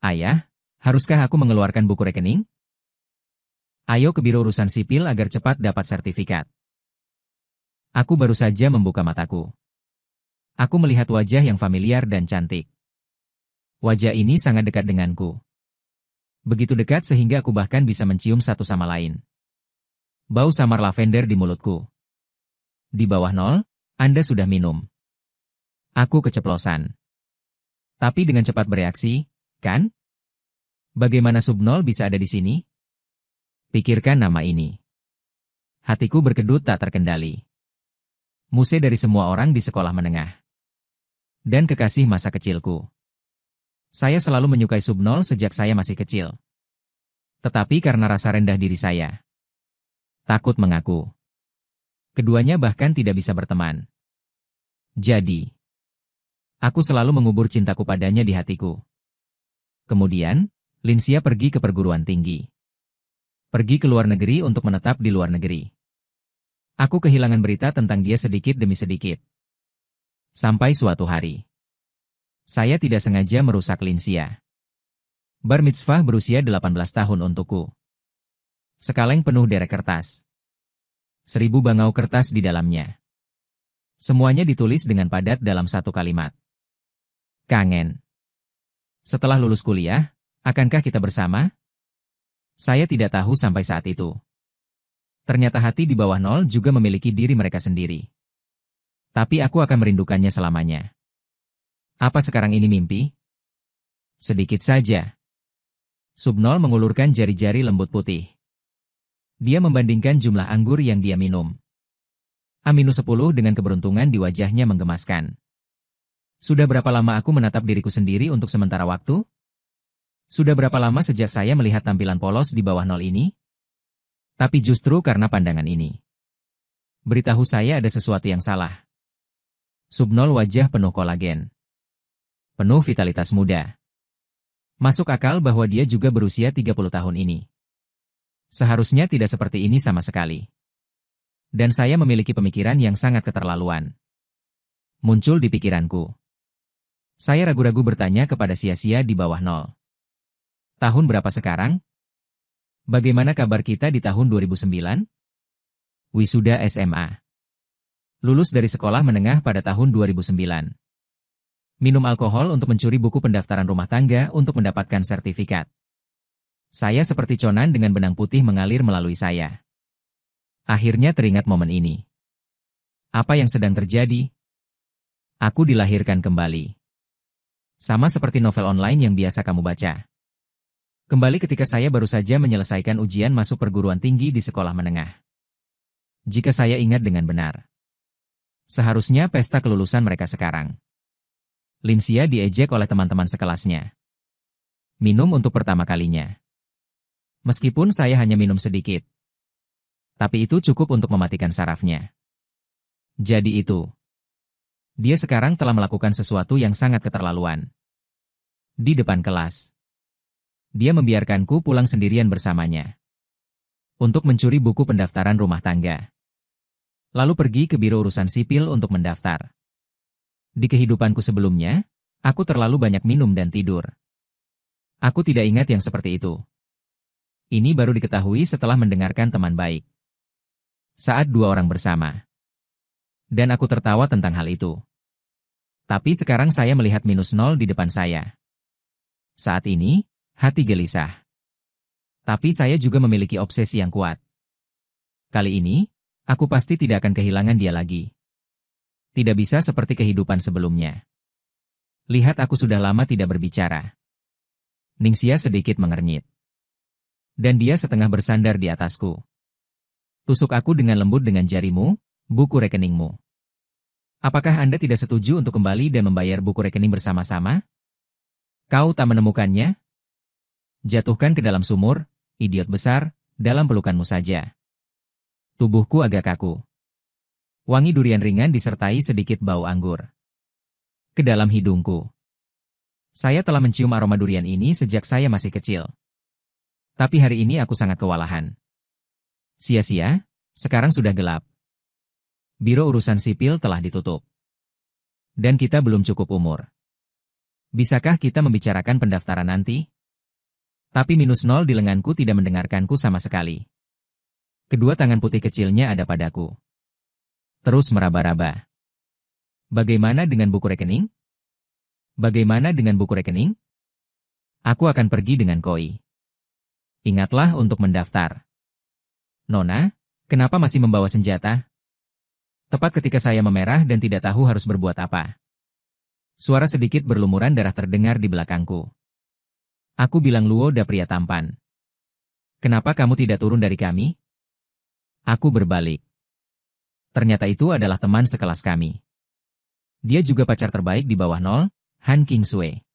Ayah, haruskah aku mengeluarkan buku rekening? Ayo ke Biro Urusan Sipil agar cepat dapat sertifikat. Aku baru saja membuka mataku. Aku melihat wajah yang familiar dan cantik. Wajah ini sangat dekat denganku. Begitu dekat sehingga aku bahkan bisa mencium satu sama lain. Bau samar lavender di mulutku. Di bawah 0, Anda sudah minum. Aku keceplosan. Tapi dengan cepat bereaksi, kan? Bagaimana Subnol bisa ada di sini? Pikirkan nama ini. Hatiku berkedut tak terkendali. Muse dari semua orang di sekolah menengah. Dan kekasih masa kecilku. Saya selalu menyukai Subnol sejak saya masih kecil. Tetapi karena rasa rendah diri saya. Takut mengaku. Keduanya bahkan tidak bisa berteman. Jadi, aku selalu mengubur cintaku padanya di hatiku. Kemudian, Linsia pergi ke perguruan tinggi. Pergi ke luar negeri untuk menetap di luar negeri. Aku kehilangan berita tentang dia sedikit demi sedikit. Sampai suatu hari. Saya tidak sengaja merusak Linsia. Bar mitzvah berusia 18 tahun untukku. Sekaleng penuh derek kertas. 1000 bangau kertas di dalamnya. Semuanya ditulis dengan padat dalam satu kalimat. Kangen. Setelah lulus kuliah, akankah kita bersama? Saya tidak tahu sampai saat itu. Ternyata hati di bawah 0 juga memiliki diri mereka sendiri. Tapi aku akan merindukannya selamanya. Apa sekarang ini mimpi? Sedikit saja. Subnol mengulurkan jari-jari lembut putih. Dia membandingkan jumlah anggur yang dia minum. A-10 dengan keberuntungan di wajahnya menggemaskan. Sudah berapa lama aku menatap diriku sendiri untuk sementara waktu? Sudah berapa lama sejak saya melihat tampilan polos di bawah 0 ini? Tapi justru karena pandangan ini. Beritahu saya ada sesuatu yang salah. Subnol wajah penuh kolagen. Penuh vitalitas muda. Masuk akal bahwa dia juga berusia 30 tahun ini. Seharusnya tidak seperti ini sama sekali. Dan saya memiliki pemikiran yang sangat keterlaluan. Muncul di pikiranku. Saya ragu-ragu bertanya kepada sia-sia di bawah 0. Tahun berapa sekarang? Bagaimana kabar kita di tahun 2009? Wisuda SMA. Lulus dari sekolah menengah pada tahun 2009. Minum alkohol untuk mencuri buku pendaftaran rumah tangga untuk mendapatkan sertifikat. Saya seperti conan dengan benang putih mengalir melalui saya. Akhirnya teringat momen ini. Apa yang sedang terjadi? Aku dilahirkan kembali. Sama seperti novel online yang biasa kamu baca. Kembali ketika saya baru saja menyelesaikan ujian masuk perguruan tinggi di sekolah menengah. Jika saya ingat dengan benar. Seharusnya pesta kelulusan mereka sekarang. Linsia diejek oleh teman-teman sekelasnya. Minum untuk pertama kalinya. Meskipun saya hanya minum sedikit. Tapi itu cukup untuk mematikan sarafnya. Jadi itu. Dia sekarang telah melakukan sesuatu yang sangat keterlaluan. Di depan kelas. Dia membiarkanku pulang sendirian bersamanya. Untuk mencuri buku pendaftaran rumah tangga. Lalu pergi ke Biro Urusan Sipil untuk mendaftar. Di kehidupanku sebelumnya, aku terlalu banyak minum dan tidur. Aku tidak ingat yang seperti itu. Ini baru diketahui setelah mendengarkan teman baik. Saat dua orang bersama. Dan aku tertawa tentang hal itu. Tapi sekarang saya melihat -0 di depan saya. Saat ini, hati gelisah. Tapi saya juga memiliki obsesi yang kuat. Kali ini, aku pasti tidak akan kehilangan dia lagi. Tidak bisa seperti kehidupan sebelumnya. Lihat aku sudah lama tidak berbicara. Ningxia sedikit mengernyit. Dan dia setengah bersandar di atasku. Tusuk aku dengan lembut dengan jarimu, buku rekeningmu. Apakah Anda tidak setuju untuk kembali dan membayar buku rekening bersama-sama? Kau tak menemukannya? Jatuhkan ke dalam sumur, idiot besar, dalam pelukanmu saja. Tubuhku agak kaku. Wangi durian ringan disertai sedikit bau anggur. Ke dalam hidungku. Saya telah mencium aroma durian ini sejak saya masih kecil. Tapi hari ini aku sangat kewalahan. Sia-sia, sekarang sudah gelap. Biro Urusan Sipil telah ditutup. Dan kita belum cukup umur. Bisakah kita membicarakan pendaftaran nanti? Tapi -0 di lenganku tidak mendengarkanku sama sekali. Kedua tangan putih kecilnya ada padaku. Terus meraba-raba. Bagaimana dengan buku rekening? Bagaimana dengan buku rekening? Aku akan pergi dengan Koi. Ingatlah untuk mendaftar. Nona, kenapa masih membawa senjata? Tepat ketika saya memerah dan tidak tahu harus berbuat apa. Suara sedikit berlumuran darah terdengar di belakangku. Aku bilang Luo da pria tampan. Kenapa kamu tidak turun dari kami? Aku berbalik. Ternyata itu adalah teman sekelas kami. Dia juga pacar terbaik di bawah 0, Han Kingsue.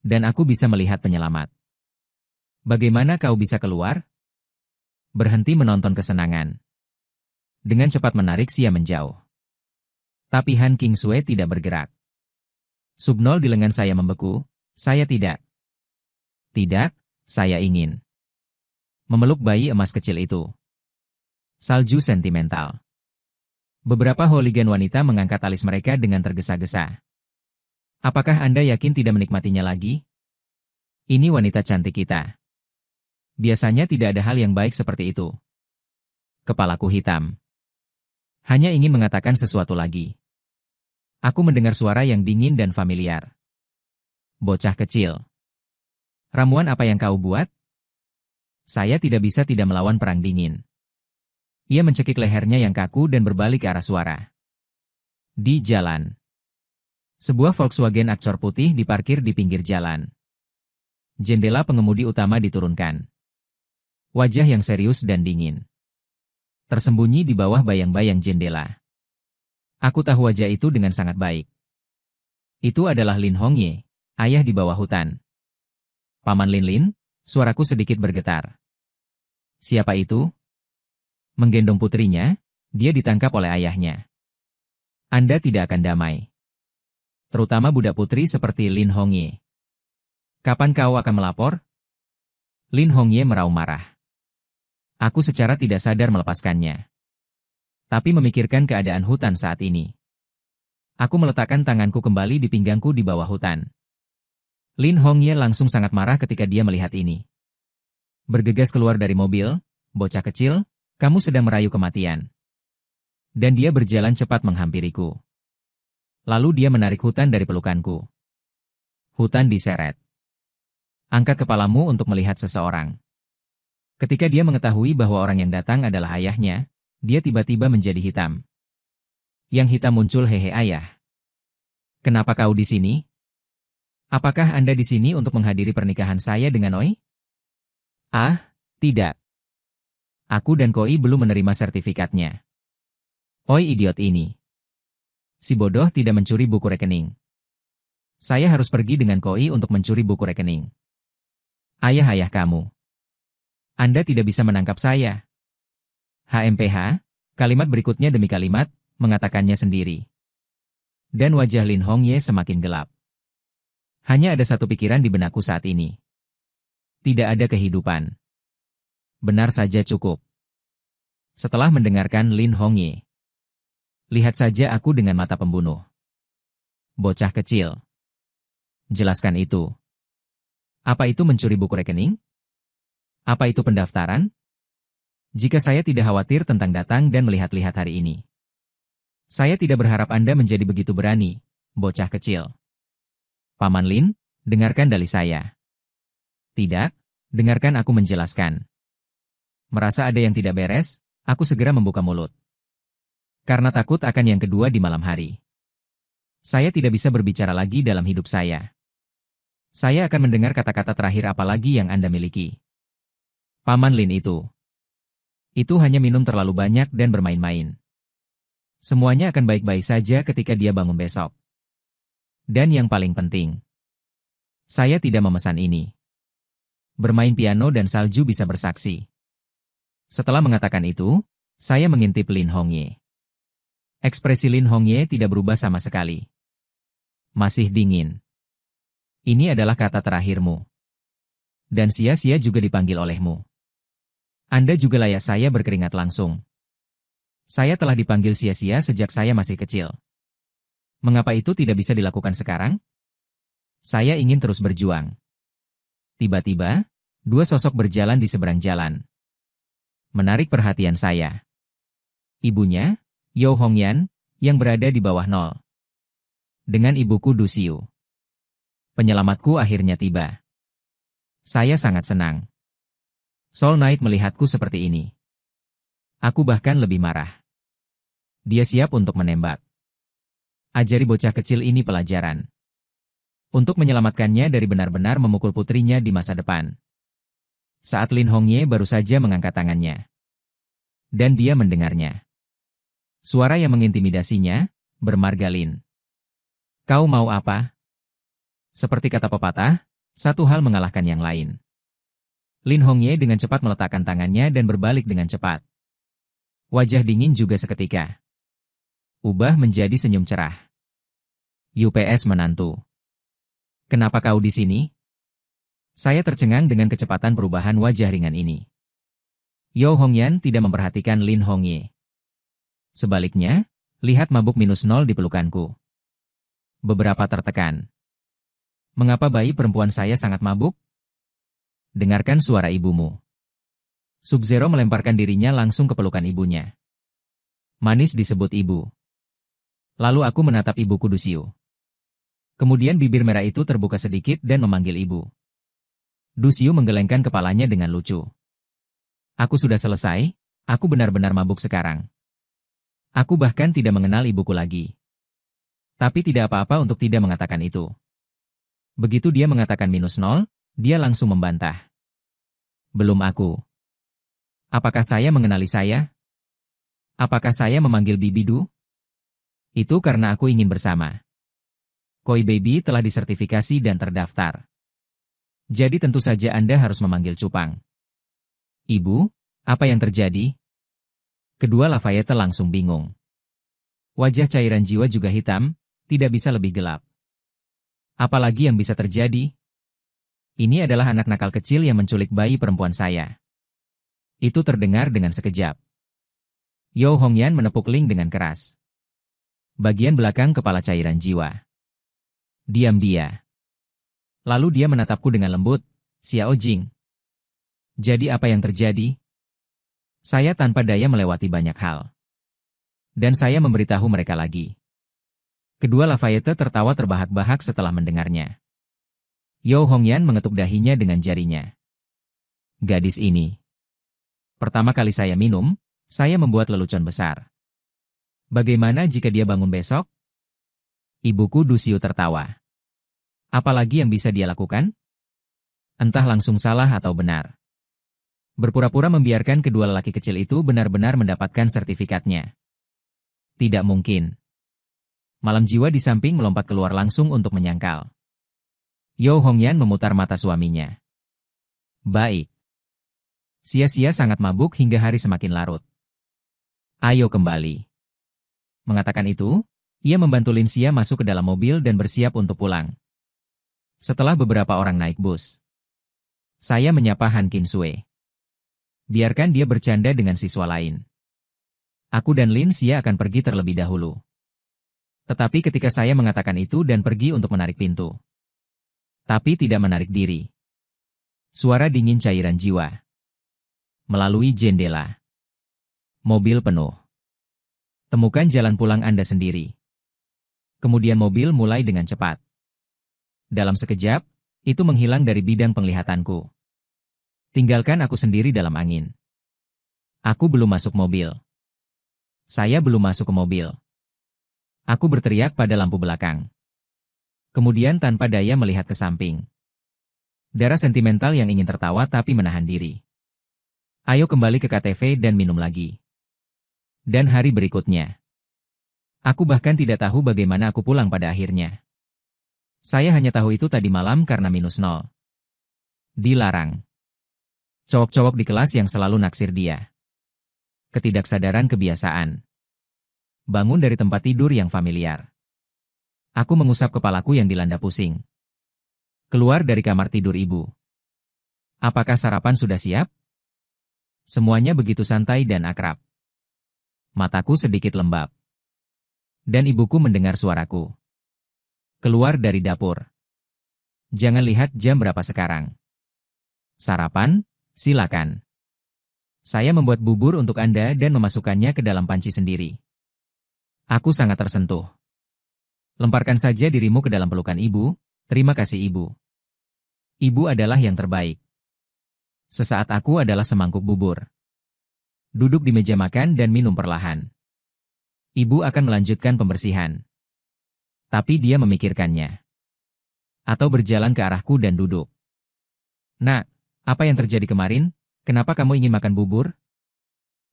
Dan aku bisa melihat penyelamat. Bagaimana kau bisa keluar? Berhenti menonton kesenangan. Dengan cepat menarik Xia menjauh. Tapi Han Kingsue tidak bergerak. Sub-0 di lengan saya membeku, saya tidak. Tidak, saya ingin memeluk bayi emas kecil itu. Salju sentimental. Beberapa hooligan wanita mengangkat alis mereka dengan tergesa-gesa. Apakah Anda yakin tidak menikmatinya lagi? Ini wanita cantik kita. Biasanya tidak ada hal yang baik seperti itu. Kepalaku hitam. Hanya ingin mengatakan sesuatu lagi. Aku mendengar suara yang dingin dan familiar. Bocah kecil. Ramuan apa yang kau buat? Saya tidak bisa tidak melawan perang dingin. Ia mencekik lehernya yang kaku dan berbalik ke arah suara. Di jalan. Sebuah Volkswagen Accord putih diparkir di pinggir jalan. Jendela pengemudi utama diturunkan. Wajah yang serius dan dingin. Tersembunyi di bawah bayang-bayang jendela. Aku tahu wajah itu dengan sangat baik. Itu adalah Lin Hongye, ayah di bawah hutan. Paman Lin, suaraku sedikit bergetar. Siapa itu? Menggendong putrinya, dia ditangkap oleh ayahnya. Anda tidak akan damai. Terutama budak putri seperti Lin Hongye. Kapan kau akan melapor? Lin Hongye meraung marah. Aku secara tidak sadar melepaskannya. Tapi memikirkan keadaan hutan saat ini. Aku meletakkan tanganku kembali di pinggangku di bawah hutan. Lin Hongye langsung sangat marah ketika dia melihat ini. Bergegas keluar dari mobil, bocah kecil, kamu sedang merayu kematian. Dan dia berjalan cepat menghampiriku. Lalu dia menarik hutan dari pelukanku. Hutan diseret. Angkat kepalamu untuk melihat seseorang. Ketika dia mengetahui bahwa orang yang datang adalah ayahnya, dia tiba-tiba menjadi hitam. Yang hitam muncul hehe ayah. Kenapa kau di sini? Apakah Anda di sini untuk menghadiri pernikahan saya dengan Oi? Ah, tidak. Aku dan Koi belum menerima sertifikatnya. Oi idiot ini. Si bodoh tidak mencuri buku rekening. Saya harus pergi dengan Koi untuk mencuri buku rekening. Ayah kamu. Anda tidak bisa menangkap saya. HMPH, kalimat berikutnya demi kalimat, mengatakannya sendiri. Dan wajah Lin Hongye semakin gelap. Hanya ada satu pikiran di benakku saat ini. Tidak ada kehidupan. Benar saja cukup. Setelah mendengarkan Lin Hongye. Lihat saja aku dengan mata pembunuh. Bocah kecil. Jelaskan itu. Apa itu mencuri buku rekening? Apa itu pendaftaran? Jika saya tidak khawatir tentang datang dan melihat-lihat hari ini. Saya tidak berharap Anda menjadi begitu berani, bocah kecil. Paman Lin, dengarkan dalih saya. Tidak, dengarkan aku menjelaskan. Merasa ada yang tidak beres, aku segera membuka mulut. Karena takut akan yang kedua di malam hari. Saya tidak bisa berbicara lagi dalam hidup saya. Saya akan mendengar kata-kata terakhir apa lagi yang Anda miliki. Paman Lin itu. Itu hanya minum terlalu banyak dan bermain-main. Semuanya akan baik-baik saja ketika dia bangun besok. Dan yang paling penting. Saya tidak memesan ini. Bermain piano dan salju bisa bersaksi. Setelah mengatakan itu, saya mengintip Lin Hongye. Ekspresi Lin Hongye tidak berubah sama sekali. Masih dingin. Ini adalah kata terakhirmu. Dan sia-sia juga dipanggil olehmu. Anda juga layak saya berkeringat langsung. Saya telah dipanggil sia-sia sejak saya masih kecil. Mengapa itu tidak bisa dilakukan sekarang? Saya ingin terus berjuang. Tiba-tiba, dua sosok berjalan di seberang jalan. Menarik perhatian saya. Ibunya, Yo Hongyan, yang berada di bawah nol. Dengan ibuku Du Xiu. Penyelamatku akhirnya tiba. Saya sangat senang. Soul Knight melihatku seperti ini. Aku bahkan lebih marah. Dia siap untuk menembak. Ajari bocah kecil ini pelajaran. Untuk menyelamatkannya dari benar-benar memukul putrinya di masa depan. Saat Lin Hongye baru saja mengangkat tangannya. Dan dia mendengarnya. Suara yang mengintimidasinya, bermarga Lin. Kau mau apa? Seperti kata pepatah, satu hal mengalahkan yang lain. Lin Hongye dengan cepat meletakkan tangannya dan berbalik dengan cepat. Wajah dingin juga seketika. Ubah menjadi senyum cerah. UPS menantu. Kenapa kau di sini? Saya tercengang dengan kecepatan perubahan wajah ringan ini. Yo Hongyan tidak memperhatikan Lin Hongye. Sebaliknya, lihat mabuk -0 di pelukanku. Beberapa tertekan. Mengapa bayi perempuan saya sangat mabuk? Dengarkan suara ibumu. Sub-Zero melemparkan dirinya langsung ke pelukan ibunya. Manis disebut ibu. Lalu aku menatap ibuku Du Xiu. Kemudian bibir merah itu terbuka sedikit dan memanggil ibu. Du Xiu menggelengkan kepalanya dengan lucu. Aku sudah selesai, aku benar-benar mabuk sekarang. Aku bahkan tidak mengenal ibuku lagi. Tapi tidak apa-apa untuk tidak mengatakan itu. Begitu dia mengatakan -0, dia langsung membantah. Belum aku. Apakah saya mengenali saya? Apakah saya memanggil Bibi Du? Itu karena aku ingin bersama. Koi Baby telah disertifikasi dan terdaftar. Jadi tentu saja Anda harus memanggil Cupang. Ibu, apa yang terjadi? Kedua Lafayette langsung bingung. Wajah cairan jiwa juga hitam, tidak bisa lebih gelap. Apalagi yang bisa terjadi? Ini adalah anak nakal kecil yang menculik bayi perempuan saya. Itu terdengar dengan sekejap. Yo Hongyan menepuk Ling dengan keras. Bagian belakang kepala cairan jiwa. Diam dia. Lalu dia menatapku dengan lembut, Xiao Jing. Jadi apa yang terjadi? Saya tanpa daya melewati banyak hal. Dan saya memberitahu mereka lagi. Kedua Lafayette tertawa terbahak-bahak setelah mendengarnya. Yo Hongyan mengetuk dahinya dengan jarinya. Gadis ini. Pertama kali saya minum, saya membuat lelucon besar. Bagaimana jika dia bangun besok? Ibuku Du Xiu tertawa. Apalagi yang bisa dia lakukan? Entah langsung salah atau benar. Berpura-pura membiarkan kedua lelaki kecil itu benar-benar mendapatkan sertifikatnya. Tidak mungkin. Malam jiwa di samping melompat keluar langsung untuk menyangkal. Yo Hongyan memutar mata suaminya. Baik. Sia-sia sangat mabuk hingga hari semakin larut. Ayo kembali. Mengatakan itu, ia membantu Lin Xia masuk ke dalam mobil dan bersiap untuk pulang. Setelah beberapa orang naik bus, saya menyapa Han Qin Sui. Biarkan dia bercanda dengan siswa lain. Aku dan Lin Xia akan pergi terlebih dahulu. Tetapi ketika saya mengatakan itu dan pergi untuk menarik pintu. Tapi tidak menarik diri. Suara dingin cairan jiwa. Melalui jendela. Mobil penuh. Temukan jalan pulang Anda sendiri. Kemudian mobil mulai dengan cepat. Dalam sekejap, itu menghilang dari bidang penglihatanku. Tinggalkan aku sendiri dalam angin. Aku belum masuk mobil. Saya belum masuk ke mobil. Aku berteriak pada lampu belakang. Kemudian tanpa daya melihat ke samping. Darah sentimental yang ingin tertawa tapi menahan diri. Ayo kembali ke KTV dan minum lagi. Dan hari berikutnya. Aku bahkan tidak tahu bagaimana aku pulang pada akhirnya. Saya hanya tahu itu tadi malam karena -0. Dilarang. Cowok-cowok di kelas yang selalu naksir dia. Ketidaksadaran kebiasaan. Bangun dari tempat tidur yang familiar. Aku mengusap kepalaku yang dilanda pusing. Keluar dari kamar tidur ibu. Apakah sarapan sudah siap? Semuanya begitu santai dan akrab. Mataku sedikit lembab. Dan ibuku mendengar suaraku. Keluar dari dapur. Jangan lihat jam berapa sekarang. Sarapan? Silakan. Saya membuat bubur untuk Anda dan memasukkannya ke dalam panci sendiri. Aku sangat tersentuh. Lemparkan saja dirimu ke dalam pelukan ibu. Terima kasih ibu. Ibu adalah yang terbaik. Sesaat aku adalah semangkuk bubur. Duduk di meja makan dan minum perlahan. Ibu akan melanjutkan pembersihan. Tapi dia memikirkannya. Atau berjalan ke arahku dan duduk. Nak, apa yang terjadi kemarin? Kenapa kamu ingin makan bubur?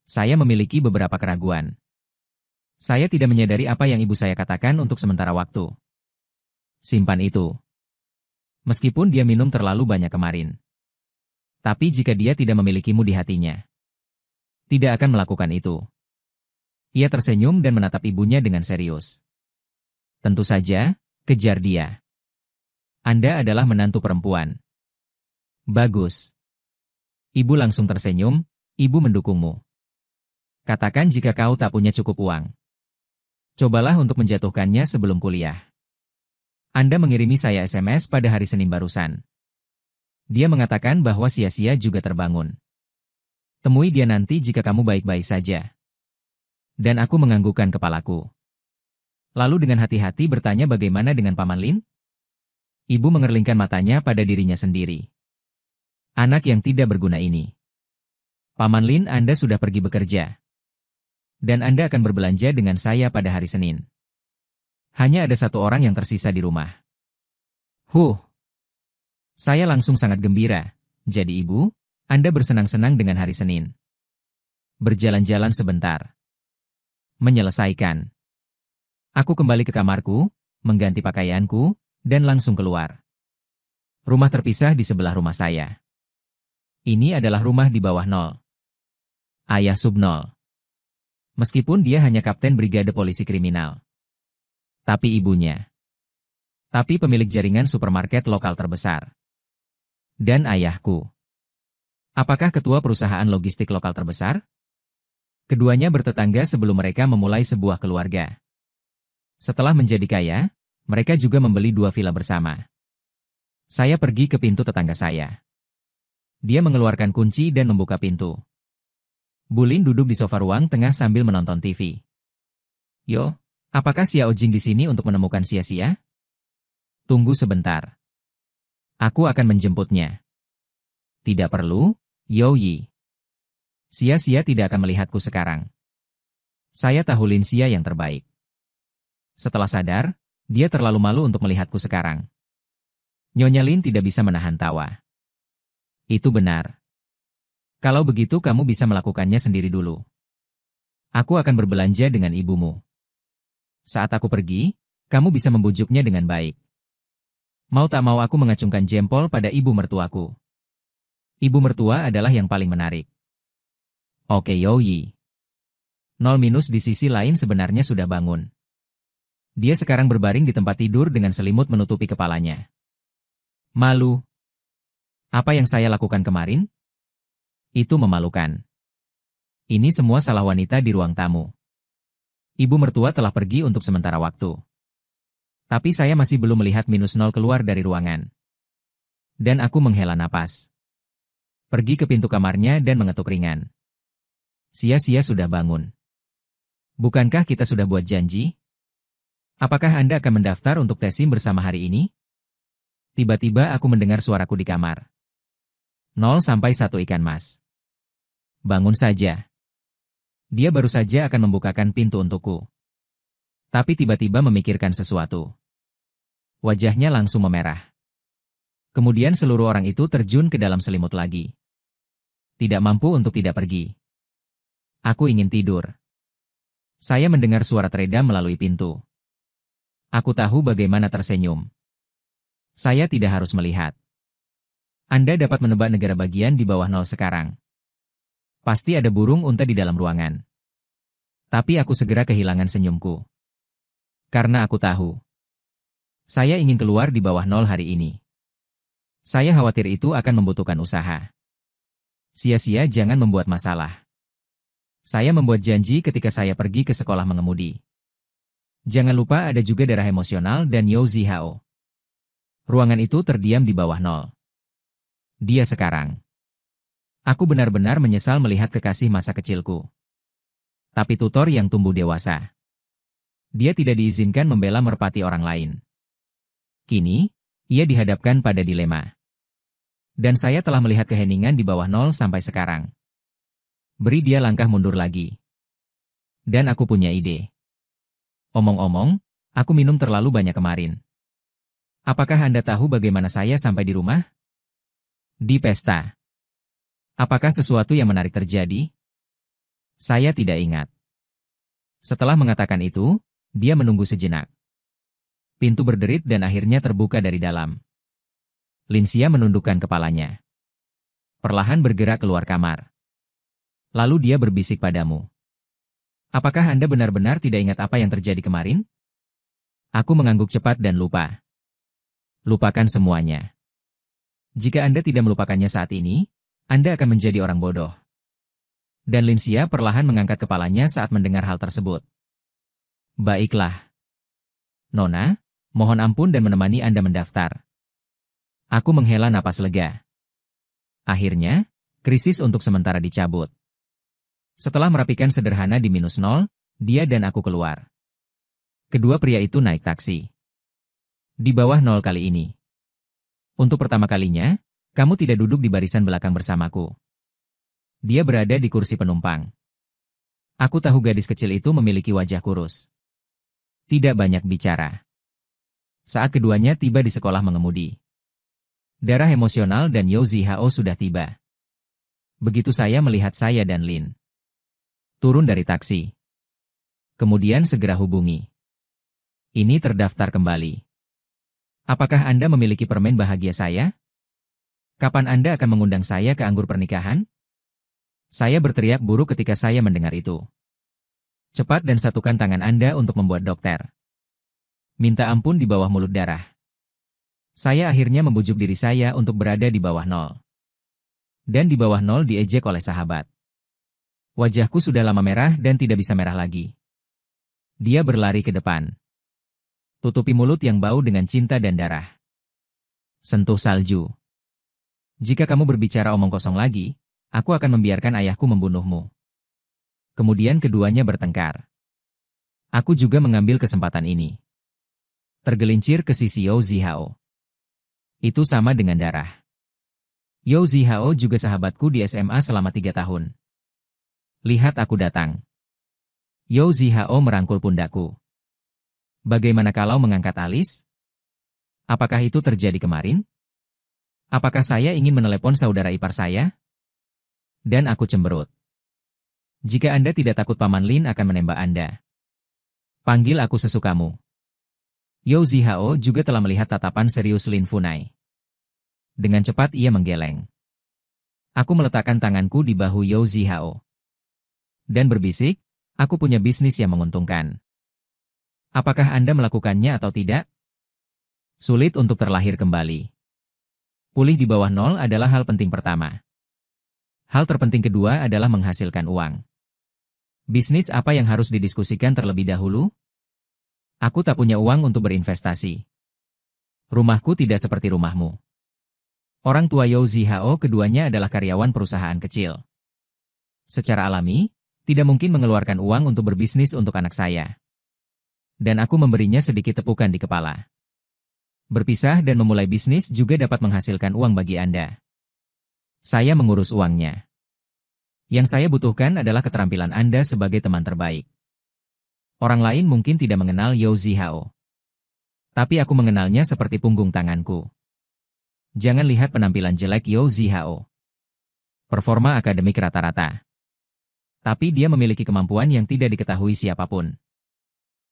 Saya memiliki beberapa keraguan. Saya tidak menyadari apa yang ibu saya katakan untuk sementara waktu. Simpan itu. Meskipun dia minum terlalu banyak kemarin. Tapi jika dia tidak memilikimu di hatinya, tidak akan melakukan itu. Ia tersenyum dan menatap ibunya dengan serius. Tentu saja, kejar dia. Anda adalah menantu perempuan. Bagus. Ibu langsung tersenyum, ibu mendukungmu. Katakan jika kau tak punya cukup uang. Cobalah untuk menjatuhkannya sebelum kuliah. Anda mengirimi saya SMS pada hari Senin barusan. Dia mengatakan bahwa sia-sia juga terbangun. Temui dia nanti jika kamu baik-baik saja. Dan aku menganggukkan kepalaku. Lalu dengan hati-hati bertanya bagaimana dengan Paman Lin? Ibu mengerlingkan matanya pada dirinya sendiri. Anak yang tidak berguna ini. Paman Lin, Anda sudah pergi bekerja. Dan Anda akan berbelanja dengan saya pada hari Senin. Hanya ada satu orang yang tersisa di rumah. Saya langsung sangat gembira. Jadi ibu, Anda bersenang-senang dengan hari Senin. Berjalan-jalan sebentar. Menyelesaikan. Aku kembali ke kamarku, mengganti pakaianku, dan langsung keluar. Rumah terpisah di sebelah rumah saya. Ini adalah rumah di bawah Nol. Ayah Sub Nol. Meskipun dia hanya kapten brigade polisi kriminal. Tapi ibunya. Tapi pemilik jaringan supermarket lokal terbesar. Dan ayahku. Apakah ketua perusahaan logistik lokal terbesar? Keduanya bertetangga sebelum mereka memulai sebuah keluarga. Setelah menjadi kaya, mereka juga membeli 2 villa bersama. Saya pergi ke pintu tetangga saya. Dia mengeluarkan kunci dan membuka pintu. Bulin duduk di sofa ruang tengah sambil menonton TV. Yo, apakah Xiao Jing di sini untuk menemukan sia-sia? Tunggu sebentar. Aku akan menjemputnya. Tidak perlu, Yo Yi. Sia-sia tidak akan melihatku sekarang. Saya tahu Lin Xia yang terbaik. Setelah sadar, dia terlalu malu untuk melihatku sekarang. Nyonya Lin tidak bisa menahan tawa. Itu benar. Kalau begitu kamu bisa melakukannya sendiri dulu. Aku akan berbelanja dengan ibumu. Saat aku pergi, kamu bisa membujuknya dengan baik. Mau tak mau aku mengacungkan jempol pada ibu mertuaku. Ibu mertua adalah yang paling menarik. Oke Yo Yi. 0- di sisi lain sebenarnya sudah bangun. Dia sekarang berbaring di tempat tidur dengan selimut menutupi kepalanya. Malu. Apa yang saya lakukan kemarin? Itu memalukan. Ini semua salah wanita di ruang tamu. Ibu mertua telah pergi untuk sementara waktu. Tapi saya masih belum melihat -0 keluar dari ruangan. Dan aku menghela napas. Pergi ke pintu kamarnya dan mengetuk ringan. Sia-sia sudah bangun. Bukankah kita sudah buat janji? Apakah Anda akan mendaftar untuk tesim bersama hari ini? Tiba-tiba aku mendengar suaraku di kamar. 0-1 ikan mas. Bangun saja. Dia baru saja akan membukakan pintu untukku. Tapi tiba-tiba memikirkan sesuatu. Wajahnya langsung memerah. Kemudian seluruh orang itu terjun ke dalam selimut lagi. Tidak mampu untuk tidak pergi. Aku ingin tidur. Saya mendengar suara teredam melalui pintu. Aku tahu bagaimana tersenyum. Saya tidak harus melihat. Anda dapat menebak negara bagian di bawah 0 sekarang. Pasti ada burung unta di dalam ruangan. Tapi aku segera kehilangan senyumku. Karena aku tahu. Saya ingin keluar di bawah 0 hari ini. Saya khawatir itu akan membutuhkan usaha. Sia-sia jangan membuat masalah. Saya membuat janji ketika saya pergi ke sekolah mengemudi. Jangan lupa ada juga darah emosional dan Yo Zihao. Ruangan itu terdiam di bawah nol. Dia sekarang. Aku benar-benar menyesal melihat kekasih masa kecilku. Tapi tutor yang tumbuh dewasa. Dia tidak diizinkan membela merpati orang lain. Kini, ia dihadapkan pada dilema. Dan saya telah melihat keheningan di bawah nol sampai sekarang. Beri dia langkah mundur lagi. Dan aku punya ide. Omong-omong, aku minum terlalu banyak kemarin. Apakah Anda tahu bagaimana saya sampai di rumah? Di pesta. Apakah sesuatu yang menarik terjadi? Saya tidak ingat. Setelah mengatakan itu, dia menunggu sejenak. Pintu berderit dan akhirnya terbuka dari dalam. Linsia menundukkan kepalanya. Perlahan bergerak keluar kamar. Lalu dia berbisik padamu. Apakah Anda benar-benar tidak ingat apa yang terjadi kemarin? Aku mengangguk cepat dan lupa. Lupakan semuanya. Jika Anda tidak melupakannya saat ini, Anda akan menjadi orang bodoh. Dan Linsia perlahan mengangkat kepalanya saat mendengar hal tersebut. Baiklah. Nona, mohon ampun dan menemani Anda mendaftar. Aku menghela napas lega. Akhirnya, krisis untuk sementara dicabut. Setelah merapikan sederhana di -0, dia dan aku keluar. Kedua pria itu naik taksi. Di bawah 0 kali ini. Untuk pertama kalinya, kamu tidak duduk di barisan belakang bersamaku. Dia berada di kursi penumpang. Aku tahu gadis kecil itu memiliki wajah kurus. Tidak banyak bicara. Saat keduanya tiba di sekolah mengemudi. Darah emosional dan Yao Zihao sudah tiba. Begitu saya melihat saya dan Lin. Turun dari taksi. Kemudian segera hubungi. Ini terdaftar kembali. Apakah Anda memiliki permen bahagia saya? Kapan Anda akan mengundang saya ke anggur pernikahan? Saya berteriak buruk ketika saya mendengar itu. Cepat dan satukan tangan Anda untuk membuat dokter. Minta ampun di bawah mulut darah. Saya akhirnya membujuk diri saya untuk berada di bawah 0. Dan di bawah 0 diejek oleh sahabat. Wajahku sudah lama merah dan tidak bisa merah lagi. Dia berlari ke depan. Tutupi mulut yang bau dengan cinta dan darah. Sentuh salju. Jika kamu berbicara omong kosong lagi, aku akan membiarkan ayahku membunuhmu. Kemudian keduanya bertengkar. Aku juga mengambil kesempatan ini. Tergelincir ke sisi Yao Zihao. Itu sama dengan darah. Yao Zihao juga sahabatku di SMA selama 3 tahun. Lihat aku datang. Yao Zihao merangkul pundakku. Bagaimana kalau mengangkat alis? Apakah itu terjadi kemarin? Apakah saya ingin menelepon saudara ipar saya? Dan aku cemberut. Jika Anda tidak takut Paman Lin akan menembak Anda. Panggil aku sesukamu. Yao Zihao juga telah melihat tatapan serius Lin Funai. Dengan cepat ia menggeleng. Aku meletakkan tanganku di bahu Yao Zihao. Dan berbisik, aku punya bisnis yang menguntungkan. Apakah Anda melakukannya atau tidak? Sulit untuk terlahir kembali. Pulih di bawah 0 adalah hal penting pertama. Hal terpenting kedua adalah menghasilkan uang. Bisnis apa yang harus didiskusikan terlebih dahulu? Aku tak punya uang untuk berinvestasi. Rumahku tidak seperti rumahmu. Orang tua Yao Zihao keduanya adalah karyawan perusahaan kecil. Secara alami, tidak mungkin mengeluarkan uang untuk berbisnis untuk anak saya. Dan aku memberinya sedikit tepukan di kepala. Berpisah dan memulai bisnis juga dapat menghasilkan uang bagi Anda. Saya mengurus uangnya. Yang saya butuhkan adalah keterampilan Anda sebagai teman terbaik. Orang lain mungkin tidak mengenal Yao Zihao. Tapi aku mengenalnya seperti punggung tanganku. Jangan lihat penampilan jelek Yao Zihao. Performa akademik rata-rata. Tapi dia memiliki kemampuan yang tidak diketahui siapapun.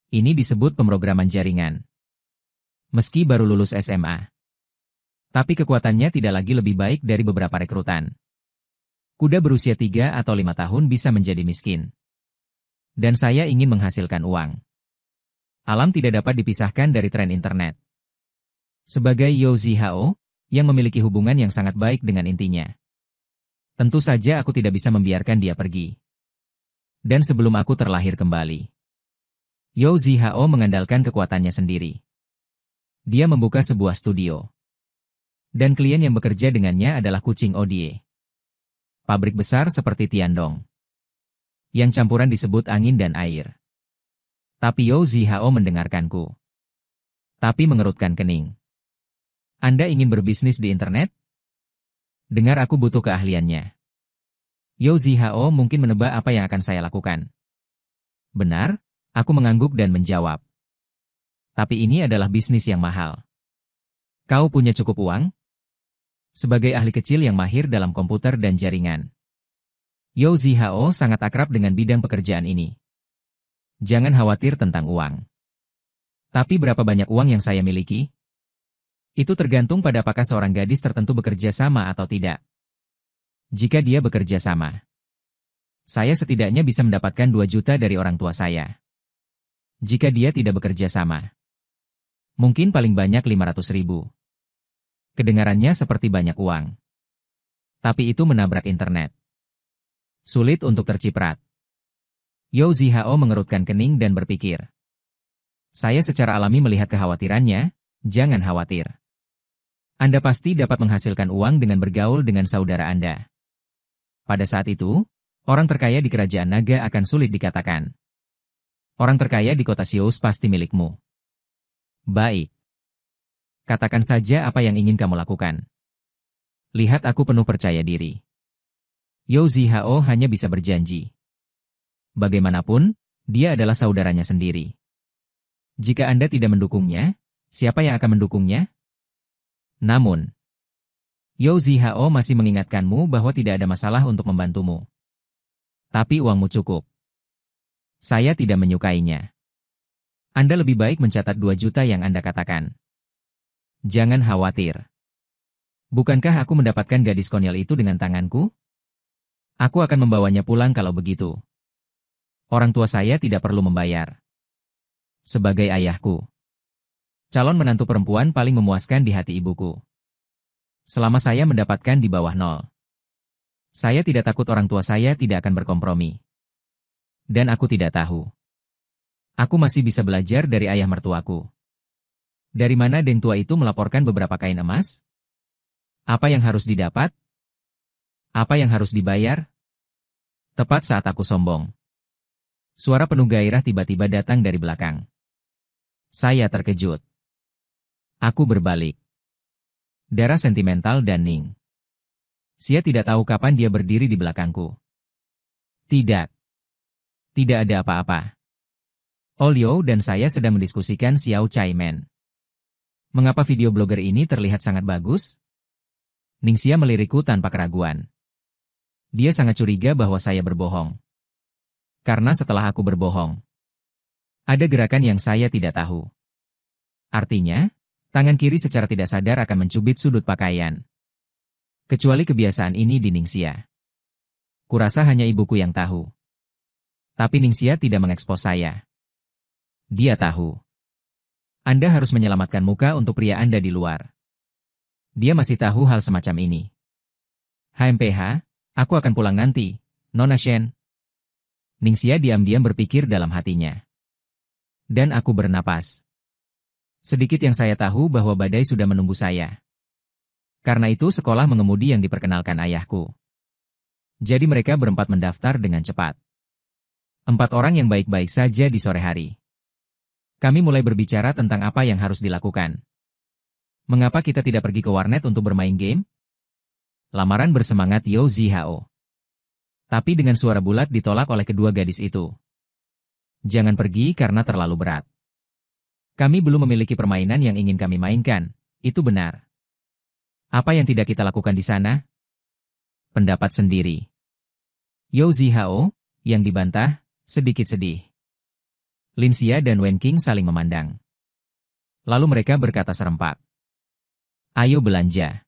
Ini disebut pemrograman jaringan. Meski baru lulus SMA. Tapi kekuatannya tidak lagi lebih baik dari beberapa rekrutan. Kuda berusia 3 atau 5 tahun bisa menjadi miskin. Dan saya ingin menghasilkan uang. Alam tidak dapat dipisahkan dari tren internet. Sebagai Yao Zihao, yang memiliki hubungan yang sangat baik dengan intinya. Tentu saja aku tidak bisa membiarkan dia pergi. Dan sebelum aku terlahir kembali. Yao Zihao mengandalkan kekuatannya sendiri. Dia membuka sebuah studio. Dan klien yang bekerja dengannya adalah kucing Odie. Pabrik besar seperti Tiandong. Yang campuran disebut angin dan air. Tapi Yao Zihao mendengarkanku. Tapi mengerutkan kening. Anda ingin berbisnis di internet? Dengar aku butuh keahliannya. Yao Zihao mungkin menebak apa yang akan saya lakukan. Benar, aku mengangguk dan menjawab. Tapi ini adalah bisnis yang mahal. Kau punya cukup uang? Sebagai ahli kecil yang mahir dalam komputer dan jaringan, Yao Zihao sangat akrab dengan bidang pekerjaan ini. Jangan khawatir tentang uang. Tapi berapa banyak uang yang saya miliki? Itu tergantung pada apakah seorang gadis tertentu bekerja sama atau tidak. Jika dia bekerja sama, saya setidaknya bisa mendapatkan 2 juta dari orang tua saya. Jika dia tidak bekerja sama, mungkin paling banyak 500 ribu. Kedengarannya seperti banyak uang. Tapi itu menabrak internet. Sulit untuk terciprat. Yao Zihao mengerutkan kening dan berpikir. Saya secara alami melihat kekhawatirannya, jangan khawatir. Anda pasti dapat menghasilkan uang dengan bergaul dengan saudara Anda. Pada saat itu, orang terkaya di kerajaan naga akan sulit dikatakan. Orang terkaya di kota Sius pasti milikmu. Baik. Katakan saja apa yang ingin kamu lakukan. Lihat aku penuh percaya diri. Yao Zihao hanya bisa berjanji. Bagaimanapun, dia adalah saudaranya sendiri. Jika Anda tidak mendukungnya, siapa yang akan mendukungnya? Namun, Yao Zihao masih mengingatkanmu bahwa tidak ada masalah untuk membantumu. Tapi uangmu cukup. Saya tidak menyukainya. Anda lebih baik mencatat 2 juta yang Anda katakan. Jangan khawatir. Bukankah aku mendapatkan gadis konyol itu dengan tanganku? Aku akan membawanya pulang kalau begitu. Orang tua saya tidak perlu membayar. Sebagai ayahku, calon menantu perempuan paling memuaskan di hati ibuku. Selama saya mendapatkan di bawah 0. Saya tidak takut orang tua saya tidak akan berkompromi. Dan aku tidak tahu. Aku masih bisa belajar dari ayah mertuaku. Dari mana deng tua itu melaporkan beberapa kain emas? Apa yang harus didapat? Apa yang harus dibayar? Tepat saat aku sombong, suara penuh gairah tiba-tiba datang dari belakang. Saya terkejut. Aku berbalik. Darah sentimental dan Ning. Sia tidak tahu kapan dia berdiri di belakangku. Tidak. Tidak ada apa-apa. Olio dan saya sedang mendiskusikan Xiao Chai Men. Mengapa video blogger ini terlihat sangat bagus? Ningxia melirikku tanpa keraguan. Dia sangat curiga bahwa saya berbohong. Karena setelah aku berbohong, ada gerakan yang saya tidak tahu. Artinya, tangan kiri secara tidak sadar akan mencubit sudut pakaian. Kecuali kebiasaan ini di Ningxia. Kurasa hanya ibuku yang tahu. Tapi Ningxia tidak mengekspos saya. Dia tahu. Anda harus menyelamatkan muka untuk pria Anda di luar. Dia masih tahu hal semacam ini. HMPH, aku akan pulang nanti, Nona Shen. Ningxia diam-diam berpikir dalam hatinya. Dan aku bernapas. Sedikit yang saya tahu bahwa badai sudah menunggu saya. Karena itu sekolah mengemudi yang diperkenalkan ayahku. Jadi mereka berempat mendaftar dengan cepat. 4 orang yang baik-baik saja di sore hari. Kami mulai berbicara tentang apa yang harus dilakukan. Mengapa kita tidak pergi ke warnet untuk bermain game? Lamaran bersemangat Yao Zihao. Tapi dengan suara bulat ditolak oleh kedua gadis itu. Jangan pergi karena terlalu berat. Kami belum memiliki permainan yang ingin kami mainkan, itu benar. Apa yang tidak kita lakukan di sana? Pendapat sendiri. Yao Zihao, yang dibantah, sedikit sedih. Lin Xia dan Wen Qing saling memandang. Lalu mereka berkata serempak. Ayo belanja.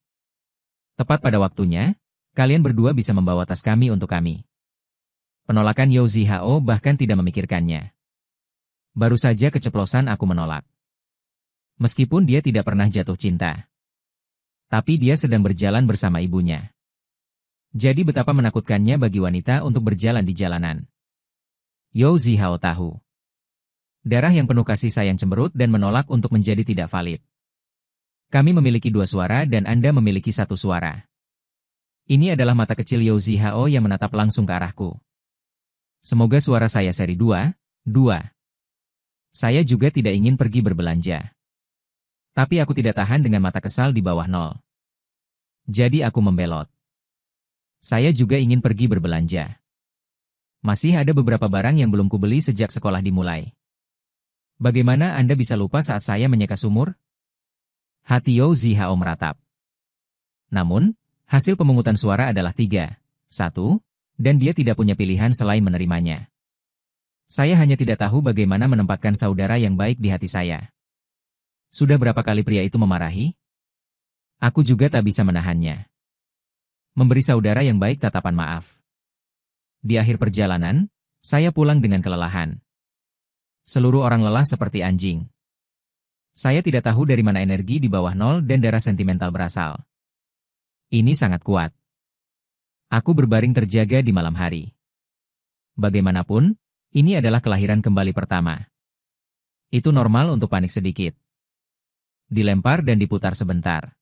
Tepat pada waktunya, kalian berdua bisa membawa tas kami untuk kami. Penolakan Yao Zihao bahkan tidak memikirkannya. Baru saja keceplosan aku menolak. Meskipun dia tidak pernah jatuh cinta. Tapi dia sedang berjalan bersama ibunya. Jadi betapa menakutkannya bagi wanita untuk berjalan di jalanan. Yao Zihao tahu. Darah yang penuh kasih sayang cemberut dan menolak untuk menjadi tidak valid. Kami memiliki 2 suara dan Anda memiliki 1 suara. Ini adalah mata kecil Yao Zihao yang menatap langsung ke arahku. Semoga suara saya seri 2. Saya juga tidak ingin pergi berbelanja. Tapi aku tidak tahan dengan mata kesal di bawah 0. Jadi aku membelot. Saya juga ingin pergi berbelanja. Masih ada beberapa barang yang belum kubeli sejak sekolah dimulai. Bagaimana Anda bisa lupa saat saya menyeka sumur? Hati Yao Zihao meratap. Namun, hasil pemungutan suara adalah 3-1, dan dia tidak punya pilihan selain menerimanya. Saya hanya tidak tahu bagaimana menempatkan saudara yang baik di hati saya. Sudah berapa kali pria itu memarahi? Aku juga tak bisa menahannya. Memberi saudara yang baik tatapan maaf. Di akhir perjalanan, saya pulang dengan kelelahan. Seluruh orang lelah seperti anjing. Saya tidak tahu dari mana energi di bawah 0 dan darah sentimental berasal. Ini sangat kuat. Aku berbaring terjaga di malam hari. Bagaimanapun, ini adalah kelahiran kembali pertama. Itu normal untuk panik sedikit. Dilempar dan diputar sebentar.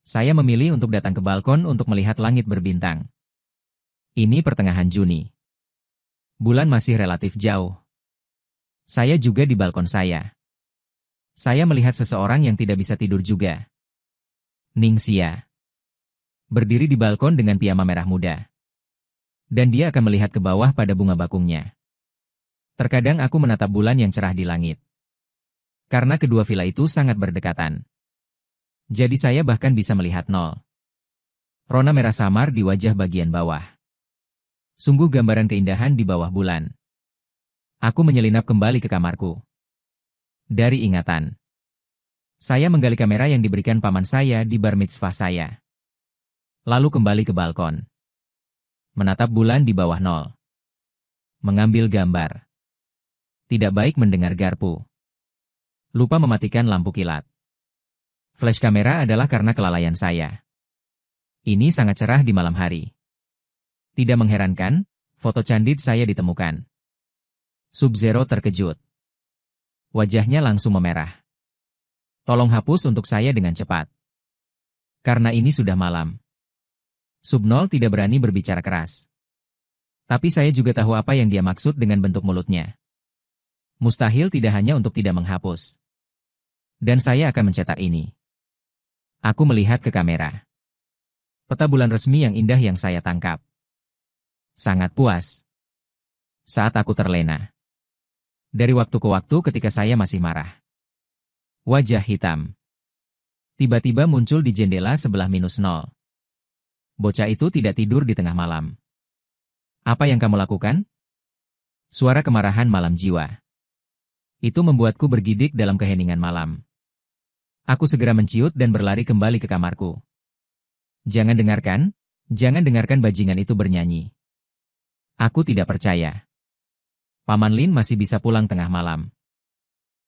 Saya memilih untuk datang ke balkon untuk melihat langit berbintang. Ini pertengahan Juni. Bulan masih relatif jauh. Saya juga di balkon saya. Saya melihat seseorang yang tidak bisa tidur juga. Ningxia. Berdiri di balkon dengan piyama merah muda. Dan dia akan melihat ke bawah pada bunga bakungnya. Terkadang aku menatap bulan yang cerah di langit. Karena kedua villa itu sangat berdekatan. Jadi saya bahkan bisa melihat 0. Rona merah samar di wajah bagian bawah. Sungguh gambaran keindahan di bawah bulan. Aku menyelinap kembali ke kamarku. Dari ingatan. Saya menggali kamera yang diberikan paman saya di bar mitzvah saya. Lalu kembali ke balkon. Menatap bulan di bawah 0. Mengambil gambar. Tidak baik mendengar garpu. Lupa mematikan lampu kilat. Flash kamera adalah karena kelalaian saya. Ini sangat cerah di malam hari. Tidak mengherankan, foto candid saya ditemukan. Sub-Zero terkejut. Wajahnya langsung memerah. Tolong hapus untuk saya dengan cepat. Karena ini sudah malam. Sub-Nol tidak berani berbicara keras. Tapi saya juga tahu apa yang dia maksud dengan bentuk mulutnya. Mustahil tidak hanya untuk tidak menghapus. Dan saya akan mencetak ini. Aku melihat ke kamera. Peta bulan resmi yang indah yang saya tangkap. Sangat puas. Saat aku terlena. Dari waktu ke waktu ketika saya masih marah. Wajah hitam. Tiba-tiba muncul di jendela sebelah -0. Bocah itu tidak tidur di tengah malam. Apa yang kamu lakukan? Suara kemarahan malam jiwa. Itu membuatku bergidik dalam keheningan malam. Aku segera menciut dan berlari kembali ke kamarku. Jangan dengarkan bajingan itu bernyanyi. Aku tidak percaya. Paman Lin masih bisa pulang tengah malam.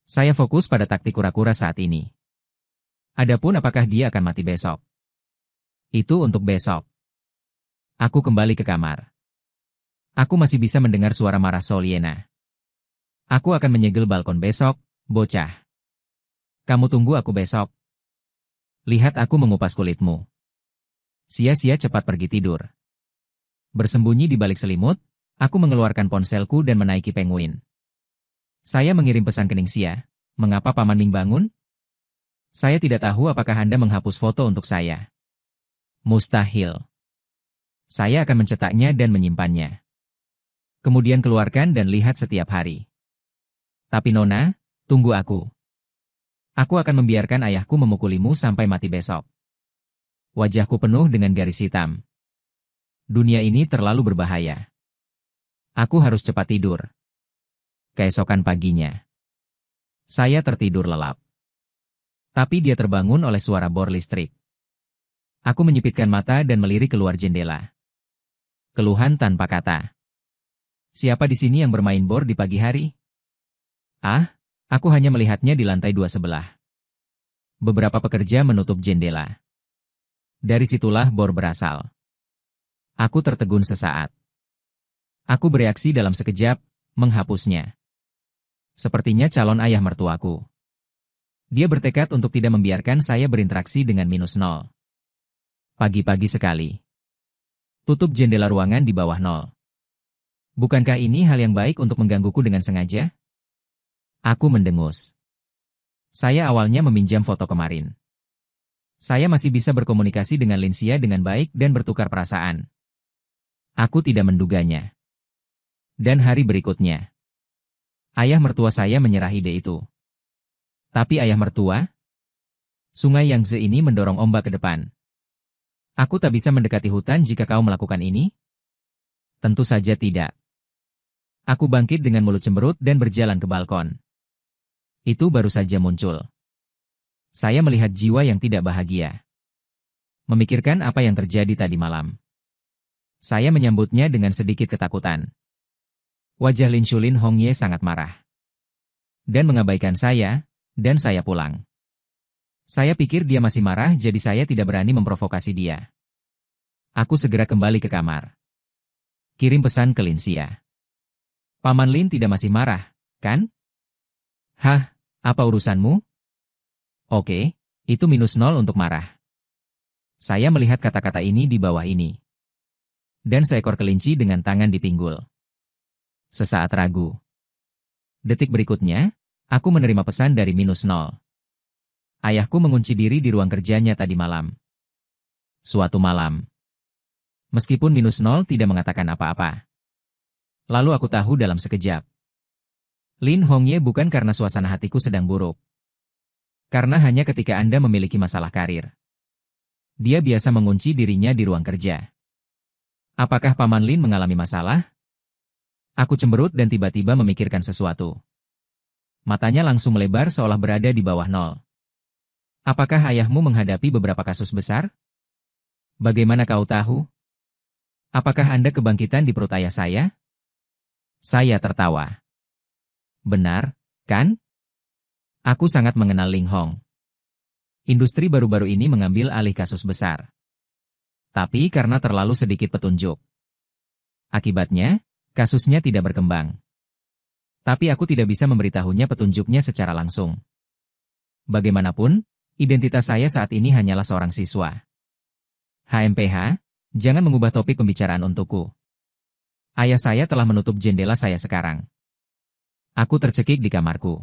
Saya fokus pada taktik kura-kura saat ini. Adapun apakah dia akan mati besok? Itu untuk besok. Aku kembali ke kamar. Aku masih bisa mendengar suara marah Soliena. Aku akan menyegel balkon besok, bocah. Kamu tunggu aku besok. Lihat aku mengupas kulitmu. Sia-sia cepat pergi tidur. Bersembunyi di balik selimut, aku mengeluarkan ponselku dan menaiki penguin. Saya mengirim pesan ke Ningxia. Mengapa Paman Ling bangun? Saya tidak tahu apakah Anda menghapus foto untuk saya. Mustahil. Saya akan mencetaknya dan menyimpannya. Kemudian keluarkan dan lihat setiap hari. Tapi Nona, tunggu aku. Aku akan membiarkan ayahku memukulimu sampai mati besok. Wajahku penuh dengan garis hitam. Dunia ini terlalu berbahaya. Aku harus cepat tidur. Keesokan paginya. Saya tertidur lelap. Tapi dia terbangun oleh suara bor listrik. Aku menyipitkan mata dan melirik keluar jendela. Keluhan tanpa kata. Siapa di sini yang bermain bor di pagi hari? Ah, aku hanya melihatnya di lantai 2 sebelah. Beberapa pekerja menutup jendela. Dari situlah bor berasal. Aku tertegun sesaat. Aku bereaksi dalam sekejap, menghapusnya. Sepertinya calon ayah mertuaku. Dia bertekad untuk tidak membiarkan saya berinteraksi dengan minus nol. Pagi-pagi sekali. Tutup jendela ruangan di bawah nol. Bukankah ini hal yang baik untuk menggangguku dengan sengaja? Aku mendengus. Saya awalnya meminjam foto kemarin. Saya masih bisa berkomunikasi dengan Linsia dengan baik dan bertukar perasaan. Aku tidak menduganya. Dan hari berikutnya, ayah mertua saya menyerah ide itu. Tapi ayah mertua? Sungai Yangtze ini mendorong ombak ke depan. Aku tak bisa mendekati hutan jika kau melakukan ini? Tentu saja tidak. Aku bangkit dengan mulut cemberut dan berjalan ke balkon. Itu baru saja muncul. Saya melihat jiwa yang tidak bahagia. Memikirkan apa yang terjadi tadi malam. Saya menyambutnya dengan sedikit ketakutan. Wajah Lin Shulin Hongye sangat marah. Dan mengabaikan saya, dan saya pulang. Saya pikir dia masih marah, jadi saya tidak berani memprovokasi dia. Aku segera kembali ke kamar. Kirim pesan ke Linsia. Paman Lin tidak masih marah, kan? Hah, apa urusanmu? Oke, itu minus nol untuk marah. Saya melihat kata-kata ini di bawah ini. Dan seekor kelinci dengan tangan di pinggul. Sesaat ragu. Detik berikutnya, aku menerima pesan dari minus nol. Ayahku mengunci diri di ruang kerjanya tadi malam. Suatu malam. Meskipun minus nol tidak mengatakan apa-apa. Lalu aku tahu dalam sekejap. Lin Hongye bukan karena suasana hatiku sedang buruk. Karena hanya ketika Anda memiliki masalah karir. Dia biasa mengunci dirinya di ruang kerja. Apakah Paman Lin mengalami masalah? Aku cemberut dan tiba-tiba memikirkan sesuatu. Matanya langsung melebar seolah berada di bawah nol. Apakah ayahmu menghadapi beberapa kasus besar? Bagaimana kau tahu? Apakah Anda kebangkitan di perut ayah saya? Saya tertawa. Benar, kan? Aku sangat mengenal Ling Hong. Industri baru-baru ini mengambil alih kasus besar. Tapi karena terlalu sedikit petunjuk. Akibatnya, kasusnya tidak berkembang. Tapi aku tidak bisa memberitahunya petunjuknya secara langsung. Bagaimanapun, identitas saya saat ini hanyalah seorang siswa. HMPH, jangan mengubah topik pembicaraan untukku. Ayah saya telah menutup jendela saya sekarang. Aku tercekik di kamarku.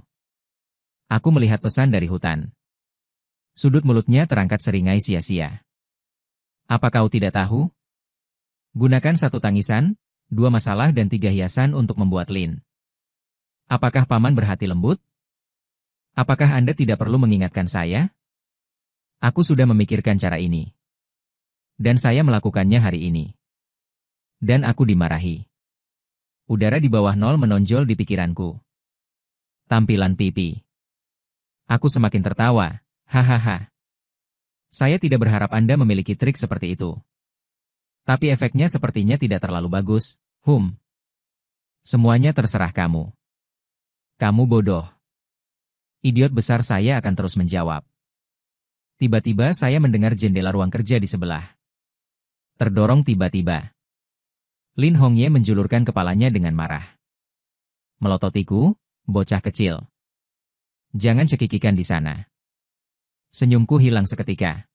Aku melihat pesan dari hutan. Sudut mulutnya terangkat seringai sia-sia. Apa kau tidak tahu? Gunakan 1 tangisan, 2 masalah dan 3 hiasan untuk membuat Lin. Apakah Paman berhati lembut? Apakah Anda tidak perlu mengingatkan saya? Aku sudah memikirkan cara ini. Dan saya melakukannya hari ini. Dan aku dimarahi. Udara di bawah nol menonjol di pikiranku. Tampilan pipi. Aku semakin tertawa, hahaha. Saya tidak berharap Anda memiliki trik seperti itu. Tapi efeknya sepertinya tidak terlalu bagus, Semuanya terserah kamu. Kamu bodoh. Idiot besar saya akan terus menjawab. Tiba-tiba saya mendengar jendela ruang kerja di sebelah. Terdorong tiba-tiba. Lin Hongye menjulurkan kepalanya dengan marah. Melototiku, bocah kecil. Jangan cekikikan di sana. Senyumku hilang seketika.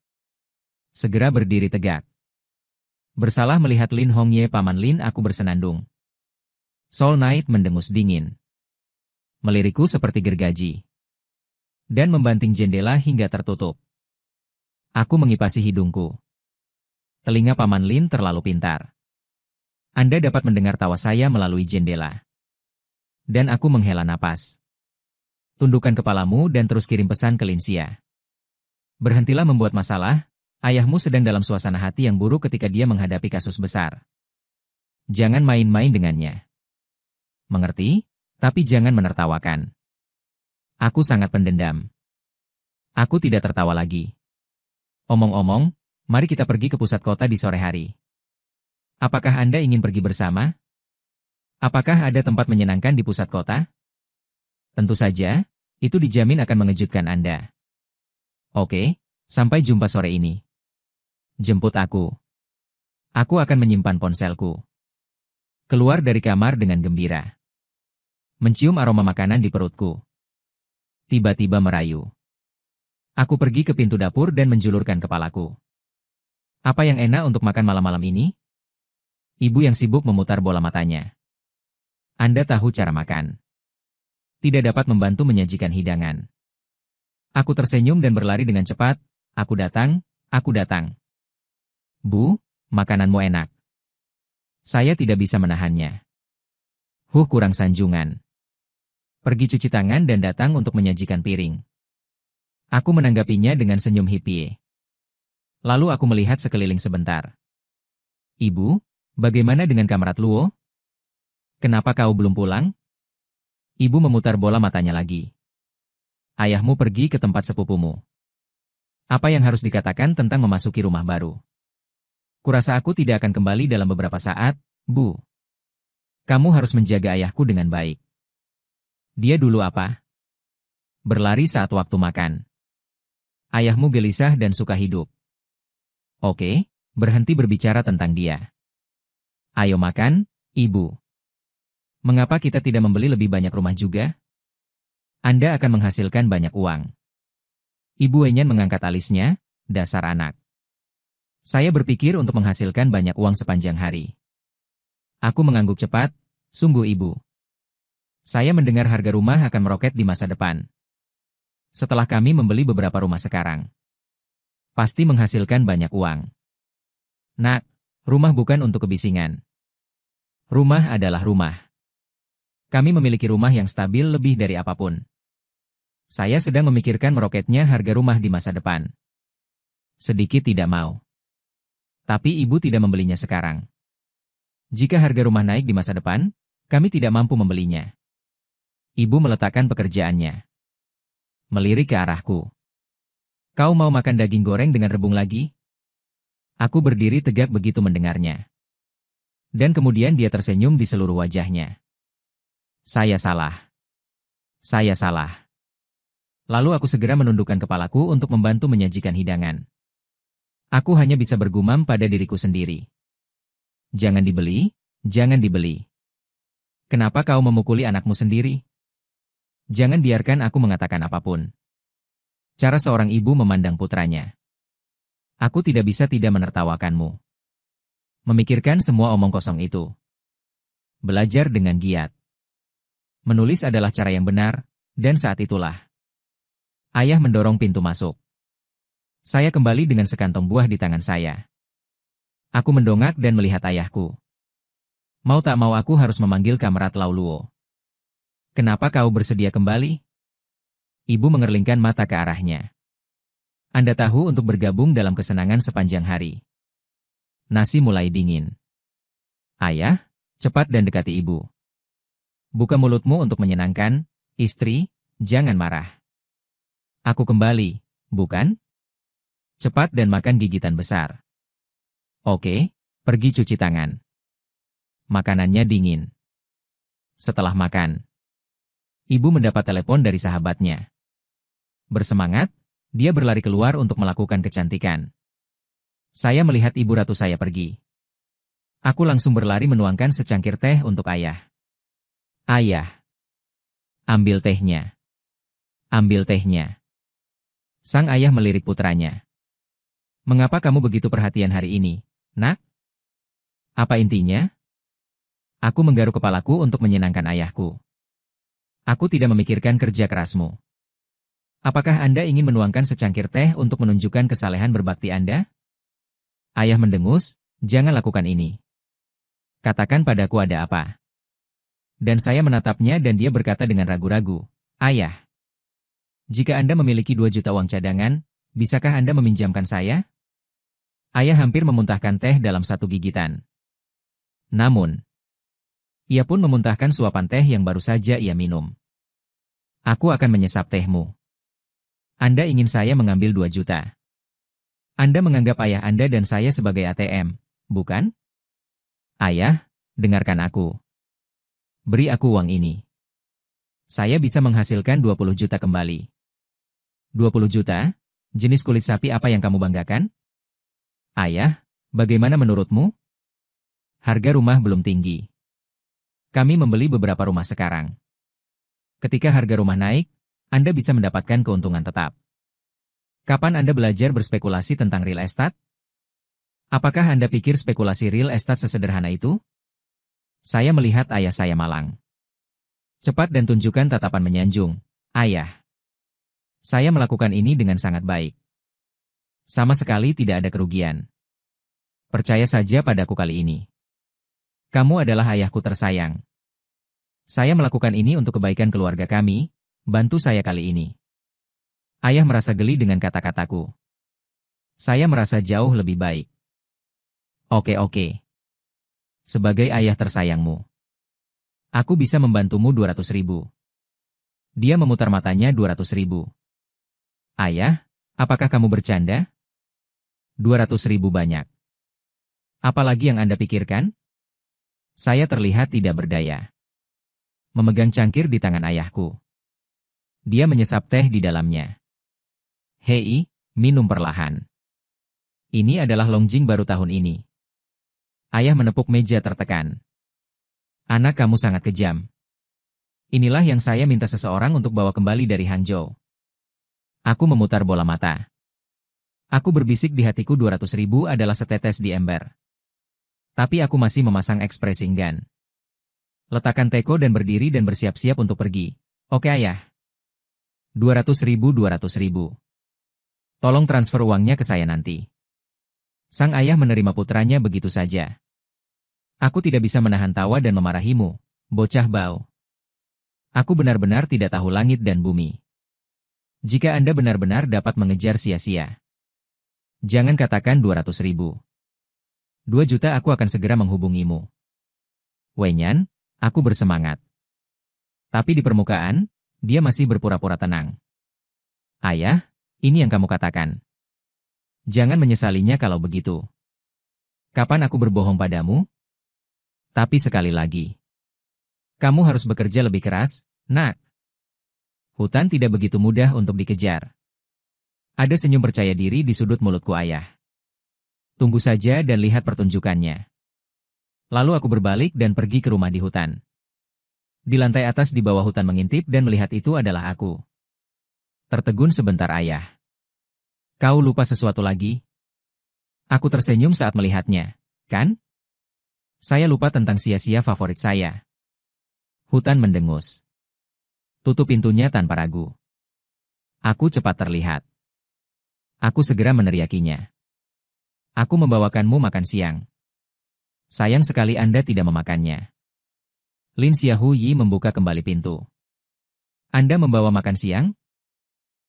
Segera berdiri tegak. Bersalah melihat Lin Hongye Paman Lin, aku bersenandung. Soul Knight mendengus dingin. Melirikku seperti gergaji. Dan membanting jendela hingga tertutup. Aku mengipasi hidungku. Telinga Paman Lin terlalu pintar. Anda dapat mendengar tawa saya melalui jendela. Dan aku menghela napas. Tundukkan kepalamu dan terus kirim pesan ke Linsia. Berhentilah membuat masalah, ayahmu sedang dalam suasana hati yang buruk ketika dia menghadapi kasus besar. Jangan main-main dengannya. Mengerti? Tapi jangan menertawakan. Aku sangat pendendam. Aku tidak tertawa lagi. Omong-omong, mari kita pergi ke pusat kota di sore hari. Apakah Anda ingin pergi bersama? Apakah ada tempat menyenangkan di pusat kota? Tentu saja, itu dijamin akan mengejutkan Anda. Oke, sampai jumpa sore ini. Jemput aku. Aku akan menyimpan ponselku. Keluar dari kamar dengan gembira. Mencium aroma makanan di perutku. Tiba-tiba merayu. Aku pergi ke pintu dapur dan menjulurkan kepalaku. Apa yang enak untuk makan malam-malam ini? Ibu yang sibuk memutar bola matanya. Anda tahu cara makan. Tidak dapat membantu menyajikan hidangan. Aku tersenyum dan berlari dengan cepat. Aku datang, aku datang. Bu, makananmu enak. Saya tidak bisa menahannya. Kurang sanjungan. Pergi cuci tangan dan datang untuk menyajikan piring. Aku menanggapinya dengan senyum hippie. Lalu aku melihat sekeliling sebentar. Ibu, bagaimana dengan Kamrat Luo? Kenapa kau belum pulang? Ibu memutar bola matanya lagi. Ayahmu pergi ke tempat sepupumu. Apa yang harus dikatakan tentang memasuki rumah baru? Kurasa aku tidak akan kembali dalam beberapa saat, Bu. Kamu harus menjaga ayahku dengan baik. Dia dulu apa? Berlari saat waktu makan. Ayahmu gelisah dan suka hidup. Oke, berhenti berbicara tentang dia. Ayo makan, Ibu. Mengapa kita tidak membeli lebih banyak rumah juga? Anda akan menghasilkan banyak uang. Ibu Wenyan mengangkat alisnya, dasar anak. Saya berpikir untuk menghasilkan banyak uang sepanjang hari. Aku mengangguk cepat, sungguh Ibu. Saya mendengar harga rumah akan meroket di masa depan. Setelah kami membeli beberapa rumah sekarang. Pasti menghasilkan banyak uang. Nak, rumah bukan untuk kebisingan. Rumah adalah rumah. Kami memiliki rumah yang stabil lebih dari apapun. Saya sedang memikirkan meroketnya harga rumah di masa depan. Sedikit tidak mau. Tapi ibu tidak membelinya sekarang. Jika harga rumah naik di masa depan, kami tidak mampu membelinya. Ibu meletakkan pekerjaannya. Melirik ke arahku. Kau mau makan daging goreng dengan rebung lagi? Aku berdiri tegak begitu mendengarnya. Dan kemudian dia tersenyum di seluruh wajahnya. Saya salah. Saya salah. Lalu aku segera menundukkan kepalaku untuk membantu menyajikan hidangan. Aku hanya bisa bergumam pada diriku sendiri. Jangan dibeli, jangan dibeli. Kenapa kau memukuli anakmu sendiri? Jangan biarkan aku mengatakan apapun. Cara seorang ibu memandang putranya. Aku tidak bisa tidak menertawakanmu. Memikirkan semua omong kosong itu. Belajar dengan giat. Menulis adalah cara yang benar, dan saat itulah. Ayah mendorong pintu masuk. Saya kembali dengan sekantong buah di tangan saya. Aku mendongak dan melihat ayahku. Mau tak mau aku harus memanggil Kamrat Lauluo. Kenapa kau bersedia kembali? Ibu mengerlingkan mata ke arahnya. Anda tahu untuk bergabung dalam kesenangan sepanjang hari. Nasi mulai dingin. Ayah, cepat dan dekati ibu. Buka mulutmu untuk menyenangkan, istri, jangan marah. Aku kembali, bukan? Cepat dan makan gigitan besar. Oke, pergi cuci tangan. Makanannya dingin. Setelah makan, ibu mendapat telepon dari sahabatnya. Bersemangat, dia berlari keluar untuk melakukan kecantikan. Saya melihat ibu ratu saya pergi. Aku langsung berlari menuangkan secangkir teh untuk ayah. Ayah. Ambil tehnya. Ambil tehnya. Sang ayah melirik putranya. Mengapa kamu begitu perhatian hari ini, nak? Apa intinya? Aku menggaruk kepalaku untuk menyenangkan ayahku. Aku tidak memikirkan kerja kerasmu. Apakah Anda ingin menuangkan secangkir teh untuk menunjukkan kesalehan berbakti Anda? Ayah mendengus, jangan lakukan ini. Katakan padaku ada apa. Dan saya menatapnya dan dia berkata dengan ragu-ragu, Ayah. Jika Anda memiliki 2 juta uang cadangan, bisakah Anda meminjamkan saya? Ayah hampir memuntahkan teh dalam satu gigitan. Namun, ia pun memuntahkan suapan teh yang baru saja ia minum. Aku akan menyesap tehmu. Anda ingin saya mengambil 2 juta. Anda menganggap ayah Anda dan saya sebagai ATM, bukan? Ayah, dengarkan aku. Beri aku uang ini. Saya bisa menghasilkan 20 juta kembali. 20 juta? Jenis kulit sapi apa yang kamu banggakan? Ayah, bagaimana menurutmu? Harga rumah belum tinggi. Kami membeli beberapa rumah sekarang. Ketika harga rumah naik, Anda bisa mendapatkan keuntungan tetap. Kapan Anda belajar berspekulasi tentang real estate? Apakah Anda pikir spekulasi real estate sesederhana itu? Saya melihat ayah saya malang. Cepat dan tunjukkan tatapan menyanjung. Ayah. Saya melakukan ini dengan sangat baik. Sama sekali tidak ada kerugian. Percaya saja padaku kali ini. Kamu adalah ayahku tersayang. Saya melakukan ini untuk kebaikan keluarga kami, bantu saya kali ini. Ayah merasa geli dengan kata-kataku. Saya merasa jauh lebih baik. Oke. Sebagai ayah tersayangmu, aku bisa membantumu 200.000. Dia memutar matanya 200.000. Ayah, apakah kamu bercanda? 200.000 banyak. Apalagi yang Anda pikirkan? Saya terlihat tidak berdaya. Memegang cangkir di tangan ayahku. Dia menyesap teh di dalamnya. Hei, minum perlahan. Ini adalah longjing baru tahun ini. Ayah menepuk meja tertekan. Anak kamu sangat kejam. Inilah yang saya minta seseorang untuk bawa kembali dari Hangzhou. Aku memutar bola mata. Aku berbisik di hatiku 200.000 adalah setetes di ember. Tapi aku masih memasang ekspresi enggan. Letakkan teko dan berdiri dan bersiap-siap untuk pergi. Oke ayah. 200.000. Tolong transfer uangnya ke saya nanti. Sang ayah menerima putranya begitu saja. Aku tidak bisa menahan tawa dan memarahimu, bocah bau. Aku benar-benar tidak tahu langit dan bumi. Jika Anda benar-benar dapat mengejar sia-sia. Jangan katakan 200.000. 2 juta aku akan segera menghubungimu. Wenyan, aku bersemangat. Tapi di permukaan, dia masih berpura-pura tenang. Ayah, ini yang kamu katakan. Jangan menyesalinya kalau begitu. Kapan aku berbohong padamu? Tapi sekali lagi. Kamu harus bekerja lebih keras, nak. Hutan tidak begitu mudah untuk dikejar. Ada senyum percaya diri di sudut mulutku ayah. Tunggu saja dan lihat pertunjukannya. Lalu aku berbalik dan pergi ke rumah di hutan. Di lantai atas di bawah hutan mengintip dan melihat itu adalah aku. Tertegun sebentar ayah. Kau lupa sesuatu lagi? Aku tersenyum saat melihatnya, kan? Saya lupa tentang sia-sia favorit saya. Hutan mendengus. Tutup pintunya tanpa ragu. Aku cepat terlihat. Aku segera meneriakinya. Aku membawakanmu makan siang. Sayang sekali Anda tidak memakannya. Lin Xiaohui membuka kembali pintu. Anda membawa makan siang?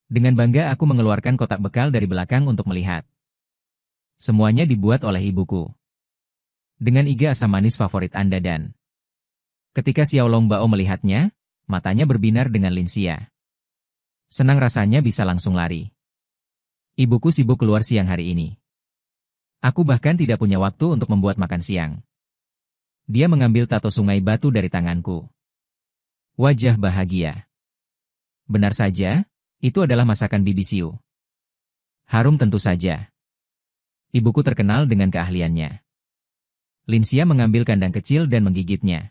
Dengan bangga aku mengeluarkan kotak bekal dari belakang untuk melihat. Semuanya dibuat oleh ibuku. Dengan iga asam manis favorit Anda dan... Ketika Xiao Longbao melihatnya, matanya berbinar dengan Lin Xia. Senang rasanya bisa langsung lari. Ibuku sibuk keluar siang hari ini. Aku bahkan tidak punya waktu untuk membuat makan siang. Dia mengambil tato sungai batu dari tanganku. Wajah bahagia. Benar saja, itu adalah masakan Bibi Siu. Harum tentu saja. Ibuku terkenal dengan keahliannya. Lin Xia mengambil kandang kecil dan menggigitnya.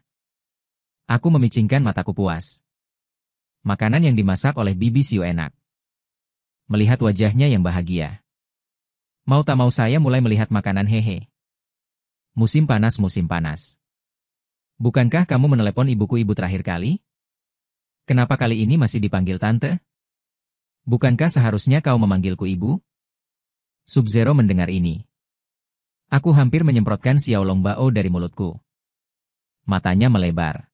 Aku memicingkan mataku puas. Makanan yang dimasak oleh Bibi Siu enak. Melihat wajahnya yang bahagia. Mau tak mau saya mulai melihat makanan hehe. Musim panas. Bukankah kamu menelepon ibuku ibu terakhir kali? Kenapa kali ini masih dipanggil tante? Bukankah seharusnya kau memanggilku ibu? Sub-Zero mendengar ini. Aku hampir menyemprotkan Xiao Longbao dari mulutku. Matanya melebar.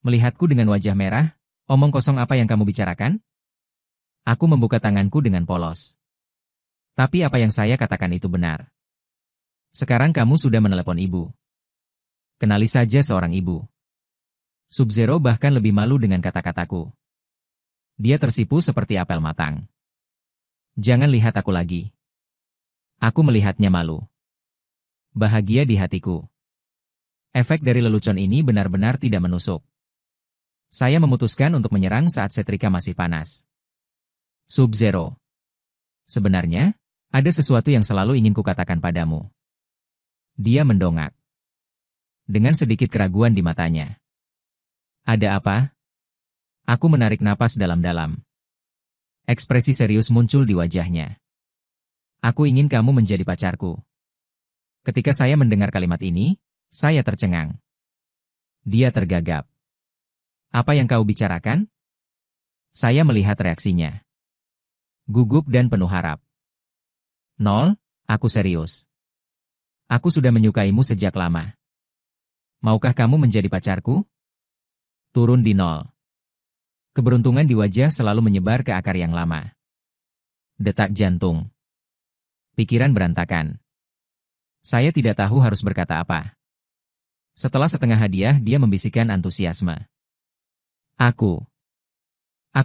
Melihatku dengan wajah merah, omong kosong apa yang kamu bicarakan? Aku membuka tanganku dengan polos. Tapi apa yang saya katakan itu benar. Sekarang kamu sudah menelepon ibu. Kenali saja seorang ibu. Sub-Zero bahkan lebih malu dengan kata-kataku. Dia tersipu seperti apel matang. Jangan lihat aku lagi. Aku melihatnya malu. Bahagia di hatiku. Efek dari lelucon ini benar-benar tidak menusuk. Saya memutuskan untuk menyerang saat setrika masih panas. Sub-Zero. Sebenarnya, ada sesuatu yang selalu ingin kukatakan padamu. Dia mendongak. Dengan sedikit keraguan di matanya. Ada apa? Aku menarik napas dalam-dalam. Ekspresi serius muncul di wajahnya. Aku ingin kamu menjadi pacarku. Ketika saya mendengar kalimat ini, saya tercengang. Dia tergagap. Apa yang kau bicarakan? Saya melihat reaksinya. Gugup dan penuh harap. Nol, aku serius. Aku sudah menyukaimu sejak lama. Maukah kamu menjadi pacarku? Turun di nol. Keberuntungan di wajah selalu menyebar ke akar yang lama. Detak jantung. Pikiran berantakan. Saya tidak tahu harus berkata apa. Setelah setengah hadiah, dia membisikkan antusiasme. Aku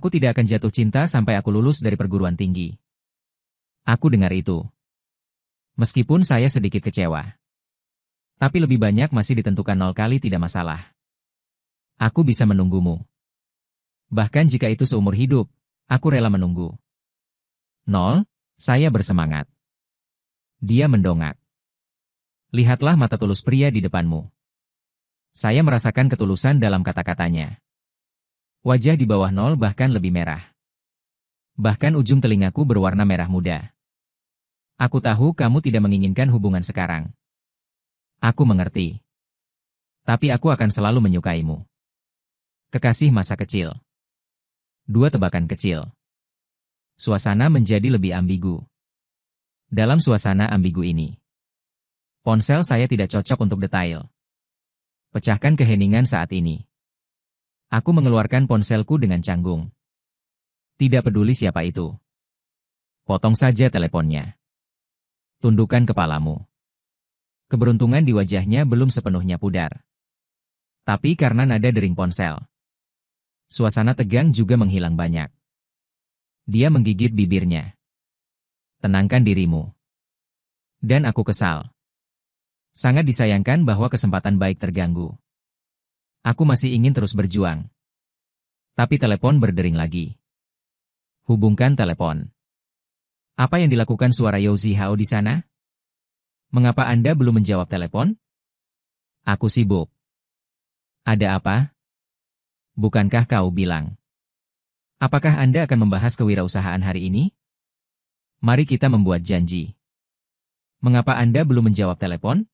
tidak akan jatuh cinta sampai aku lulus dari perguruan tinggi. Aku dengar itu. Meskipun saya sedikit kecewa. Tapi lebih banyak masih ditentukan 0 kali tidak masalah. Aku bisa menunggumu. Bahkan jika itu seumur hidup, aku rela menunggu. 0, saya bersemangat. Dia mendongak. Lihatlah mata tulus pria di depanmu. Saya merasakan ketulusan dalam kata-katanya. Wajah di bawah 0 bahkan lebih merah. Bahkan ujung telingaku berwarna merah muda. Aku tahu kamu tidak menginginkan hubungan sekarang. Aku mengerti. Tapi aku akan selalu menyukaimu. Kekasih masa kecil. 2 tebakan kecil. Suasana menjadi lebih ambigu. Dalam suasana ambigu ini, ponsel saya tidak cocok untuk detail. Pecahkan keheningan saat ini. Aku mengeluarkan ponselku dengan canggung. Tidak peduli siapa itu. Potong saja teleponnya. Tundukkan kepalamu. Keberuntungan di wajahnya belum sepenuhnya pudar. Tapi karena nada dering ponsel, suasana tegang juga menghilang banyak. Dia menggigit bibirnya. Tenangkan dirimu. Dan aku kesal. Sangat disayangkan bahwa kesempatan baik terganggu. Aku masih ingin terus berjuang. Tapi telepon berdering lagi. Hubungkan telepon. Apa yang dilakukan suara Yao Zihao di sana? Mengapa Anda belum menjawab telepon? Aku sibuk. Ada apa? Bukankah kau bilang? Apakah Anda akan membahas kewirausahaan hari ini? Mari kita membuat janji. Mengapa Anda belum menjawab telepon?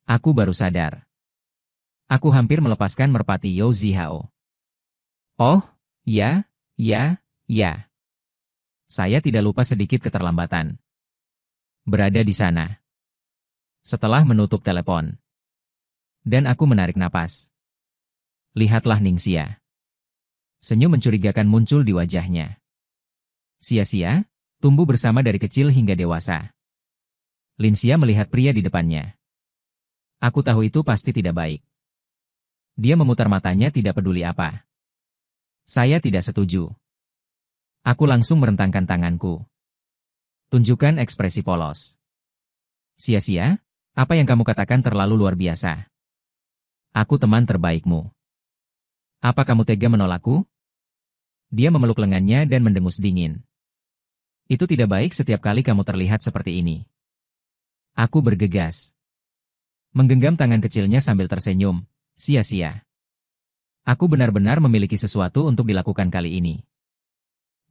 Aku baru sadar. Aku hampir melepaskan merpati Yao Zihao. Oh, ya. Saya tidak lupa sedikit keterlambatan. Berada di sana. Setelah menutup telepon. Dan aku menarik napas. Lihatlah Ningxia. Senyum mencurigakan muncul di wajahnya. Sia-sia, tumbuh bersama dari kecil hingga dewasa. Linxia melihat pria di depannya. Aku tahu itu pasti tidak baik. Dia memutar matanya tidak peduli apa. Saya tidak setuju. Aku langsung merentangkan tanganku. Tunjukkan ekspresi polos. Sia-sia, apa yang kamu katakan terlalu luar biasa. Aku teman terbaikmu. Apa kamu tega menolakku? Dia memeluk lengannya dan mendengus dingin. Itu tidak baik setiap kali kamu terlihat seperti ini. Aku bergegas. Menggenggam tangan kecilnya sambil tersenyum. Sia-sia. Aku benar-benar memiliki sesuatu untuk dilakukan kali ini.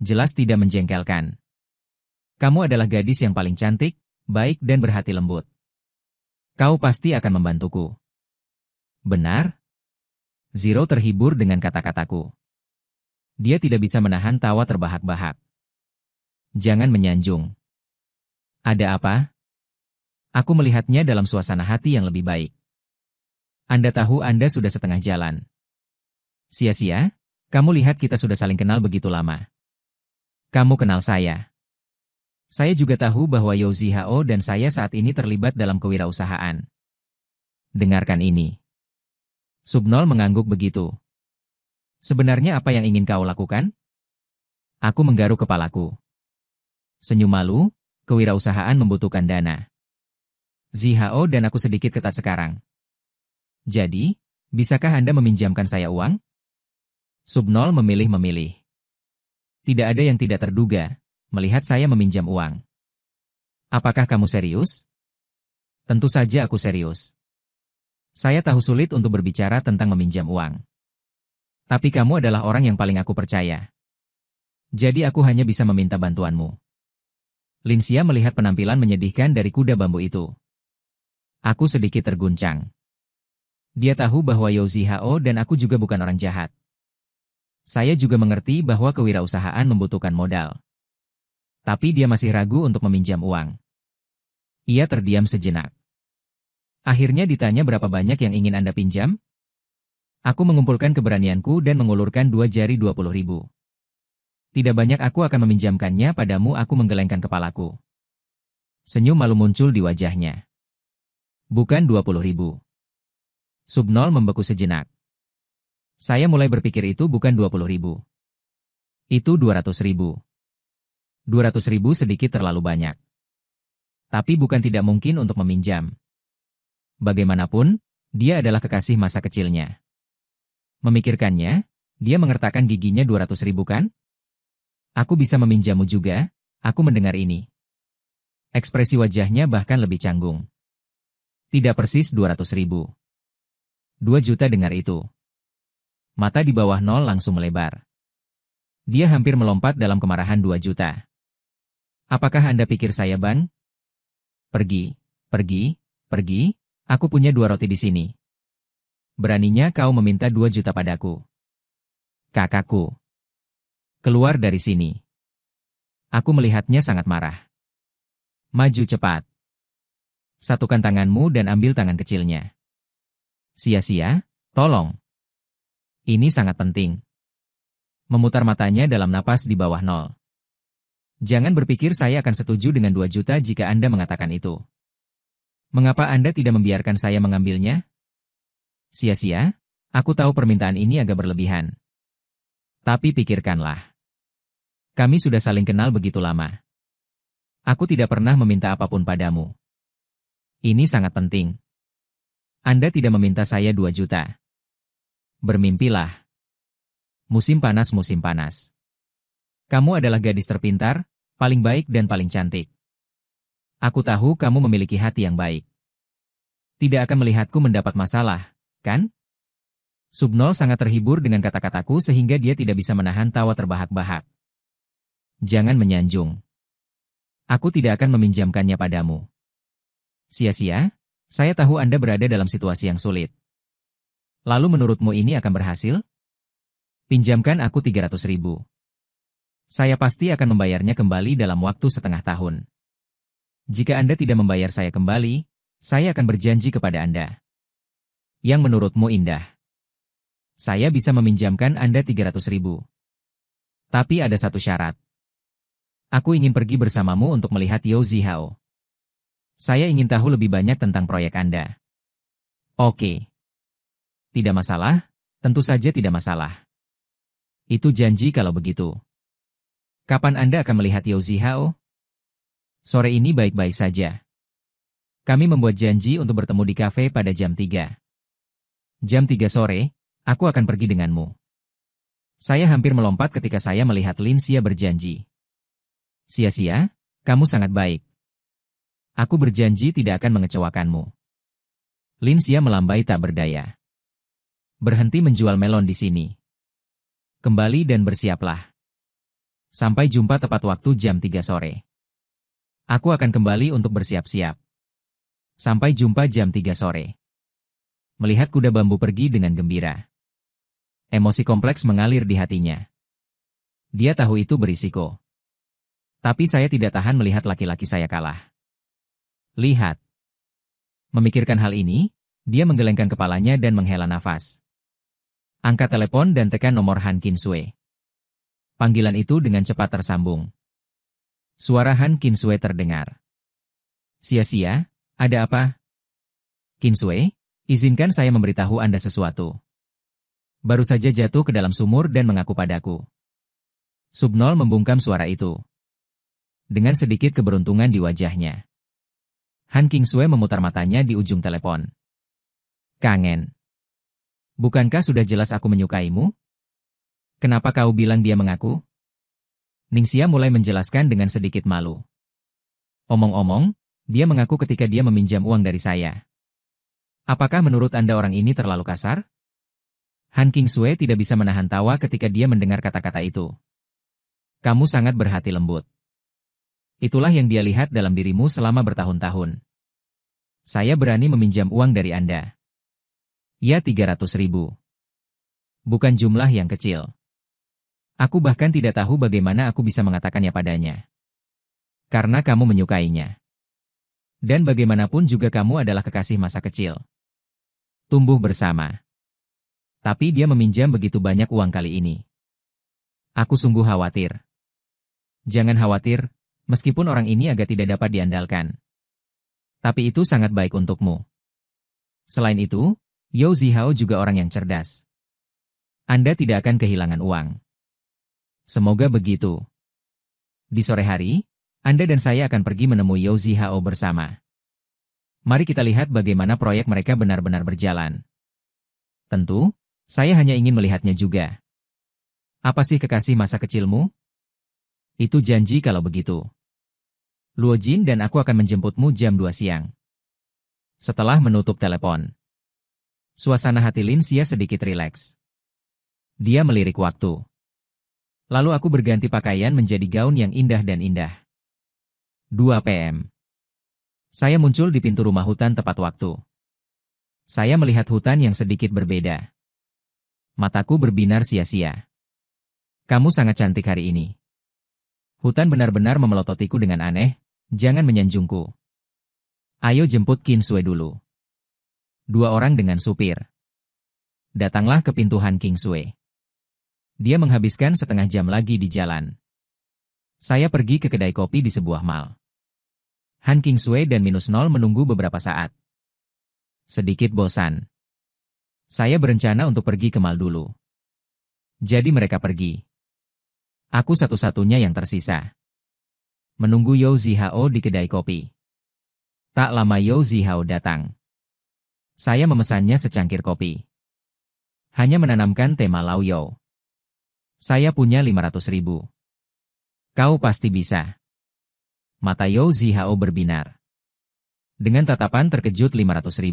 Jelas tidak menjengkelkan. Kamu adalah gadis yang paling cantik, baik dan berhati lembut. Kau pasti akan membantuku. Benar? Zero terhibur dengan kata-kataku. Dia tidak bisa menahan tawa terbahak-bahak. Jangan menyanjung. Ada apa? Aku melihatnya dalam suasana hati yang lebih baik. Anda tahu Anda sudah setengah jalan. Sia-sia, kamu lihat kita sudah saling kenal begitu lama. Kamu kenal saya. Saya juga tahu bahwa Yao Zihao dan saya saat ini terlibat dalam kewirausahaan. Dengarkan ini. Subnol mengangguk begitu. Sebenarnya apa yang ingin kau lakukan? Aku menggaruk kepalaku. Senyum malu, kewirausahaan membutuhkan dana. Zihao dan aku sedikit ketat sekarang. Jadi, bisakah Anda meminjamkan saya uang? Subnol memilih-memilih. Tidak ada yang tidak terduga, melihat saya meminjam uang. Apakah kamu serius? Tentu saja aku serius. Saya tahu sulit untuk berbicara tentang meminjam uang. Tapi kamu adalah orang yang paling aku percaya. Jadi aku hanya bisa meminta bantuanmu. Lin Xia melihat penampilan menyedihkan dari kuda bambu itu. Aku sedikit terguncang. Dia tahu bahwa Yao Zihao dan aku juga bukan orang jahat. Saya juga mengerti bahwa kewirausahaan membutuhkan modal. Tapi dia masih ragu untuk meminjam uang. Ia terdiam sejenak. Akhirnya ditanya berapa banyak yang ingin Anda pinjam? Aku mengumpulkan keberanianku dan mengulurkan 2 jari 20.000. Tidak banyak aku akan meminjamkannya padamu, aku menggelengkan kepalaku. Senyum malu muncul di wajahnya. Bukan 20.000. Subnol membeku sejenak. Saya mulai berpikir itu bukan 20.000. Itu 200.000. 200.000 sedikit terlalu banyak. Tapi bukan tidak mungkin untuk meminjam. Bagaimanapun, dia adalah kekasih masa kecilnya. Memikirkannya, dia mengertakkan giginya. 200.000 kan? Aku bisa meminjammu juga, aku mendengar ini. Ekspresi wajahnya bahkan lebih canggung. Tidak persis 200.000. 2 juta dengar itu. Mata di bawah nol langsung melebar. Dia hampir melompat dalam kemarahan. 2 juta. Apakah Anda pikir saya ban? Pergi, pergi, pergi, aku punya 2 roti di sini. Beraninya kau meminta 2 juta padaku. Kakakku. Keluar dari sini. Aku melihatnya sangat marah. Maju cepat. Satukan tanganmu dan ambil tangan kecilnya. Sia-sia, tolong. Ini sangat penting. Memutar matanya dalam napas di bawah nol. Jangan berpikir saya akan setuju dengan 2 juta jika Anda mengatakan itu. Mengapa Anda tidak membiarkan saya mengambilnya? Sia-sia, aku tahu permintaan ini agak berlebihan. Tapi pikirkanlah. Kami sudah saling kenal begitu lama. Aku tidak pernah meminta apapun padamu. Ini sangat penting. Anda tidak meminta saya 2 juta. Bermimpilah. Musim panas, musim panas. Kamu adalah gadis terpintar, paling baik dan paling cantik. Aku tahu kamu memiliki hati yang baik. Tidak akan melihatku mendapat masalah, kan? Subnol sangat terhibur dengan kata-kataku sehingga dia tidak bisa menahan tawa terbahak-bahak. Jangan menyanjung. Aku tidak akan meminjamkannya padamu. Sia-sia, saya tahu Anda berada dalam situasi yang sulit. Lalu menurutmu ini akan berhasil? Pinjamkan aku 300.000. Saya pasti akan membayarnya kembali dalam waktu setengah tahun. Jika Anda tidak membayar saya kembali, saya akan berjanji kepada Anda. Yang menurutmu indah. Saya bisa meminjamkan Anda 300.000. Tapi ada satu syarat. Aku ingin pergi bersamamu untuk melihat Yao Zihao. Saya ingin tahu lebih banyak tentang proyek Anda. Oke. Tidak masalah, tentu saja tidak masalah. Itu janji kalau begitu. Kapan Anda akan melihat Yao Zihao? Sore ini baik-baik saja. Kami membuat janji untuk bertemu di kafe pada jam 3. Jam 3 sore, aku akan pergi denganmu. Saya hampir melompat ketika saya melihat Lin Xia berjanji. Sia-sia, kamu sangat baik. Aku berjanji tidak akan mengecewakanmu. Lin Xia melambai tak berdaya. Berhenti menjual melon di sini. Kembali dan bersiaplah. Sampai jumpa tepat waktu jam 3 sore. Aku akan kembali untuk bersiap-siap. Sampai jumpa jam 3 sore. Melihat kuda bambu pergi dengan gembira. Emosi kompleks mengalir di hatinya. Dia tahu itu berisiko. Tapi saya tidak tahan melihat laki-laki saya kalah. Lihat. Memikirkan hal ini, dia menggelengkan kepalanya dan menghela nafas. Angkat telepon dan tekan nomor Han Kinsue. Panggilan itu dengan cepat tersambung. Suara Han Kinsue terdengar. Sia-sia, ada apa? Kinsue, izinkan saya memberitahu Anda sesuatu. Baru saja jatuh ke dalam sumur dan mengaku padaku. Subnol membungkam suara itu. Dengan sedikit keberuntungan di wajahnya. Han Kinsue memutar matanya di ujung telepon. Kangen. Bukankah sudah jelas aku menyukaimu? Kenapa kau bilang dia mengaku? Ningxia mulai menjelaskan dengan sedikit malu. Omong-omong, dia mengaku ketika dia meminjam uang dari saya. Apakah menurut Anda orang ini terlalu kasar? Han Kinsue tidak bisa menahan tawa ketika dia mendengar kata-kata itu. Kamu sangat berhati lembut. Itulah yang dia lihat dalam dirimu selama bertahun-tahun. Saya berani meminjam uang dari Anda. Ya 300.000. Bukan jumlah yang kecil. Aku bahkan tidak tahu bagaimana aku bisa mengatakannya padanya. Karena kamu menyukainya. Dan bagaimanapun juga kamu adalah kekasih masa kecil. Tumbuh bersama. Tapi dia meminjam begitu banyak uang kali ini. Aku sungguh khawatir. Jangan khawatir, meskipun orang ini agak tidak dapat diandalkan. Tapi itu sangat baik untukmu. Selain itu, Yao Zihao juga orang yang cerdas. Anda tidak akan kehilangan uang. Semoga begitu. Di sore hari, Anda dan saya akan pergi menemui Yao Zihao bersama. Mari kita lihat bagaimana proyek mereka benar-benar berjalan. Tentu, saya hanya ingin melihatnya juga. Apa sih kekasih masa kecilmu? Itu janji kalau begitu. Luo Jin dan aku akan menjemputmu jam 2 siang. Setelah menutup telepon. Suasana hati Lin Xia sedikit rileks. Dia melirik waktu. Lalu aku berganti pakaian menjadi gaun yang indah dan indah. 2 PM. Saya muncul di pintu rumah hutan tepat waktu. Saya melihat hutan yang sedikit berbeda. Mataku berbinar sia-sia. Kamu sangat cantik hari ini. Hutan benar-benar memelototiku dengan aneh, jangan menyanjungku. Ayo jemput Qin Sui dulu. 2 orang dengan supir. Datanglah ke pintu Han King Sui. Dia menghabiskan setengah jam lagi di jalan. Saya pergi ke kedai kopi di sebuah mall. Han King Sui dan Minus Nol menunggu beberapa saat. Sedikit bosan. Saya berencana untuk pergi ke mall dulu. Jadi mereka pergi. Aku satu-satunya yang tersisa. Menunggu Yao Zihao di kedai kopi. Tak lama Yao Zihao datang. Saya memesannya secangkir kopi. Hanya menanamkan tema Lao Yao. Saya punya 500.000. Kau pasti bisa. Mata Yao Zihao berbinar. Dengan tatapan terkejut 500.000.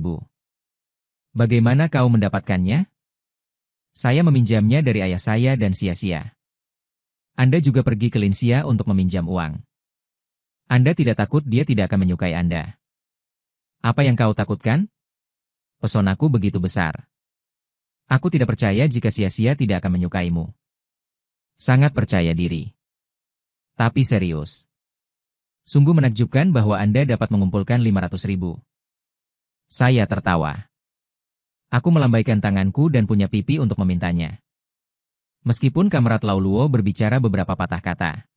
Bagaimana kau mendapatkannya? Saya meminjamnya dari ayah saya dan sia-sia. Anda juga pergi ke Lin Xia untuk meminjam uang. Anda tidak takut dia tidak akan menyukai Anda. Apa yang kau takutkan? Pesonaku begitu besar. Aku tidak percaya jika sia-sia tidak akan menyukaimu. Sangat percaya diri. Tapi serius. Sungguh menakjubkan bahwa Anda dapat mengumpulkan 500.000. Saya tertawa. Aku melambaikan tanganku dan punya pipi untuk memintanya. Meskipun Kamrat Lao Luo berbicara beberapa patah kata.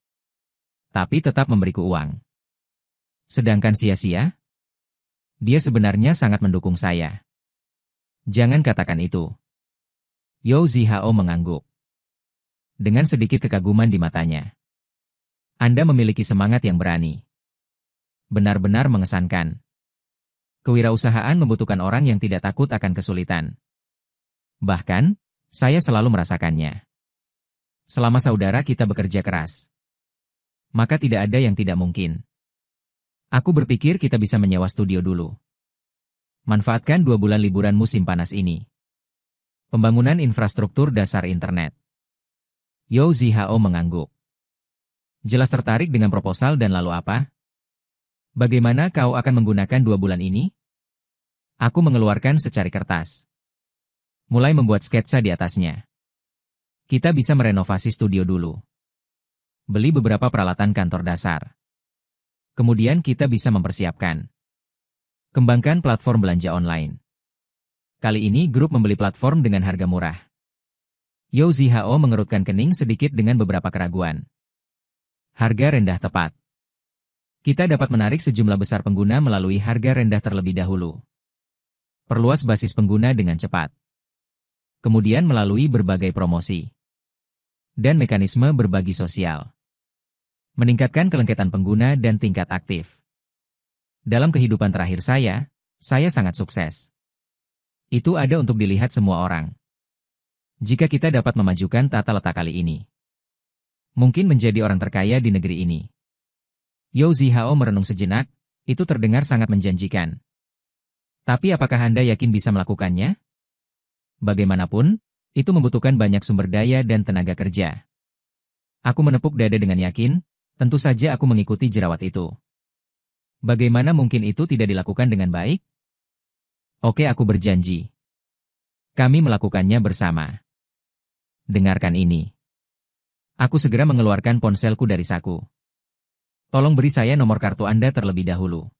Tapi tetap memberiku uang. Sedangkan sia-sia? Dia sebenarnya sangat mendukung saya. Jangan katakan itu. Yao Zihao mengangguk. Dengan sedikit kekaguman di matanya. Anda memiliki semangat yang berani. Benar-benar mengesankan. Kewirausahaan membutuhkan orang yang tidak takut akan kesulitan. Bahkan, saya selalu merasakannya. Selama saudara kita bekerja keras, maka tidak ada yang tidak mungkin. Aku berpikir kita bisa menyewa studio dulu. Manfaatkan 2 bulan liburan musim panas ini. Pembangunan infrastruktur dasar internet. Yao Zihao mengangguk. Jelas tertarik dengan proposal dan lalu apa? Bagaimana kau akan menggunakan 2 bulan ini? Aku mengeluarkan secari kertas. Mulai membuat sketsa di atasnya. Kita bisa merenovasi studio dulu. Beli beberapa peralatan kantor dasar. Kemudian kita bisa mempersiapkan. Kembangkan platform belanja online. Kali ini grup membeli platform dengan harga murah. Yao Zihao mengerutkan kening sedikit dengan beberapa keraguan. Harga rendah tepat. Kita dapat menarik sejumlah besar pengguna melalui harga rendah terlebih dahulu. Perluas basis pengguna dengan cepat. Kemudian melalui berbagai promosi. Dan mekanisme berbagi sosial. Meningkatkan kelengketan pengguna dan tingkat aktif. Dalam kehidupan terakhir saya sangat sukses. Itu ada untuk dilihat semua orang. Jika kita dapat memajukan tata letak kali ini. Mungkin menjadi orang terkaya di negeri ini. Yao Zihao merenung sejenak, itu terdengar sangat menjanjikan. Tapi apakah Anda yakin bisa melakukannya? Bagaimanapun, itu membutuhkan banyak sumber daya dan tenaga kerja. Aku menepuk dada dengan yakin, tentu saja aku mengikuti jerawat itu. Bagaimana mungkin itu tidak dilakukan dengan baik? Oke, aku berjanji. Kami melakukannya bersama. Dengarkan ini. Aku segera mengeluarkan ponselku dari saku. Tolong beri saya nomor kartu Anda terlebih dahulu.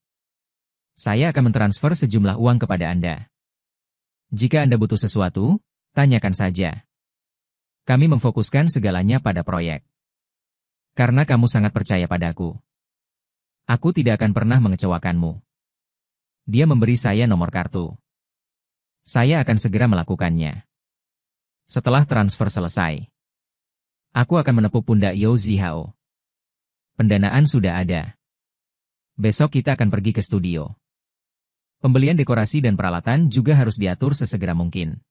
Saya akan mentransfer sejumlah uang kepada Anda. Jika Anda butuh sesuatu, tanyakan saja. Kami memfokuskan segalanya pada proyek. Karena kamu sangat percaya padaku. Aku tidak akan pernah mengecewakanmu. Dia memberi saya nomor kartu. Saya akan segera melakukannya. Setelah transfer selesai, aku akan menepuk pundak Yao Zihao. Pendanaan sudah ada. Besok kita akan pergi ke studio. Pembelian dekorasi dan peralatan juga harus diatur sesegera mungkin.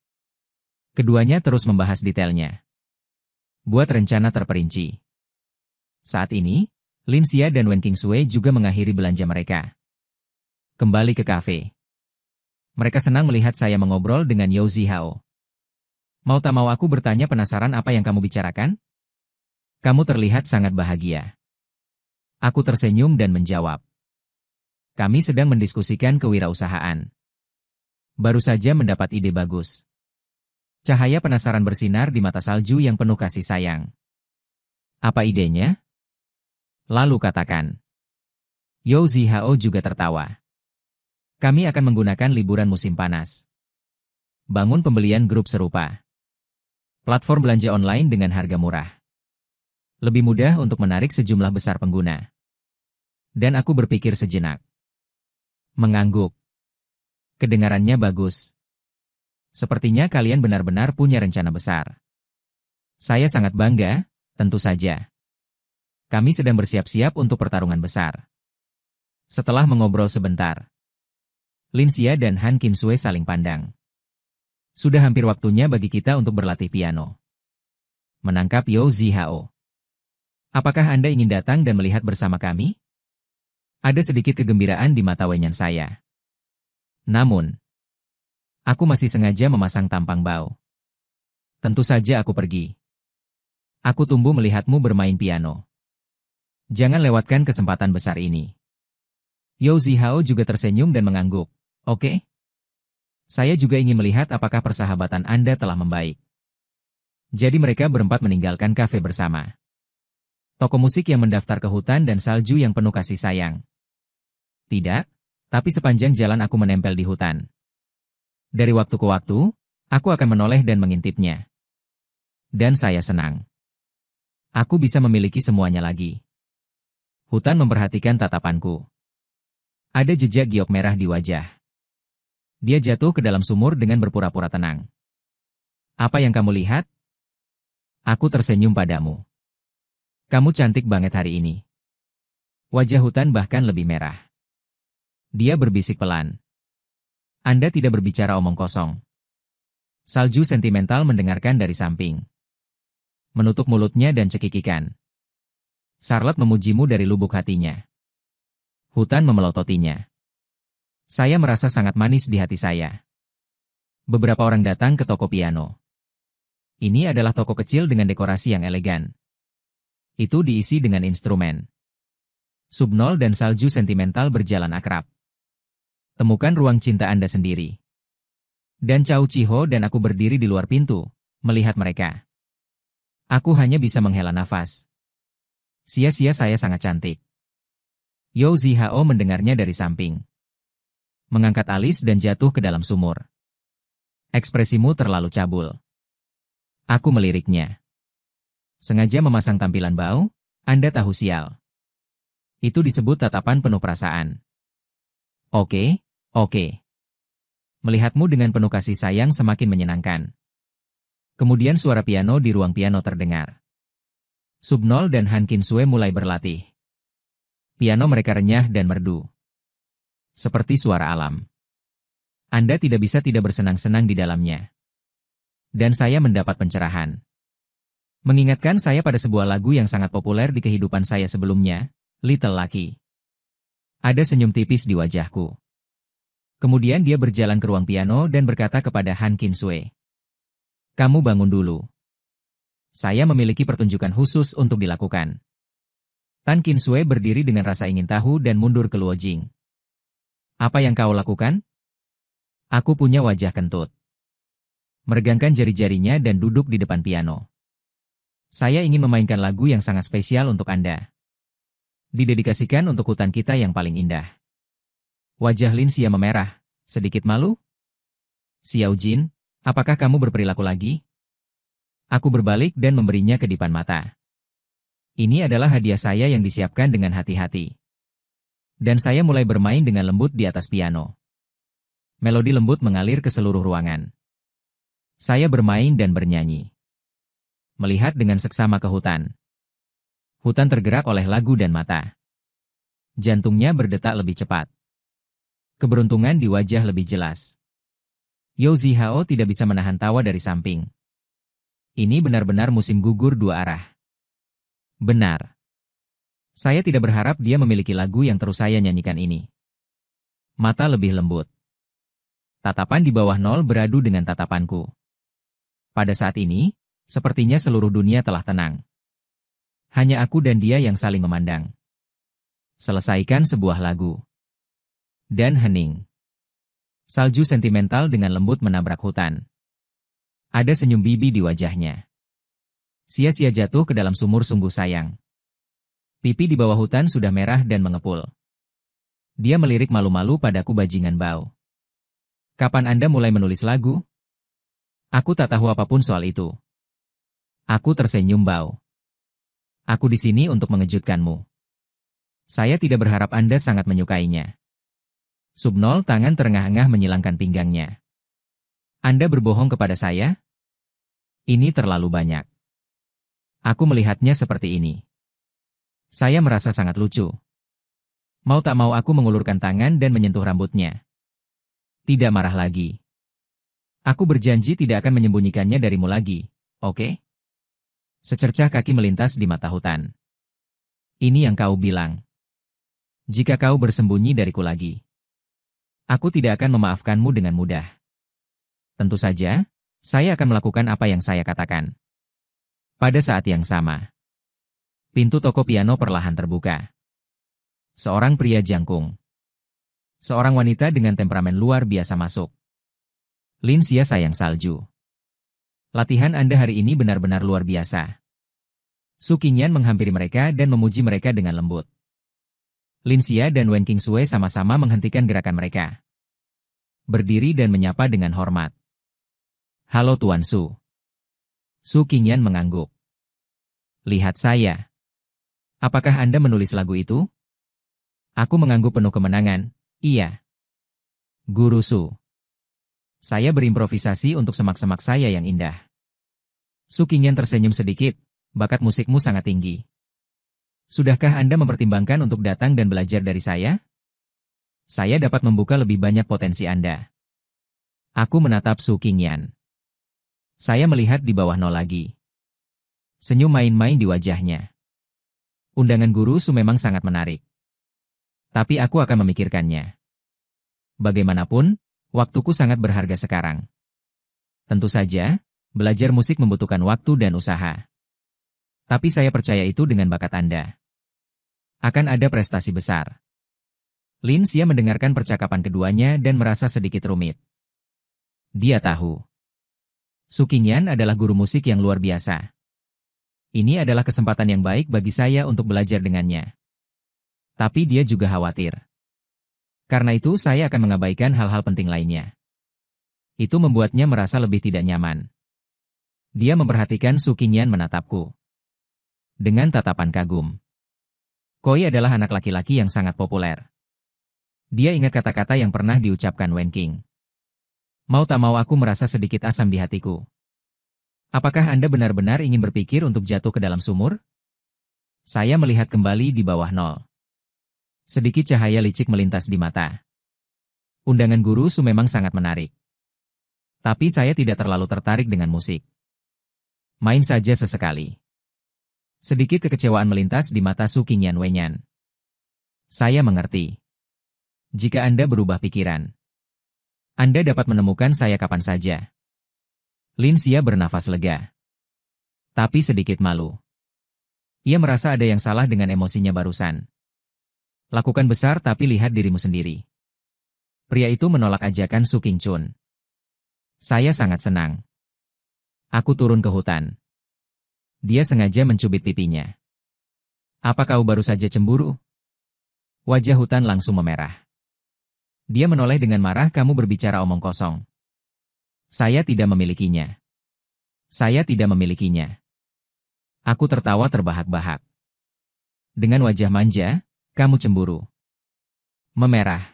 Keduanya terus membahas detailnya. Buat rencana terperinci. Saat ini, Lin Xia dan Wen Qingsui juga mengakhiri belanja mereka. Kembali ke kafe. Mereka senang melihat saya mengobrol dengan Yao Zihao. Mau tak mau aku bertanya penasaran apa yang kamu bicarakan? Kamu terlihat sangat bahagia. Aku tersenyum dan menjawab. Kami sedang mendiskusikan kewirausahaan. Baru saja mendapat ide bagus. Cahaya penasaran bersinar di mata salju yang penuh kasih sayang. Apa idenya? Lalu katakan. Yao Zihao juga tertawa. Kami akan menggunakan liburan musim panas. Bangun pembelian grup serupa. Platform belanja online dengan harga murah. Lebih mudah untuk menarik sejumlah besar pengguna. Dan aku berpikir sejenak. Mengangguk. Kedengarannya bagus. Sepertinya kalian benar-benar punya rencana besar. Saya sangat bangga, tentu saja. Kami sedang bersiap-siap untuk pertarungan besar. Setelah mengobrol sebentar, Lin Xia dan Han Qingsui saling pandang. Sudah hampir waktunya bagi kita untuk berlatih piano. Menangkap Yao Zihao. Apakah Anda ingin datang dan melihat bersama kami? Ada sedikit kegembiraan di mata Wenyan saya. Namun, aku masih sengaja memasang tampang bau. Tentu saja aku pergi. Aku tumbuh melihatmu bermain piano. Jangan lewatkan kesempatan besar ini. Yao Zihao juga tersenyum dan mengangguk. Oke? Saya juga ingin melihat apakah persahabatan Anda telah membaik. Jadi mereka berempat meninggalkan kafe bersama. Toko musik yang mendaftar ke hutan dan salju yang penuh kasih sayang. Tidak, tapi sepanjang jalan aku menempel di hutan. Dari waktu ke waktu, aku akan menoleh dan mengintipnya. Dan saya senang. Aku bisa memiliki semuanya lagi. Hutan memperhatikan tatapanku. Ada jejak giok merah di wajah. Dia jatuh ke dalam sumur dengan berpura-pura tenang. Apa yang kamu lihat? Aku tersenyum padamu. Kamu cantik banget hari ini. Wajah hutan bahkan lebih merah. Dia berbisik pelan. Anda tidak berbicara omong kosong. Salju sentimental mendengarkan dari samping. Menutup mulutnya dan cekikikan. Charlotte memujimu dari lubuk hatinya. Hutan memelototinya. Saya merasa sangat manis di hati saya. Beberapa orang datang ke toko piano. Ini adalah toko kecil dengan dekorasi yang elegan. Itu diisi dengan instrumen. Subnol dan salju sentimental berjalan akrab. Temukan ruang cinta Anda sendiri. Dan Cao Chiho dan aku berdiri di luar pintu, melihat mereka. Aku hanya bisa menghela nafas. Sia-sia saya sangat cantik. Yao Zihao mendengarnya dari samping. Mengangkat alis dan jatuh ke dalam sumur. Ekspresimu terlalu cabul. Aku meliriknya. Sengaja memasang tampilan bau, Anda tahu sial. Itu disebut tatapan penuh perasaan. Oke. Melihatmu dengan penuh kasih sayang semakin menyenangkan. Kemudian suara piano di ruang piano terdengar. Subnol dan Han Qingsui mulai berlatih. Piano mereka renyah dan merdu. Seperti suara alam. Anda tidak bisa tidak bersenang-senang di dalamnya. Dan saya mendapat pencerahan. Mengingatkan saya pada sebuah lagu yang sangat populer di kehidupan saya sebelumnya, Little Lucky. Ada senyum tipis di wajahku. Kemudian dia berjalan ke ruang piano dan berkata kepada Han Qingsui. Kamu bangun dulu. Saya memiliki pertunjukan khusus untuk dilakukan. Tan Qinsui berdiri dengan rasa ingin tahu dan mundur ke Luojing. Apa yang kau lakukan? Aku punya wajah kentut. Meregangkan jari-jarinya dan duduk di depan piano. Saya ingin memainkan lagu yang sangat spesial untuk Anda. Didedikasikan untuk hutan kita yang paling indah. Wajah Lin Xia memerah, sedikit malu. Xiao Jin, apakah kamu berperilaku lagi? Aku berbalik dan memberinya kedipan mata. Ini adalah hadiah saya yang disiapkan dengan hati-hati. Dan saya mulai bermain dengan lembut di atas piano. Melodi lembut mengalir ke seluruh ruangan. Saya bermain dan bernyanyi. Melihat dengan seksama ke hutan. Hutan tergerak oleh lagu dan mata. Jantungnya berdetak lebih cepat. Keberuntungan di wajah lebih jelas. Yao Zihao tidak bisa menahan tawa dari samping. Ini benar-benar musim gugur dua arah. Benar. Saya tidak berharap dia memiliki lagu yang terus saya nyanyikan ini. Mata lebih lembut. Tatapan di bawah nol beradu dengan tatapanku. Pada saat ini, sepertinya seluruh dunia telah tenang. Hanya aku dan dia yang saling memandang. Selesaikan sebuah lagu. Dan hening. Salju sentimental dengan lembut menabrak hutan. Ada senyum bibi di wajahnya. Sia-sia jatuh ke dalam sumur sungguh sayang. Pipi di bawah hutan sudah merah dan mengepul. Dia melirik malu-malu padaku bajingan bau. Kapan Anda mulai menulis lagu? Aku tak tahu apapun soal itu. Aku tersenyum bau. Aku di sini untuk mengejutkanmu. Saya tidak berharap Anda sangat menyukainya. Subnol tangan terengah-engah menyilangkan pinggangnya. Anda berbohong kepada saya? Ini terlalu banyak. Aku melihatnya seperti ini. Saya merasa sangat lucu. Mau tak mau aku mengulurkan tangan dan menyentuh rambutnya. Tidak marah lagi. Aku berjanji tidak akan menyembunyikannya darimu lagi, oke? Secercah kaki melintas di mata hutan. Ini yang kau bilang. Jika kau bersembunyi dariku lagi, aku tidak akan memaafkanmu dengan mudah. Tentu saja, saya akan melakukan apa yang saya katakan. Pada saat yang sama, pintu toko piano perlahan terbuka. Seorang pria jangkung. Seorang wanita dengan temperamen luar biasa masuk. Lin Xia sayang salju. Latihan Anda hari ini benar-benar luar biasa. Su Qingyan menghampiri mereka dan memuji mereka dengan lembut. Lin Xia dan Wen Qingsui sama-sama menghentikan gerakan mereka. Berdiri dan menyapa dengan hormat. Halo Tuan Su. Su Qingyan mengangguk. Lihat saya. Apakah Anda menulis lagu itu? Aku mengangguk penuh kemenangan. Iya. Guru Su. Saya berimprovisasi untuk semak-semak saya yang indah. Su Qingyan tersenyum sedikit. Bakat musikmu sangat tinggi. Sudahkah Anda mempertimbangkan untuk datang dan belajar dari saya? Saya dapat membuka lebih banyak potensi Anda. Aku menatap Su Qingyan. Saya melihat di bawah nol lagi. Senyum main-main di wajahnya. Undangan guru Su memang sangat menarik. Tapi aku akan memikirkannya. Bagaimanapun, waktuku sangat berharga sekarang. Tentu saja, belajar musik membutuhkan waktu dan usaha. Tapi saya percaya itu dengan bakat Anda. Akan ada prestasi besar. Lin Xia mendengarkan percakapan keduanya dan merasa sedikit rumit. Dia tahu. Su Qingyan adalah guru musik yang luar biasa. Ini adalah kesempatan yang baik bagi saya untuk belajar dengannya. Tapi dia juga khawatir. Karena itu saya akan mengabaikan hal-hal penting lainnya. Itu membuatnya merasa lebih tidak nyaman. Dia memperhatikan Su Qingyan menatapku. Dengan tatapan kagum. Koi adalah anak laki-laki yang sangat populer. Dia ingat kata-kata yang pernah diucapkan Wen Qing. Mau tak mau aku merasa sedikit asam di hatiku. Apakah Anda benar-benar ingin berpikir untuk jatuh ke dalam sumur? Saya melihat kembali di bawah nol. Sedikit cahaya licik melintas di mata. Undangan guru Su memang sangat menarik. Tapi saya tidak terlalu tertarik dengan musik. Main saja sesekali. Sedikit kekecewaan melintas di mata Su Qingyan Wenyan. Saya mengerti. Jika Anda berubah pikiran, Anda dapat menemukan saya kapan saja. Lin Xia bernafas lega. tapi sedikit malu. Ia merasa ada yang salah dengan emosinya barusan. Lakukan besar tapi lihat dirimu sendiri. Pria itu menolak ajakan Su Qingchun. Saya sangat senang. Aku turun ke hutan. Dia sengaja mencubit pipinya. Apa kau baru saja cemburu? Wajah hutan langsung memerah. Dia menoleh dengan marah, kamu berbicara omong kosong. Saya tidak memilikinya. Saya tidak memilikinya. Aku tertawa terbahak-bahak. Dengan wajah manja, kamu cemburu. Memerah.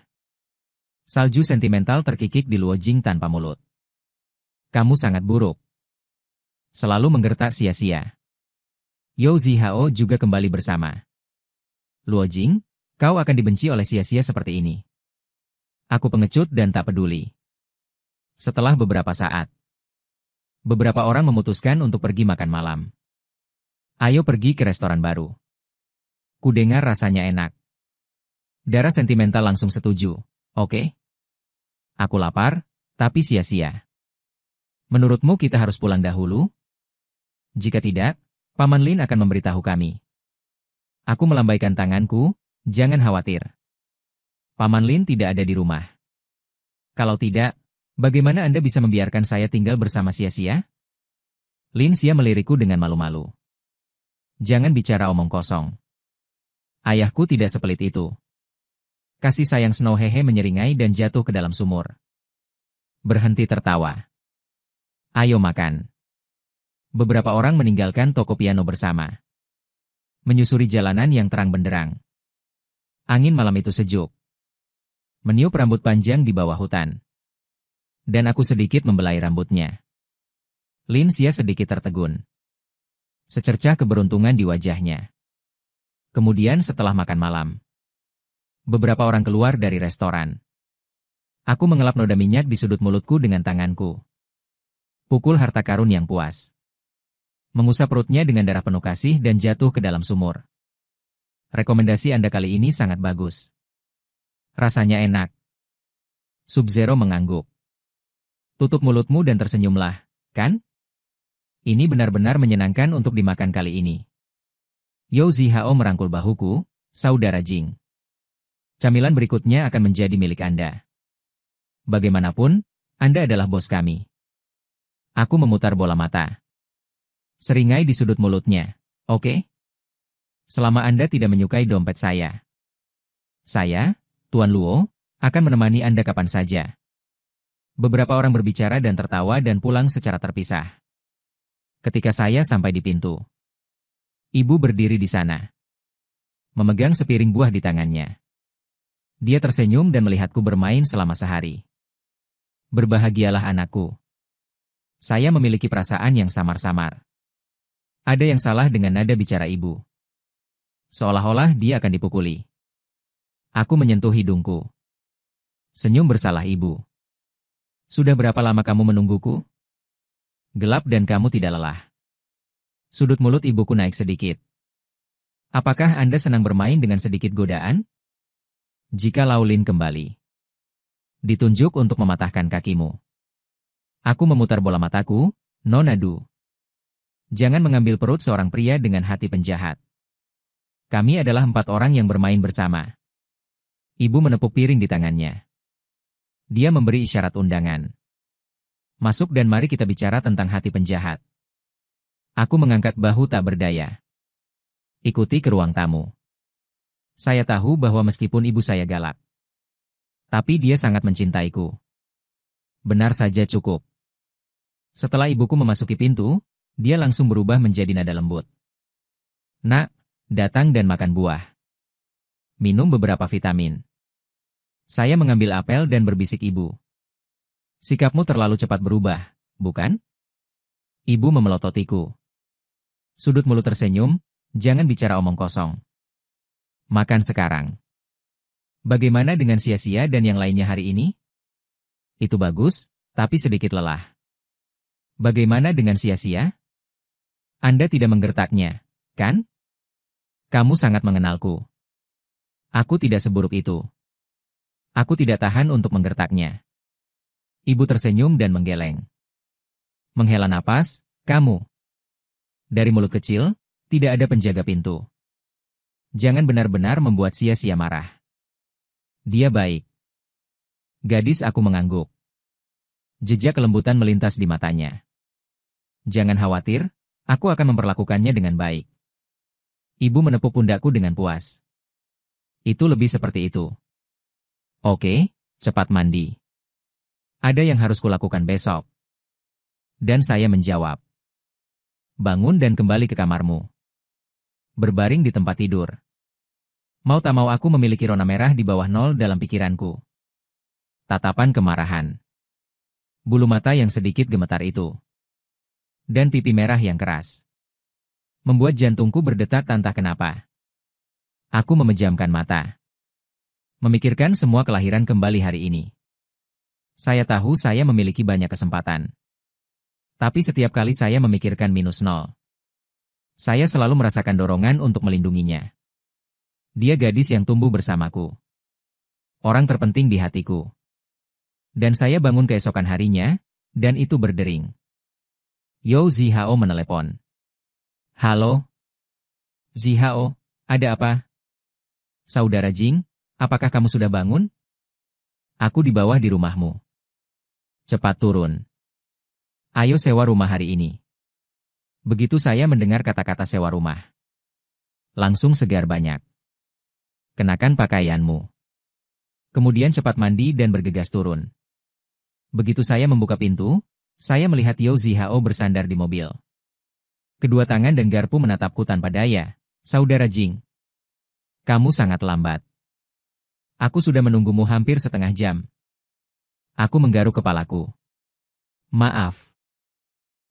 Salju sentimental terkikik di Luo Jing tanpa mulut. Kamu sangat buruk. Selalu menggertak sia-sia. Yao Zihao juga kembali bersama. Luo Jing, kau akan dibenci oleh sia-sia seperti ini. Aku pengecut dan tak peduli. Setelah beberapa saat, beberapa orang memutuskan untuk pergi makan malam. Ayo pergi ke restoran baru. Kudengar rasanya enak. Dara sentimental langsung setuju. Oke. Aku lapar, tapi sia-sia. Menurutmu kita harus pulang dahulu? Jika tidak, Paman Lin akan memberitahu kami. Aku melambaikan tanganku, jangan khawatir. Paman Lin tidak ada di rumah. Kalau tidak, bagaimana Anda bisa membiarkan saya tinggal bersama sia-sia? Lin Xia melirikku dengan malu-malu. Jangan bicara omong kosong. Ayahku tidak sepelit itu. Kasih sayang Snow Hehe menyeringai dan jatuh ke dalam sumur. Berhenti tertawa. Ayo makan. Beberapa orang meninggalkan toko piano bersama. Menyusuri jalanan yang terang benderang. Angin malam itu sejuk. Meniup rambut panjang di bawah hutan. Dan aku sedikit membelai rambutnya. Lin Xia sedikit tertegun. Secercah keberuntungan di wajahnya. Kemudian setelah makan malam, beberapa orang keluar dari restoran. Aku mengelap noda minyak di sudut mulutku dengan tanganku. Pukul harta karun yang puas. Mengusap perutnya dengan darah penuh kasih dan jatuh ke dalam sumur. Rekomendasi Anda kali ini sangat bagus. Rasanya enak. Sub-Zero mengangguk. Tutup mulutmu dan tersenyumlah, kan? Ini benar-benar menyenangkan untuk dimakan kali ini. Yao Zihao merangkul bahuku, saudara Jing. Camilan berikutnya akan menjadi milik Anda. Bagaimanapun, Anda adalah bos kami. Aku memutar bola mata. Seringai di sudut mulutnya, oke? Selama Anda tidak menyukai dompet saya. Saya, Tuan Luo, akan menemani Anda kapan saja. Beberapa orang berbicara dan tertawa dan pulang secara terpisah. Ketika saya sampai di pintu, ibu berdiri di sana. Memegang sepiring buah di tangannya. Dia tersenyum dan melihatku bermain selama sehari. Berbahagialah anakku. Saya memiliki perasaan yang samar-samar. Ada yang salah dengan nada bicara ibu. Seolah-olah dia akan dipukuli. Aku menyentuh hidungku. Senyum bersalah ibu. Sudah berapa lama kamu menungguku? Gelap dan kamu tidak lelah. Sudut mulut ibuku naik sedikit. Apakah Anda senang bermain dengan sedikit godaan? Jika Laulin kembali. Ditunjuk untuk mematahkan kakimu. Aku memutar bola mataku, Nona Du. Jangan mengambil perut seorang pria dengan hati penjahat. Kami adalah 4 orang yang bermain bersama. Ibu menepuk piring di tangannya. Dia memberi isyarat undangan. Masuk dan mari kita bicara tentang hati penjahat. Aku mengangkat bahu tak berdaya. Ikuti ke ruang tamu. Saya tahu bahwa meskipun ibu saya galak, tapi dia sangat mencintaiku. Benar saja cukup. Setelah ibuku memasuki pintu, dia langsung berubah menjadi nada lembut. Nak, datang dan makan buah. Minum beberapa vitamin. Saya mengambil apel dan berbisik ibu. Sikapmu terlalu cepat berubah, bukan? Ibu memelototiku. Sudut mulut tersenyum, jangan bicara omong kosong. Makan sekarang. Bagaimana dengan sia-sia dan yang lainnya hari ini? Itu bagus, tapi sedikit lelah. Bagaimana dengan sia-sia? Anda tidak menggertaknya, kan? Kamu sangat mengenalku. Aku tidak seburuk itu. Aku tidak tahan untuk menggertaknya. Ibu tersenyum dan menggeleng. Menghela napas, kamu. Dari mulut kecil, tidak ada penjaga pintu. Jangan benar-benar membuat sia-sia marah. Dia baik. Gadis, aku mengangguk. Jejak kelembutan melintas di matanya. Jangan khawatir, aku akan memperlakukannya dengan baik. Ibu menepuk pundakku dengan puas. Itu lebih seperti itu. Oke, cepat mandi. Ada yang harus kulakukan besok. Dan saya menjawab. Bangun dan kembali ke kamarmu. Berbaring di tempat tidur. Mau tak mau aku memiliki rona merah di bawah nol dalam pikiranku. Tatapan kemarahan. Bulu mata yang sedikit gemetar itu. Dan pipi merah yang keras. Membuat jantungku berdetak entah kenapa. Aku memejamkan mata. Memikirkan semua kelahiran kembali hari ini. Saya tahu saya memiliki banyak kesempatan. Tapi setiap kali saya memikirkan -0, saya selalu merasakan dorongan untuk melindunginya. Dia gadis yang tumbuh bersamaku. Orang terpenting di hatiku. Dan saya bangun keesokan harinya, dan itu berdering. Yo Zihao menelepon. Halo? Zihao, ada apa? Saudara Jing, apakah kamu sudah bangun? Aku di bawah di rumahmu. Cepat turun. Ayo sewa rumah hari ini. Begitu saya mendengar kata-kata sewa rumah. Langsung segar banyak. Kenakan pakaianmu. Kemudian cepat mandi dan bergegas turun. Begitu saya membuka pintu, saya melihat Yo Zihao bersandar di mobil. Kedua tangan dan garpu menatapku tanpa daya. Saudara Jing. Kamu sangat lambat. Aku sudah menunggumu hampir setengah jam. Aku menggaruk kepalaku. Maaf.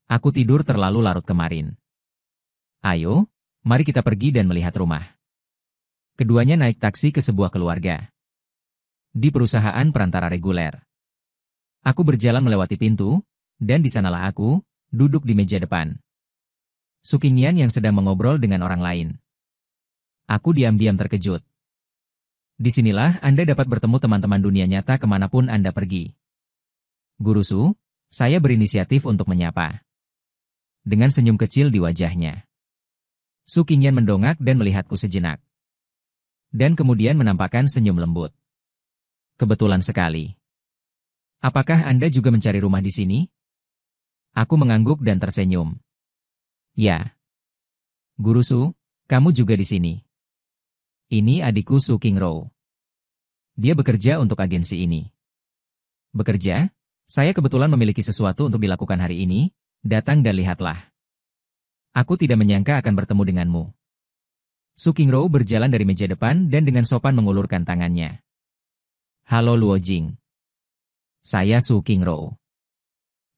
Aku tidur terlalu larut kemarin. Ayo, mari kita pergi dan melihat rumah. Keduanya naik taksi ke sebuah keluarga. Di perusahaan perantara reguler. Aku berjalan melewati pintu, dan di sanalah aku, duduk di meja depan. Sukingnian yang sedang mengobrol dengan orang lain. Aku diam-diam terkejut. Disinilah Anda dapat bertemu teman-teman dunia nyata kemanapun Anda pergi. Guru Su, saya berinisiatif untuk menyapa. Dengan senyum kecil di wajahnya. Su Qingyan mendongak dan melihatku sejenak. Dan kemudian menampakkan senyum lembut. Kebetulan sekali. Apakah Anda juga mencari rumah di sini? Aku mengangguk dan tersenyum. Ya. Guru Su, kamu juga di sini. Ini adikku Su Qingrou. Dia bekerja untuk agensi ini. Bekerja? Saya kebetulan memiliki sesuatu untuk dilakukan hari ini. Datang dan lihatlah. Aku tidak menyangka akan bertemu denganmu. Su Qingrou berjalan dari meja depan dan dengan sopan mengulurkan tangannya. Halo Luo Jing. Saya Su Qingrou.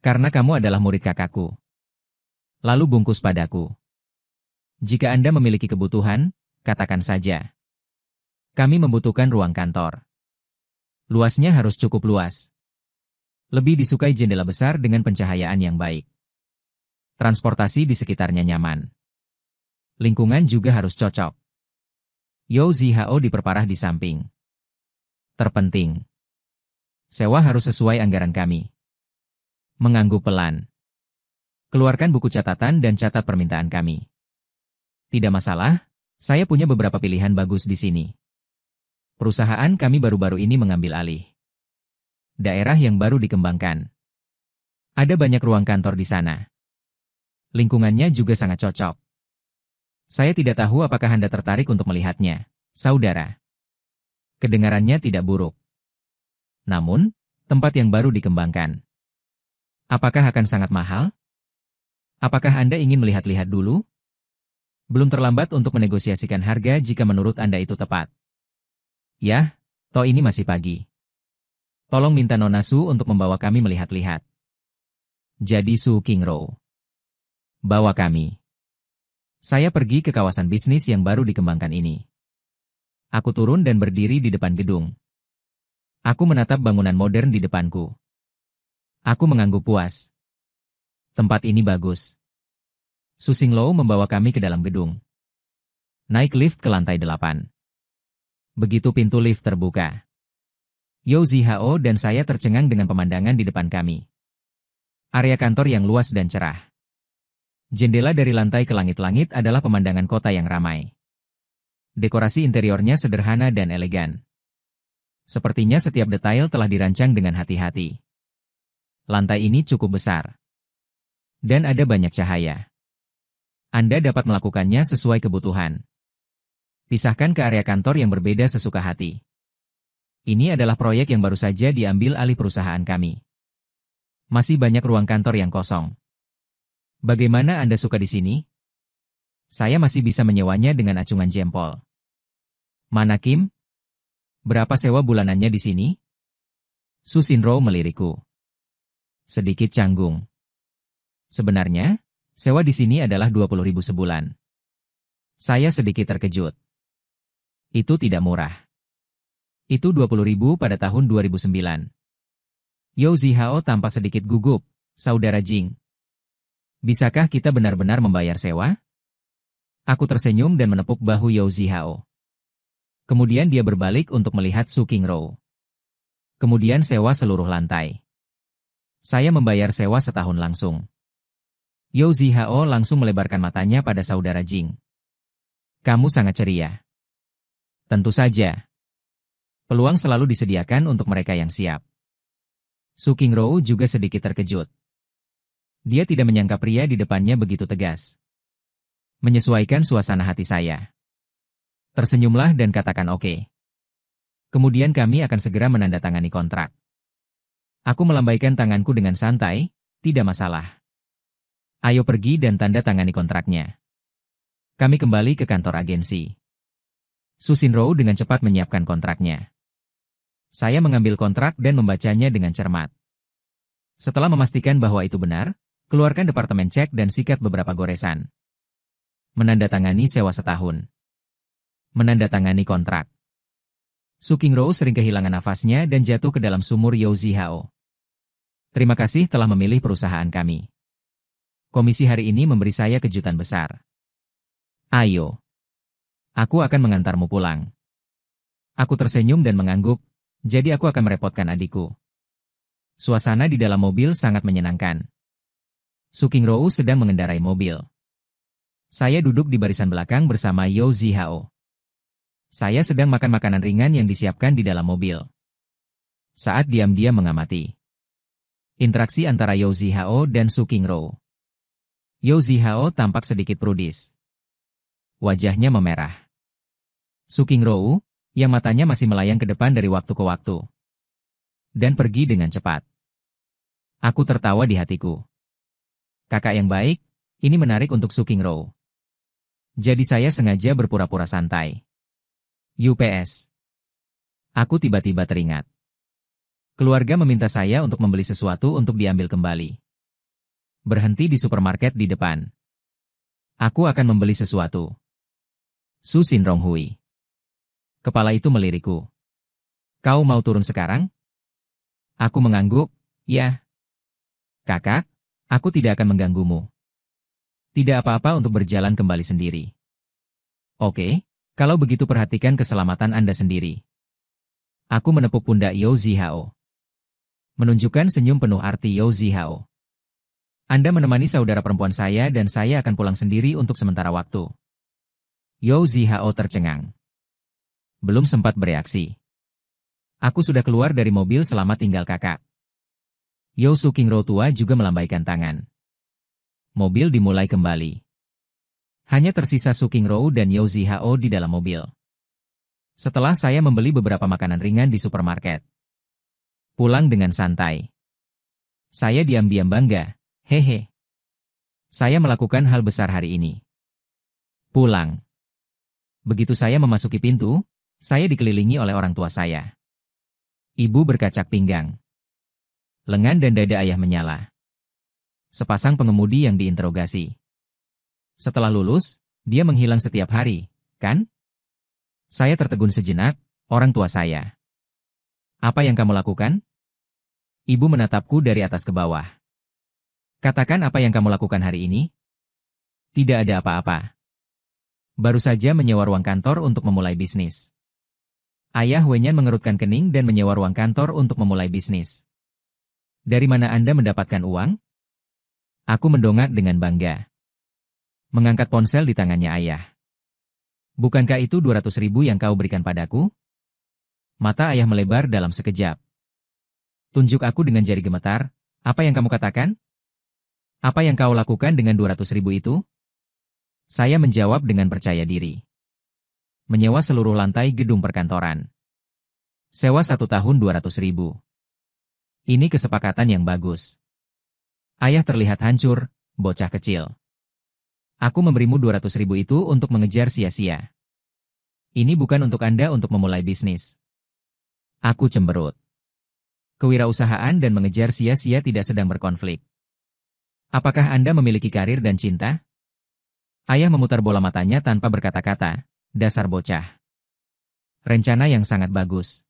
Karena kamu adalah murid kakakku. Lalu bungkus padaku. Jika Anda memiliki kebutuhan, katakan saja. Kami membutuhkan ruang kantor. Luasnya harus cukup luas. Lebih disukai jendela besar dengan pencahayaan yang baik. Transportasi di sekitarnya nyaman. Lingkungan juga harus cocok. Yo Zihao diperparah di samping. Terpenting. Sewa harus sesuai anggaran kami. Mengangguk pelan. Keluarkan buku catatan dan catat permintaan kami. Tidak masalah, saya punya beberapa pilihan bagus di sini. Perusahaan kami baru-baru ini mengambil alih. Daerah yang baru dikembangkan. Ada banyak ruang kantor di sana. Lingkungannya juga sangat cocok. Saya tidak tahu apakah Anda tertarik untuk melihatnya, saudara. Kedengarannya tidak buruk. Namun, tempat yang baru dikembangkan. Apakah akan sangat mahal? Apakah Anda ingin melihat-lihat dulu? Belum terlambat untuk menegosiasikan harga jika menurut Anda itu tepat. Yah, toh ini masih pagi. Tolong minta Nona Su untuk membawa kami melihat-lihat. Jadi Su Qingrou. Bawa kami. Saya pergi ke kawasan bisnis yang baru dikembangkan ini. Aku turun dan berdiri di depan gedung. Aku menatap bangunan modern di depanku. Aku mengangguk puas. Tempat ini bagus. Su Xinglou membawa kami ke dalam gedung. Naik lift ke lantai 8. Begitu pintu lift terbuka. Yo Zihao dan saya tercengang dengan pemandangan di depan kami. Area kantor yang luas dan cerah. Jendela dari lantai ke langit-langit adalah pemandangan kota yang ramai. Dekorasi interiornya sederhana dan elegan. Sepertinya setiap detail telah dirancang dengan hati-hati. Lantai ini cukup besar. Dan ada banyak cahaya. Anda dapat melakukannya sesuai kebutuhan. Pisahkan ke area kantor yang berbeda sesuka hati. Ini adalah proyek yang baru saja diambil alih perusahaan kami. Masih banyak ruang kantor yang kosong. Bagaimana Anda suka di sini? Saya masih bisa menyewanya dengan acungan jempol. Mana Kim? Berapa sewa bulanannya di sini? Su Shinro melirikku. Sedikit canggung. Sebenarnya, sewa di sini adalah 20.000 sebulan. Saya sedikit terkejut. Itu tidak murah. Itu 20.000 pada tahun 2009. Yao Zihao tampak sedikit gugup, saudara Jing. Bisakah kita benar-benar membayar sewa? Aku tersenyum dan menepuk bahu Yao Zihao. Kemudian dia berbalik untuk melihat Su Qingro. Kemudian sewa seluruh lantai. Saya membayar sewa setahun langsung. Yao Zihao langsung melebarkan matanya pada saudara Jing. Kamu sangat ceria. Tentu saja. Peluang selalu disediakan untuk mereka yang siap. Su Qingro juga sedikit terkejut. Dia tidak menyangka pria di depannya begitu tegas. Menyesuaikan suasana hati saya. Tersenyumlah dan katakan oke. Kemudian kami akan segera menandatangani kontrak. Aku melambaikan tanganku dengan santai, tidak masalah. Ayo pergi dan tanda tangani kontraknya. Kami kembali ke kantor agensi. Su Shinro dengan cepat menyiapkan kontraknya. Saya mengambil kontrak dan membacanya dengan cermat. Setelah memastikan bahwa itu benar, keluarkan departemen cek dan sikat beberapa goresan. Menandatangani sewa setahun. Menandatangani kontrak. Su Qingro sering kehilangan nafasnya dan jatuh ke dalam sumur Yao Zihao. Terima kasih telah memilih perusahaan kami. Komisi hari ini memberi saya kejutan besar. Ayo. Aku akan mengantarmu pulang. Aku tersenyum dan mengangguk, jadi aku akan merepotkan adikku. Suasana di dalam mobil sangat menyenangkan. Su Qingro sedang mengendarai mobil. Saya duduk di barisan belakang bersama Yao Zihao. Saya sedang makan makanan ringan yang disiapkan di dalam mobil. Saat diam-diam mengamati interaksi antara Yao Zihao dan Su Qingro. Yao Zihao tampak sedikit prudis. Wajahnya memerah. Su Qingro, yang matanya masih melayang ke depan dari waktu ke waktu. Dan pergi dengan cepat. Aku tertawa di hatiku. Kakak yang baik, ini menarik untuk Su Qingro. Jadi saya sengaja berpura-pura santai. UPS. Aku tiba-tiba teringat. Keluarga meminta saya untuk membeli sesuatu untuk diambil kembali. Berhenti di supermarket di depan. Aku akan membeli sesuatu. Su Shinronghui. Kepala itu melirikku. Kau mau turun sekarang? Aku mengangguk, ya. Kakak, aku tidak akan mengganggumu. Tidak apa-apa untuk berjalan kembali sendiri. Oke, kalau begitu perhatikan keselamatan Anda sendiri. Aku menepuk pundak Yao Zihao. Menunjukkan senyum penuh arti Yao Zihao. Anda menemani saudara perempuan saya dan saya akan pulang sendiri untuk sementara waktu. Yao Zihao tercengang. Belum sempat bereaksi. Aku sudah keluar dari mobil selama tinggal kakak. Yao Su Qingro tua juga melambaikan tangan. Mobil dimulai kembali. Hanya tersisa Su Qingro dan Yao Zihao di dalam mobil. Setelah saya membeli beberapa makanan ringan di supermarket. Pulang dengan santai. Saya diam-diam bangga, hehe. Saya melakukan hal besar hari ini. Pulang. Begitu saya memasuki pintu, saya dikelilingi oleh orang tua saya. Ibu berkacak pinggang. Lengan dan dada ayah menyala. Sepasang pengemudi yang diinterogasi. Setelah lulus, dia menghilang setiap hari, kan? Saya tertegun sejenak, orang tua saya. Apa yang kamu lakukan? Ibu menatapku dari atas ke bawah. Katakan apa yang kamu lakukan hari ini? Tidak ada apa-apa. Baru saja menyewa ruang kantor untuk memulai bisnis. Ayah Wenyan mengerutkan kening dan menyewa ruang kantor untuk memulai bisnis. Dari mana Anda mendapatkan uang? Aku mendongak dengan bangga. Mengangkat ponsel di tangannya ayah. Bukankah itu 200.000 yang kau berikan padaku? Mata ayah melebar dalam sekejap. Tunjuk aku dengan jari gemetar, apa yang kamu katakan? Apa yang kau lakukan dengan 200.000 itu? Saya menjawab dengan percaya diri. Menyewa seluruh lantai gedung perkantoran. Sewa 1 tahun 200.000. Ini kesepakatan yang bagus. Ayah terlihat hancur, bocah kecil. Aku memberimu 200.000 itu untuk mengejar sia-sia. Ini bukan untuk Anda untuk memulai bisnis. Aku cemberut. Kewirausahaan dan mengejar sia-sia tidak sedang berkonflik. Apakah Anda memiliki karir dan cinta? Ayah memutar bola matanya tanpa berkata-kata. Dasar bocah. Rencana yang sangat bagus.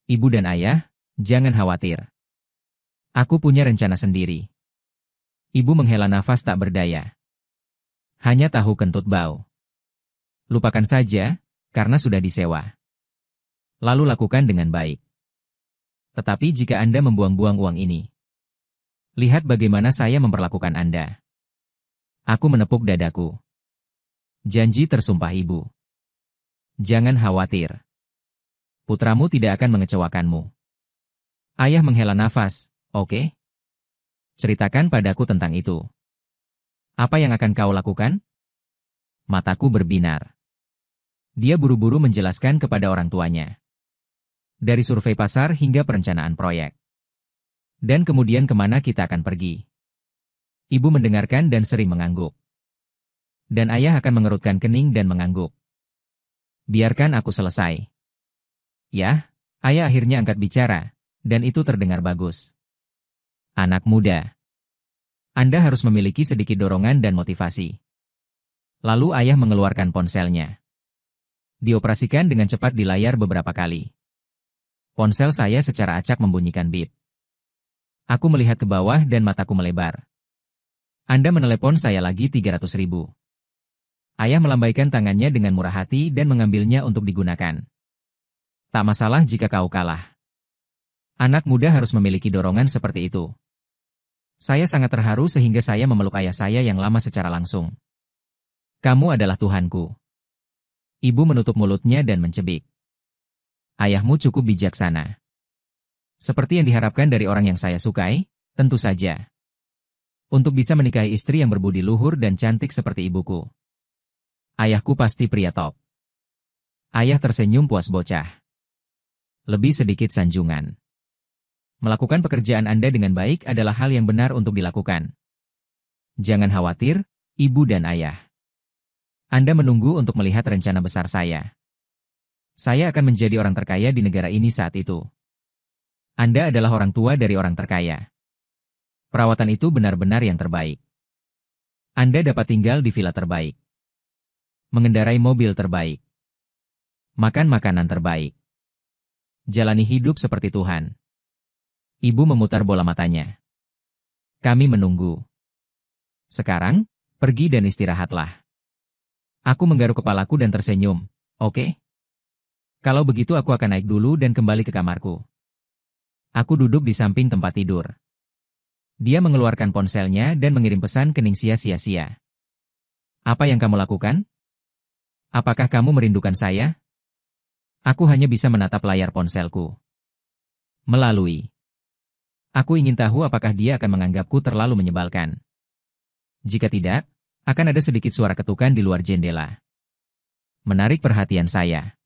Ibu dan ayah, jangan khawatir. Aku punya rencana sendiri. Ibu menghela nafas tak berdaya. Hanya tahu kentut bau. Lupakan saja, karena sudah disewa. Lalu lakukan dengan baik. Tetapi jika Anda membuang-buang uang ini, lihat bagaimana saya memperlakukan Anda. Aku menepuk dadaku. Janji tersumpah ibu. Jangan khawatir. Putramu tidak akan mengecewakanmu. Ayah menghela nafas, oke? Ceritakan padaku tentang itu. Apa yang akan kau lakukan? Mataku berbinar. Dia buru-buru menjelaskan kepada orang tuanya. Dari survei pasar hingga perencanaan proyek. Dan kemudian kemana kita akan pergi. Ibu mendengarkan dan sering mengangguk. Dan ayah akan mengerutkan kening dan mengangguk. Biarkan aku selesai. Ya, ayah akhirnya angkat bicara, dan itu terdengar bagus. Anak muda. Anda harus memiliki sedikit dorongan dan motivasi. Lalu ayah mengeluarkan ponselnya. Dioperasikan dengan cepat di layar beberapa kali. Ponsel saya secara acak membunyikan bip. Aku melihat ke bawah dan mataku melebar. Anda menelepon saya lagi 300.000. Ayah melambaikan tangannya dengan murah hati dan mengambilnya untuk digunakan. Tak masalah jika kau kalah. Anak muda harus memiliki dorongan seperti itu. Saya sangat terharu sehingga saya memeluk ayah saya yang lama secara langsung. Kamu adalah Tuhanku. Ibu menutup mulutnya dan mencebik. Ayahmu cukup bijaksana. Seperti yang diharapkan dari orang yang saya sukai, tentu saja. Untuk bisa menikahi istri yang berbudi luhur dan cantik seperti ibuku. Ayahku pasti pria top. Ayah tersenyum puas bocah. Lebih sedikit sanjungan. Melakukan pekerjaan Anda dengan baik adalah hal yang benar untuk dilakukan. Jangan khawatir, ibu dan ayah. Anda menunggu untuk melihat rencana besar saya. Saya akan menjadi orang terkaya di negara ini saat itu. Anda adalah orang tua dari orang terkaya. Perawatan itu benar-benar yang terbaik. Anda dapat tinggal di villa terbaik. Mengendarai mobil terbaik. Makan makanan terbaik. Jalani hidup seperti Tuhan. Ibu memutar bola matanya. Kami menunggu. Sekarang, pergi dan istirahatlah. Aku menggaruk kepalaku dan tersenyum. Oke? Kalau begitu aku akan naik dulu dan kembali ke kamarku. Aku duduk di samping tempat tidur. Dia mengeluarkan ponselnya dan mengirim pesan ke Ningsia sia-sia. Apa yang kamu lakukan? Apakah kamu merindukan saya? Aku hanya bisa menatap layar ponselku. Melalui. Aku ingin tahu apakah dia akan menganggapku terlalu menyebalkan. Jika tidak, akan ada sedikit suara ketukan di luar jendela. Menarik perhatian saya.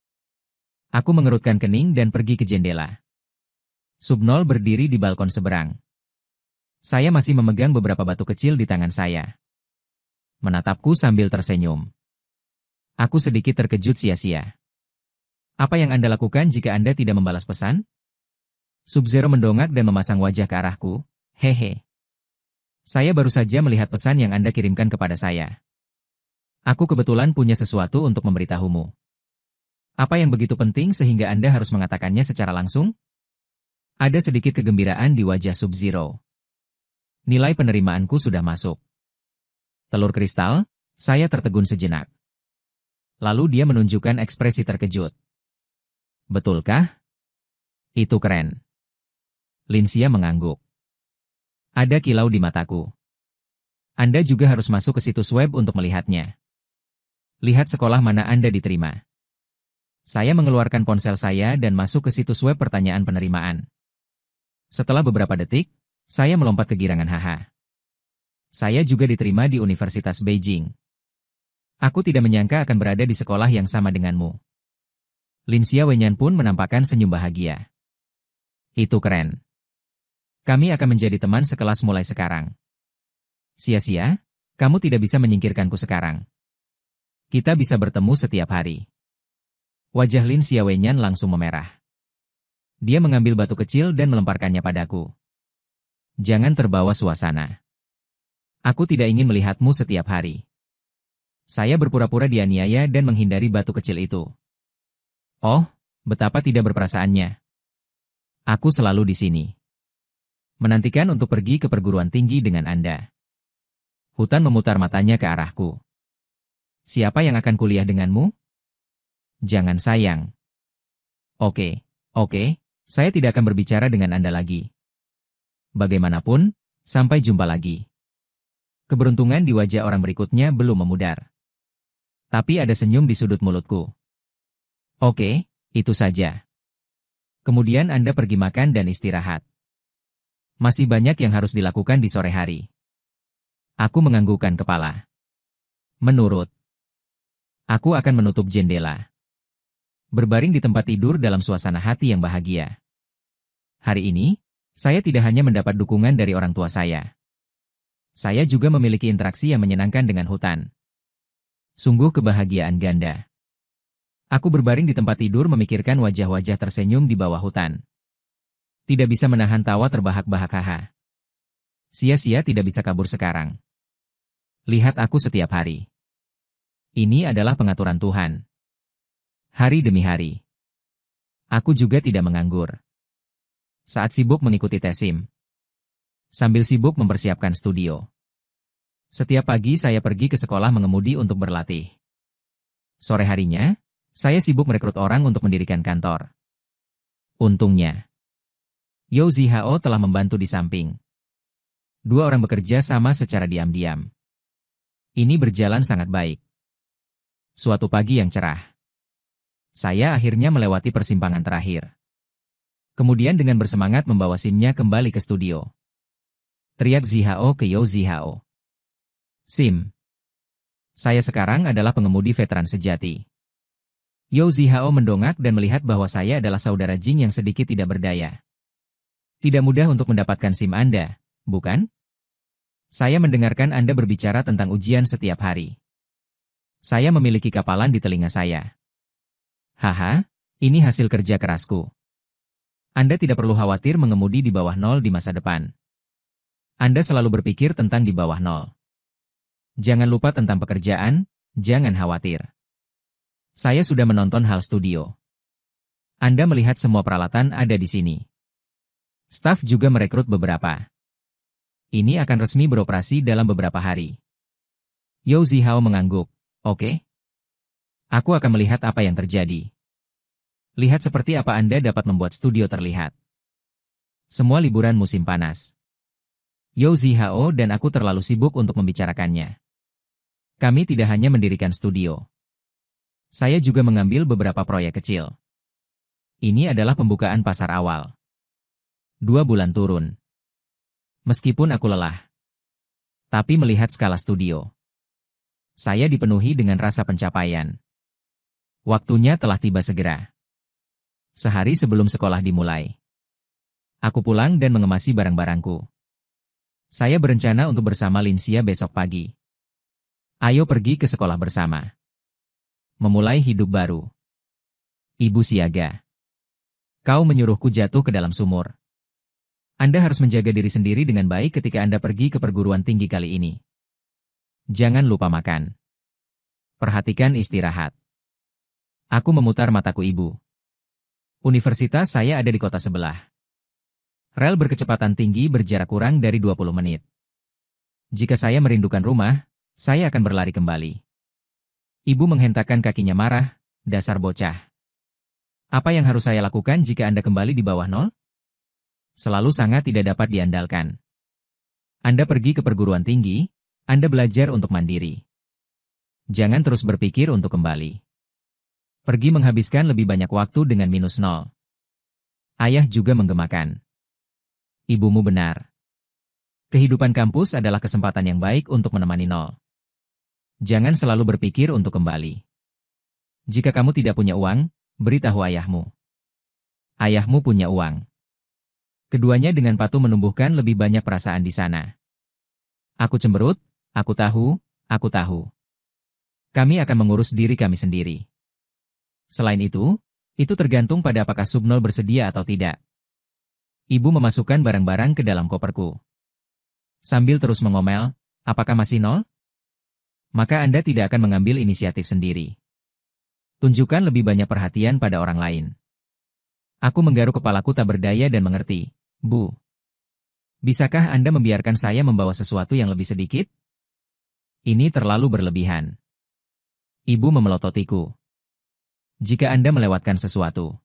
Aku mengerutkan kening dan pergi ke jendela. Subnol berdiri di balkon seberang. Saya masih memegang beberapa batu kecil di tangan saya. Menatapku sambil tersenyum. Aku sedikit terkejut sia-sia. Apa yang Anda lakukan jika Anda tidak membalas pesan? Sub-Zero mendongak dan memasang wajah ke arahku. Hehe. Saya baru saja melihat pesan yang Anda kirimkan kepada saya. Aku kebetulan punya sesuatu untuk memberitahumu. Apa yang begitu penting sehingga Anda harus mengatakannya secara langsung? Ada sedikit kegembiraan di wajah Sub-Zero. Nilai penerimaanku sudah masuk. Telur kristal, saya tertegun sejenak. Lalu dia menunjukkan ekspresi terkejut. Betulkah? Itu keren. Linsia mengangguk. Ada kilau di mataku. Anda juga harus masuk ke situs web untuk melihatnya. Lihat sekolah mana Anda diterima. Saya mengeluarkan ponsel saya dan masuk ke situs web pertanyaan penerimaan. Setelah beberapa detik, saya melompat kegirangan haha. Saya juga diterima di Universitas Beijing. Aku tidak menyangka akan berada di sekolah yang sama denganmu. Lin Xiaowenyan pun menampakkan senyum bahagia. Itu keren. Kami akan menjadi teman sekelas mulai sekarang. Sia-sia, kamu tidak bisa menyingkirkanku sekarang. Kita bisa bertemu setiap hari. Wajah Lin Xiaowenyan langsung memerah. Dia mengambil batu kecil dan melemparkannya padaku. Jangan terbawa suasana. Aku tidak ingin melihatmu setiap hari. Saya berpura-pura dianiaya dan menghindari batu kecil itu. Oh, betapa tidak berperasaannya. Aku selalu di sini. Menantikan untuk pergi ke perguruan tinggi dengan Anda. Hutan memutar matanya ke arahku. Siapa yang akan kuliah denganmu? Jangan sayang. Oke, saya tidak akan berbicara dengan Anda lagi. Bagaimanapun, sampai jumpa lagi. Keberuntungan di wajah orang berikutnya belum memudar. Tapi ada senyum di sudut mulutku. Oke, itu saja. Kemudian Anda pergi makan dan istirahat. Masih banyak yang harus dilakukan di sore hari. Aku menganggukkan kepala. Menurut. Aku akan menutup jendela. Berbaring di tempat tidur dalam suasana hati yang bahagia. Hari ini, saya tidak hanya mendapat dukungan dari orang tua saya. Saya juga memiliki interaksi yang menyenangkan dengan hutan. Sungguh kebahagiaan ganda. Aku berbaring di tempat tidur memikirkan wajah-wajah tersenyum di bawah hutan. Tidak bisa menahan tawa terbahak-bahak haha. Sia-sia tidak bisa kabur sekarang. Lihat aku setiap hari. Ini adalah pengaturan Tuhan. Hari demi hari. Aku juga tidak menganggur. Saat sibuk mengikuti tesim. Sambil sibuk mempersiapkan studio. Setiap pagi saya pergi ke sekolah mengemudi untuk berlatih. Sore harinya, saya sibuk merekrut orang untuk mendirikan kantor. Untungnya, Yao Zihao telah membantu di samping. Dua orang bekerja sama secara diam-diam. Ini berjalan sangat baik. Suatu pagi yang cerah. Saya akhirnya melewati persimpangan terakhir. Kemudian dengan bersemangat membawa SIM-nya kembali ke studio. Teriak Zihao ke Yao Zihao. SIM. Saya sekarang adalah pengemudi veteran sejati. Yao Zihao mendongak dan melihat bahwa saya adalah saudara Jing yang sedikit tidak berdaya. Tidak mudah untuk mendapatkan SIM Anda, bukan? Saya mendengarkan Anda berbicara tentang ujian setiap hari. Saya memiliki kapalan di telinga saya. Haha, ini hasil kerja kerasku. Anda tidak perlu khawatir mengemudi di bawah nol di masa depan. Anda selalu berpikir tentang di bawah nol. Jangan lupa tentang pekerjaan, jangan khawatir. Saya sudah menonton hal studio. Anda melihat semua peralatan ada di sini. Staf juga merekrut beberapa. Ini akan resmi beroperasi dalam beberapa hari. Yao Zihao mengangguk. Oke? Aku akan melihat apa yang terjadi. Lihat seperti apa Anda dapat membuat studio terlihat. Semua liburan musim panas. Yao Zihao dan aku terlalu sibuk untuk membicarakannya. Kami tidak hanya mendirikan studio. Saya juga mengambil beberapa proyek kecil. Ini adalah pembukaan pasar awal. 2 bulan turun. Meskipun aku lelah. Tapi melihat skala studio. Saya dipenuhi dengan rasa pencapaian. Waktunya telah tiba segera. Sehari sebelum sekolah dimulai. Aku pulang dan mengemasi barang-barangku. Saya berencana untuk bersama Linsia besok pagi. Ayo pergi ke sekolah bersama. Memulai hidup baru. Ibu siaga. Kau menyuruhku jatuh ke dalam sumur. Anda harus menjaga diri sendiri dengan baik ketika Anda pergi ke perguruan tinggi kali ini. Jangan lupa makan. Perhatikan istirahat. Aku memutar mataku ibu. Universitas saya ada di kota sebelah. Rel berkecepatan tinggi berjarak kurang dari 20 menit. Jika saya merindukan rumah, saya akan berlari kembali. Ibu menghentakkan kakinya marah, dasar bocah. Apa yang harus saya lakukan jika Anda kembali di bawah nol? Selalu sangat tidak dapat diandalkan. Anda pergi ke perguruan tinggi, Anda belajar untuk mandiri. Jangan terus berpikir untuk kembali. Pergi menghabiskan lebih banyak waktu dengan -0. Ayah juga menggemakan. Ibumu benar. Kehidupan kampus adalah kesempatan yang baik untuk menemani 0. Jangan selalu berpikir untuk kembali. Jika kamu tidak punya uang, beritahu ayahmu. Ayahmu punya uang. Keduanya dengan patuh menumbuhkan lebih banyak perasaan di sana. Aku cemberut, aku tahu, aku tahu. Kami akan mengurus diri kami sendiri. Selain itu tergantung pada apakah Subnol bersedia atau tidak. Ibu memasukkan barang-barang ke dalam koperku. Sambil terus mengomel, apakah masih 0? Maka Anda tidak akan mengambil inisiatif sendiri. Tunjukkan lebih banyak perhatian pada orang lain. Aku menggaruk kepalaku tak berdaya dan mengerti. Bu, bisakah Anda membiarkan saya membawa sesuatu yang lebih sedikit? Ini terlalu berlebihan. Ibu memelototiku. Jika Anda melewatkan sesuatu,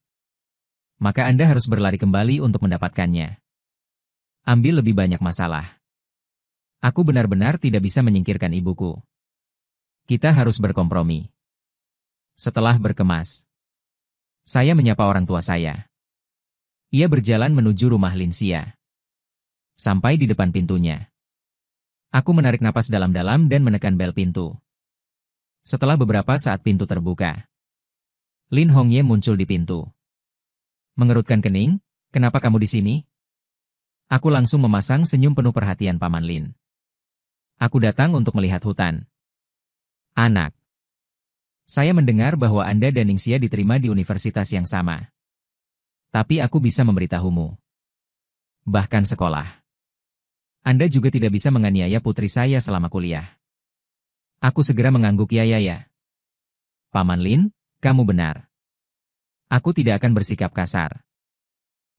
maka Anda harus berlari kembali untuk mendapatkannya. Ambil lebih banyak masalah. Aku benar-benar tidak bisa menyingkirkan ibuku. Kita harus berkompromi. Setelah berkemas, saya menyapa orang tua saya. Ia berjalan menuju rumah Linsia. Sampai di depan pintunya. Aku menarik napas dalam-dalam dan menekan bel pintu. Setelah beberapa saat pintu terbuka, Lin Hongye muncul di pintu. Mengerutkan kening, kenapa kamu di sini? Aku langsung memasang senyum penuh perhatian Paman Lin. Aku datang untuk melihat hutan. Anak. Saya mendengar bahwa Anda dan Ningxia diterima di universitas yang sama. Tapi aku bisa memberitahumu. Bahkan sekolah. Anda juga tidak bisa menganiaya putri saya selama kuliah. Aku segera mengangguk ya. Paman Lin, kamu benar. Aku tidak akan bersikap kasar.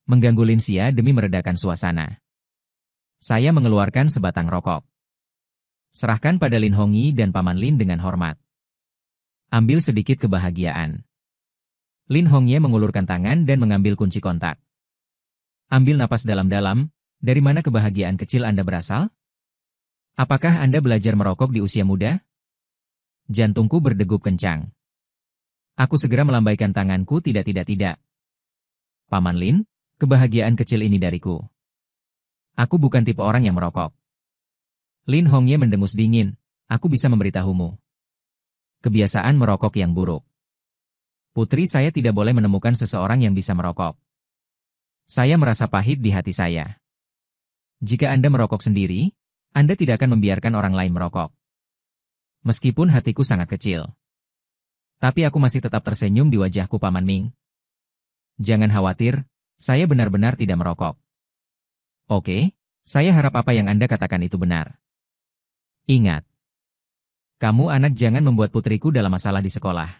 Mengganggu Linsia demi meredakan suasana. Saya mengeluarkan sebatang rokok. Serahkan pada Lin Hongyi dan Paman Lin dengan hormat. Ambil sedikit kebahagiaan. Lin Hongye mengulurkan tangan dan mengambil kunci kontak. Ambil napas dalam-dalam, dari mana kebahagiaan kecil Anda berasal? Apakah Anda belajar merokok di usia muda? Jantungku berdegup kencang. Aku segera melambaikan tanganku tidak. Paman Lin, kebahagiaan kecil ini dariku. Aku bukan tipe orang yang merokok. Lin Hongye mendengus dingin, aku bisa memberitahumu. Kebiasaan merokok yang buruk. Putri saya tidak boleh menemukan seseorang yang bisa merokok. Saya merasa pahit di hati saya. Jika Anda merokok sendiri, Anda tidak akan membiarkan orang lain merokok. Meskipun hatiku sangat kecil. Tapi aku masih tetap tersenyum di wajahku Paman Ming. Jangan khawatir, saya benar-benar tidak merokok. Oke, saya harap apa yang Anda katakan itu benar. Ingat. Kamu anak jangan membuat putriku dalam masalah di sekolah.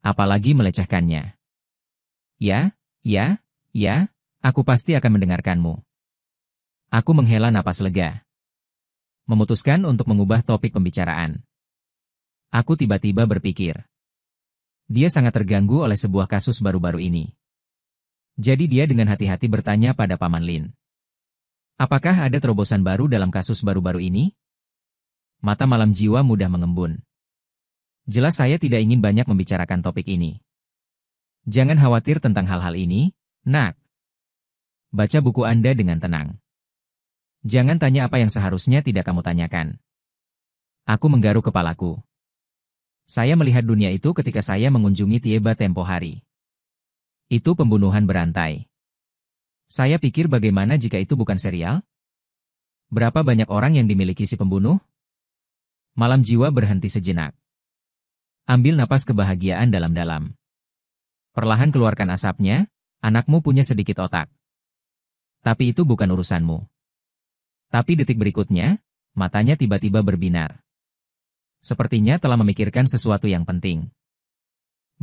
Apalagi melecehkannya. Ya, aku pasti akan mendengarkanmu. Aku menghela napas lega. Memutuskan untuk mengubah topik pembicaraan. Aku tiba-tiba berpikir. Dia sangat terganggu oleh sebuah kasus baru-baru ini. Jadi dia dengan hati-hati bertanya pada Paman Lin. Apakah ada terobosan baru dalam kasus baru-baru ini? Mata Malam Jiwa mudah mengembun. Jelas saya tidak ingin banyak membicarakan topik ini. Jangan khawatir tentang hal-hal ini, nak. Baca buku Anda dengan tenang. Jangan tanya apa yang seharusnya tidak kamu tanyakan. Aku menggaruk kepalaku. Saya melihat dunia itu ketika saya mengunjungi Tieba tempo hari. Itu pembunuhan berantai. Saya pikir bagaimana jika itu bukan serial? Berapa banyak orang yang dimiliki si pembunuh? Malam Jiwa berhenti sejenak. Ambil napas kebahagiaan dalam-dalam. Perlahan keluarkan asapnya, anakmu punya sedikit otak. Tapi itu bukan urusanmu. Tapi detik berikutnya, matanya tiba-tiba berbinar. Sepertinya telah memikirkan sesuatu yang penting.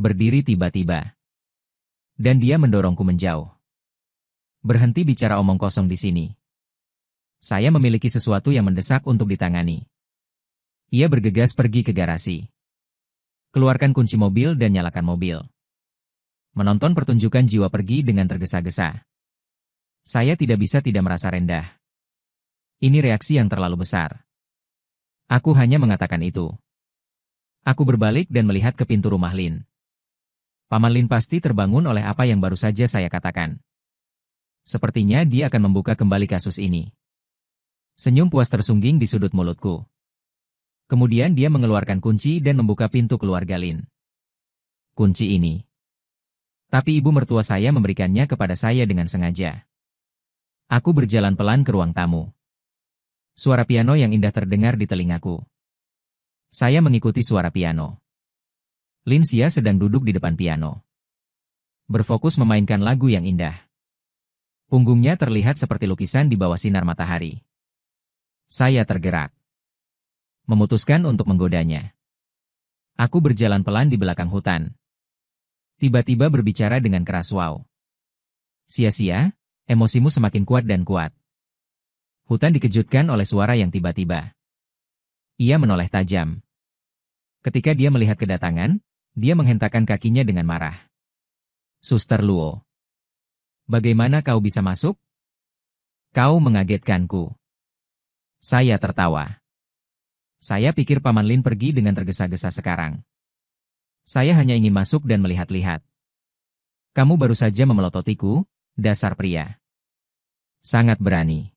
Berdiri tiba-tiba. Dan dia mendorongku menjauh. Berhenti bicara omong kosong di sini. Saya memiliki sesuatu yang mendesak untuk ditangani. Ia bergegas pergi ke garasi. Keluarkan kunci mobil dan nyalakan mobil. Menonton pertunjukan jiwa pergi dengan tergesa-gesa. Saya tidak bisa tidak merasa rendah. Ini reaksi yang terlalu besar. Aku hanya mengatakan itu. Aku berbalik dan melihat ke pintu rumah Lin. Paman Lin pasti terbangun oleh apa yang baru saja saya katakan. Sepertinya dia akan membuka kembali kasus ini. Senyum puas tersungging di sudut mulutku. Kemudian dia mengeluarkan kunci dan membuka pintu keluarga Lin. Kunci ini. Tapi ibu mertua saya memberikannya kepada saya dengan sengaja. Aku berjalan pelan ke ruang tamu. Suara piano yang indah terdengar di telingaku. Saya mengikuti suara piano. Lin Xia sedang duduk di depan piano. Berfokus memainkan lagu yang indah. Punggungnya terlihat seperti lukisan di bawah sinar matahari. Saya tergerak. Memutuskan untuk menggodanya. Aku berjalan pelan di belakang hutan. Tiba-tiba berbicara dengan keras, "Wow. Sia-sia, emosimu semakin kuat dan kuat." Hutan dikejutkan oleh suara yang tiba-tiba. Ia menoleh tajam. Ketika dia melihat kedatangan, dia menghentakkan kakinya dengan marah. "Suster Luo. Bagaimana kau bisa masuk? Kau mengagetkanku." Saya tertawa. Saya pikir Paman Lin pergi dengan tergesa-gesa sekarang. Saya hanya ingin masuk dan melihat-lihat. Kamu baru saja memelototiku, dasar pria. Sangat berani.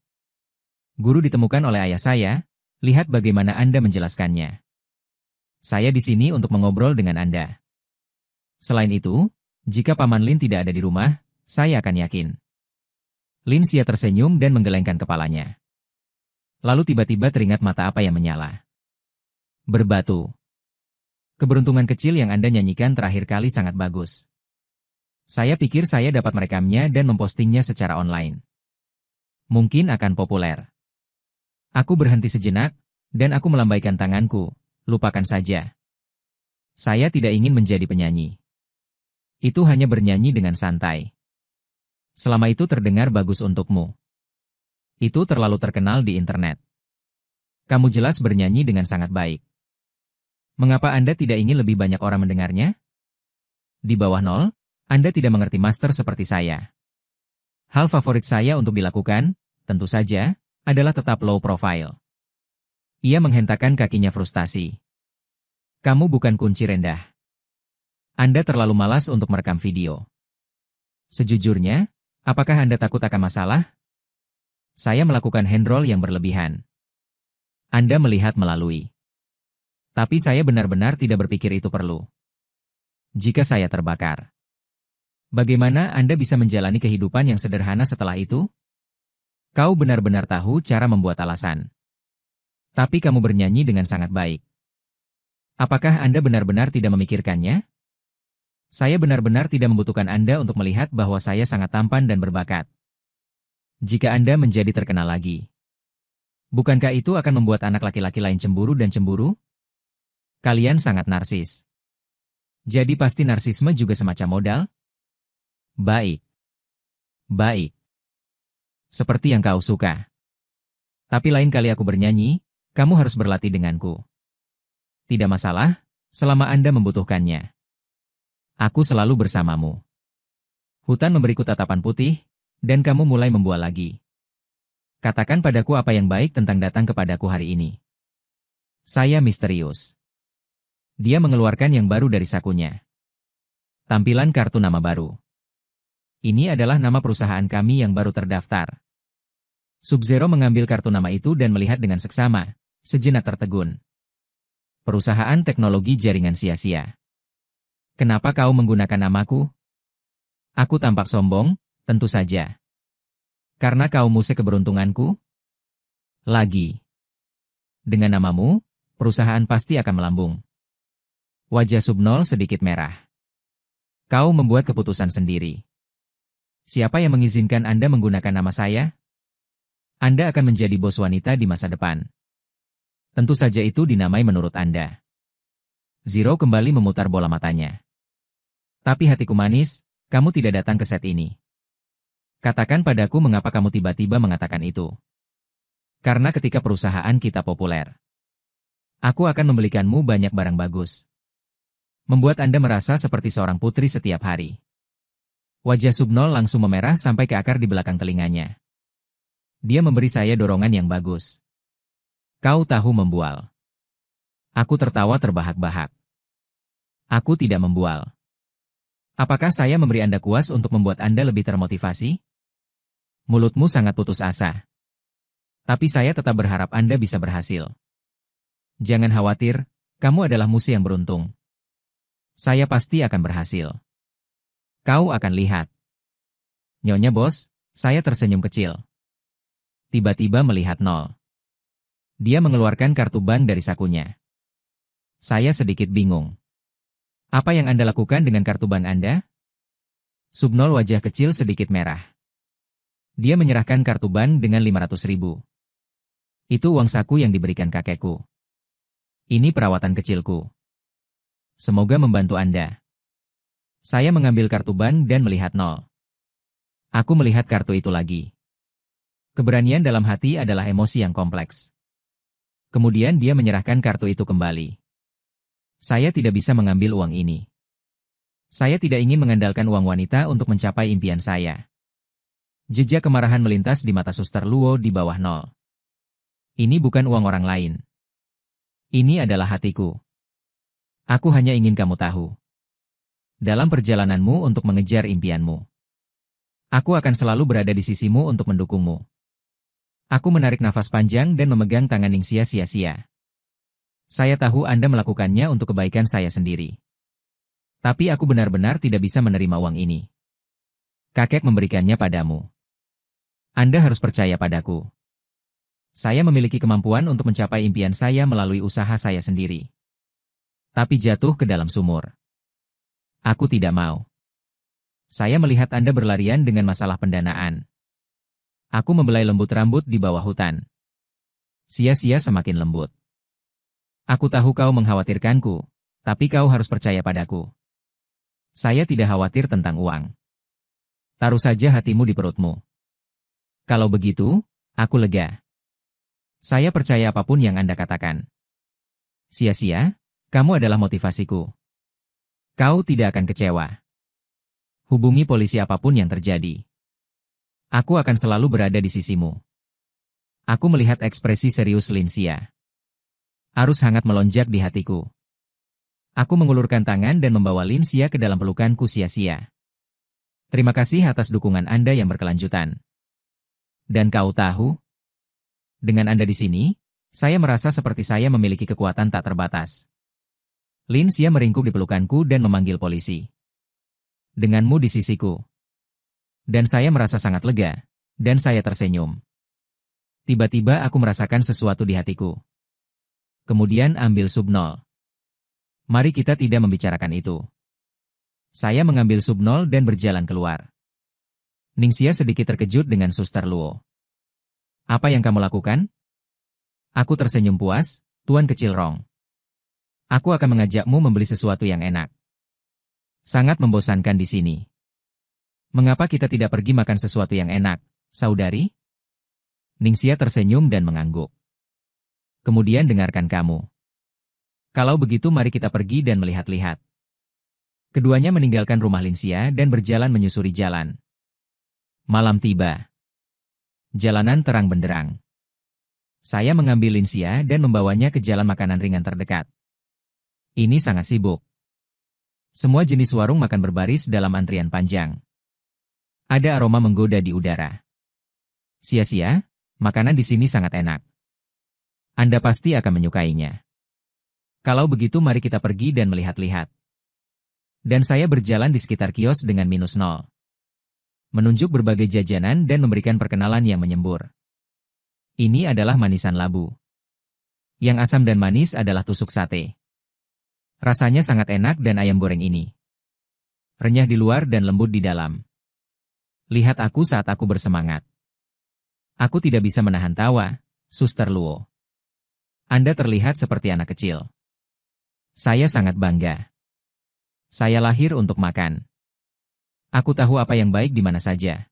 Guru ditemukan oleh ayah saya, lihat bagaimana Anda menjelaskannya. Saya di sini untuk mengobrol dengan Anda. Selain itu, jika Paman Lin tidak ada di rumah, saya akan yakin. Lin Xia tersenyum dan menggelengkan kepalanya. Lalu tiba-tiba teringat mata apa yang menyala. Berbatu. Keberuntungan kecil yang Anda nyanyikan terakhir kali sangat bagus. Saya pikir saya dapat merekamnya dan mempostingnya secara online. Mungkin akan populer. Aku berhenti sejenak, dan aku melambaikan tanganku. Lupakan saja. Saya tidak ingin menjadi penyanyi. Itu hanya bernyanyi dengan santai. Selama itu terdengar bagus untukmu. Itu terlalu terkenal di internet. Kamu jelas bernyanyi dengan sangat baik. Mengapa Anda tidak ingin lebih banyak orang mendengarnya? Di bawah 0, Anda tidak mengerti master seperti saya. Hal favorit saya untuk dilakukan, tentu saja, adalah tetap low profile. Ia menghentakkan kakinya frustasi. Kamu bukan kunci rendah. Anda terlalu malas untuk merekam video. Sejujurnya, apakah Anda takut akan masalah? Saya melakukan handroll yang berlebihan. Anda melihat melalui. Tapi saya benar-benar tidak berpikir itu perlu. Jika saya terbakar, bagaimana Anda bisa menjalani kehidupan yang sederhana setelah itu? Kau benar-benar tahu cara membuat alasan. Tapi kamu bernyanyi dengan sangat baik. Apakah Anda benar-benar tidak memikirkannya? Saya benar-benar tidak membutuhkan Anda untuk melihat bahwa saya sangat tampan dan berbakat. Jika Anda menjadi terkenal lagi, bukankah itu akan membuat anak laki-laki lain cemburu dan cemburu? Kalian sangat narsis. Jadi pasti narsisme juga semacam modal? Baik. Baik. Seperti yang kau suka. Tapi lain kali aku bernyanyi, kamu harus berlatih denganku. Tidak masalah, selama Anda membutuhkannya. Aku selalu bersamamu. Hutan memberiku tatapan putih, dan kamu mulai membual lagi. Katakan padaku apa yang baik tentang datang kepadaku hari ini. Saya misterius. Dia mengeluarkan yang baru dari sakunya. Tampilan kartu nama baru. Ini adalah nama perusahaan kami yang baru terdaftar. Sub-Zero mengambil kartu nama itu dan melihat dengan seksama, sejenak tertegun. Perusahaan teknologi jaringan sia-sia. Kenapa kau menggunakan namaku? Aku tampak sombong, tentu saja. Karena kau musik keberuntunganku? Lagi. Dengan namamu, perusahaan pasti akan melambung. Wajah Subnol sedikit merah. Kau membuat keputusan sendiri. Siapa yang mengizinkan Anda menggunakan nama saya? Anda akan menjadi bos wanita di masa depan. Tentu saja itu dinamai menurut Anda. Zero kembali memutar bola matanya. Tapi hatiku manis, kamu tidak datang ke set ini. Katakan padaku mengapa kamu tiba-tiba mengatakan itu. Karena ketika perusahaan kita populer, aku akan membelikanmu banyak barang bagus. Membuat Anda merasa seperti seorang putri setiap hari. Wajah Subnol langsung memerah sampai ke akar di belakang telinganya. Dia memberi saya dorongan yang bagus. Kau tahu membual. Aku tertawa terbahak-bahak. Aku tidak membual. Apakah saya memberi Anda kuas untuk membuat Anda lebih termotivasi? Mulutmu sangat putus asa. Tapi saya tetap berharap Anda bisa berhasil. Jangan khawatir, kamu adalah musuh yang beruntung. Saya pasti akan berhasil. Kau akan lihat. Nyonya bos, saya tersenyum kecil. Tiba-tiba melihat Nol. Dia mengeluarkan kartu bank dari sakunya. Saya sedikit bingung. Apa yang Anda lakukan dengan kartu bank Anda? Subnol wajah kecil sedikit merah. Dia menyerahkan kartu bank dengan 500.000. Itu uang saku yang diberikan kakekku. Ini perawatan kecilku. Semoga membantu Anda. Saya mengambil kartu bank dan melihat Nol. Aku melihat kartu itu lagi. Keberanian dalam hati adalah emosi yang kompleks. Kemudian dia menyerahkan kartu itu kembali. Saya tidak bisa mengambil uang ini. Saya tidak ingin mengandalkan uang wanita untuk mencapai impian saya. Jejak kemarahan melintas di mata Suster Luo di bawah Nol. Ini bukan uang orang lain. Ini adalah hatiku. Aku hanya ingin kamu tahu. Dalam perjalananmu untuk mengejar impianmu, aku akan selalu berada di sisimu untuk mendukungmu. Aku menarik nafas panjang dan memegang tangan Ningxia sia-sia. Saya tahu Anda melakukannya untuk kebaikan saya sendiri. Tapi aku benar-benar tidak bisa menerima uang ini. Kakek memberikannya padamu. Anda harus percaya padaku. Saya memiliki kemampuan untuk mencapai impian saya melalui usaha saya sendiri. Tapi jatuh ke dalam sumur. Aku tidak mau. Saya melihat Anda berlarian dengan masalah pendanaan. Aku membelai lembut rambut di bawah hutan. Sia-sia semakin lembut. Aku tahu kau mengkhawatirkanku, tapi kau harus percaya padaku. Saya tidak khawatir tentang uang. Taruh saja hatimu di perutmu. Kalau begitu, aku lega. Saya percaya apapun yang Anda katakan. Sia-sia, kamu adalah motivasiku. Kau tidak akan kecewa. Hubungi polisi apapun yang terjadi. Aku akan selalu berada di sisimu. Aku melihat ekspresi serius Linxia. Arus hangat melonjak di hatiku. Aku mengulurkan tangan dan membawa Linxia ke dalam pelukanku sia-sia. Terima kasih atas dukungan Anda yang berkelanjutan. Dan kau tahu? Dengan Anda di sini, saya merasa seperti saya memiliki kekuatan tak terbatas. Linxia meringkuk di pelukanku dan memanggil polisi. Denganmu di sisiku. Dan saya merasa sangat lega, dan saya tersenyum. Tiba-tiba aku merasakan sesuatu di hatiku. Kemudian ambil Subnol. Mari kita tidak membicarakan itu. Saya mengambil Subnol dan berjalan keluar. Ningxia sedikit terkejut dengan Suster Luo. Apa yang kamu lakukan? Aku tersenyum puas, Tuan Kecil Rong. Aku akan mengajakmu membeli sesuatu yang enak. Sangat membosankan di sini. Mengapa kita tidak pergi makan sesuatu yang enak, saudari? Ningxia tersenyum dan mengangguk. Kemudian dengarkan kamu. Kalau begitu mari kita pergi dan melihat-lihat. Keduanya meninggalkan rumah Linxia dan berjalan menyusuri jalan. Malam tiba. Jalanan terang benderang. Saya mengambil Linxia dan membawanya ke jalan makanan ringan terdekat. Ini sangat sibuk. Semua jenis warung makan berbaris dalam antrian panjang. Ada aroma menggoda di udara. Sia-sia, makanan di sini sangat enak. Anda pasti akan menyukainya. Kalau begitu mari kita pergi dan melihat-lihat. Dan saya berjalan di sekitar kios dengan -0. Menunjuk berbagai jajanan dan memberikan perkenalan yang menyembur. Ini adalah manisan labu. Yang asam dan manis adalah tusuk sate. Rasanya sangat enak dan ayam goreng ini. Renyah di luar dan lembut di dalam. Lihat aku saat aku bersemangat. Aku tidak bisa menahan tawa, Suster Luo. Anda terlihat seperti anak kecil. Saya sangat bangga. Saya lahir untuk makan. Aku tahu apa yang baik di mana saja.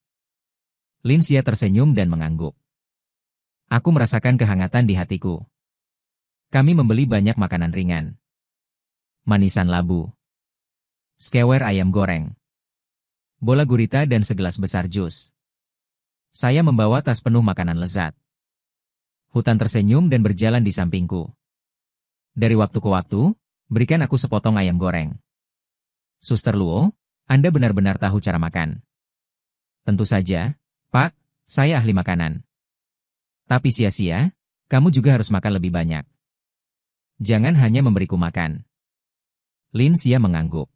Linxia tersenyum dan mengangguk. Aku merasakan kehangatan di hatiku. Kami membeli banyak makanan ringan. Manisan labu. Skewer ayam goreng. Bola gurita dan segelas besar jus. Saya membawa tas penuh makanan lezat. Hutan tersenyum dan berjalan di sampingku. Dari waktu ke waktu, berikan aku sepotong ayam goreng. Suster Luo, Anda benar-benar tahu cara makan. Tentu saja, Pak, saya ahli makanan. Tapi sia-sia, kamu juga harus makan lebih banyak. Jangan hanya memberiku makan. Lin Xia mengangguk.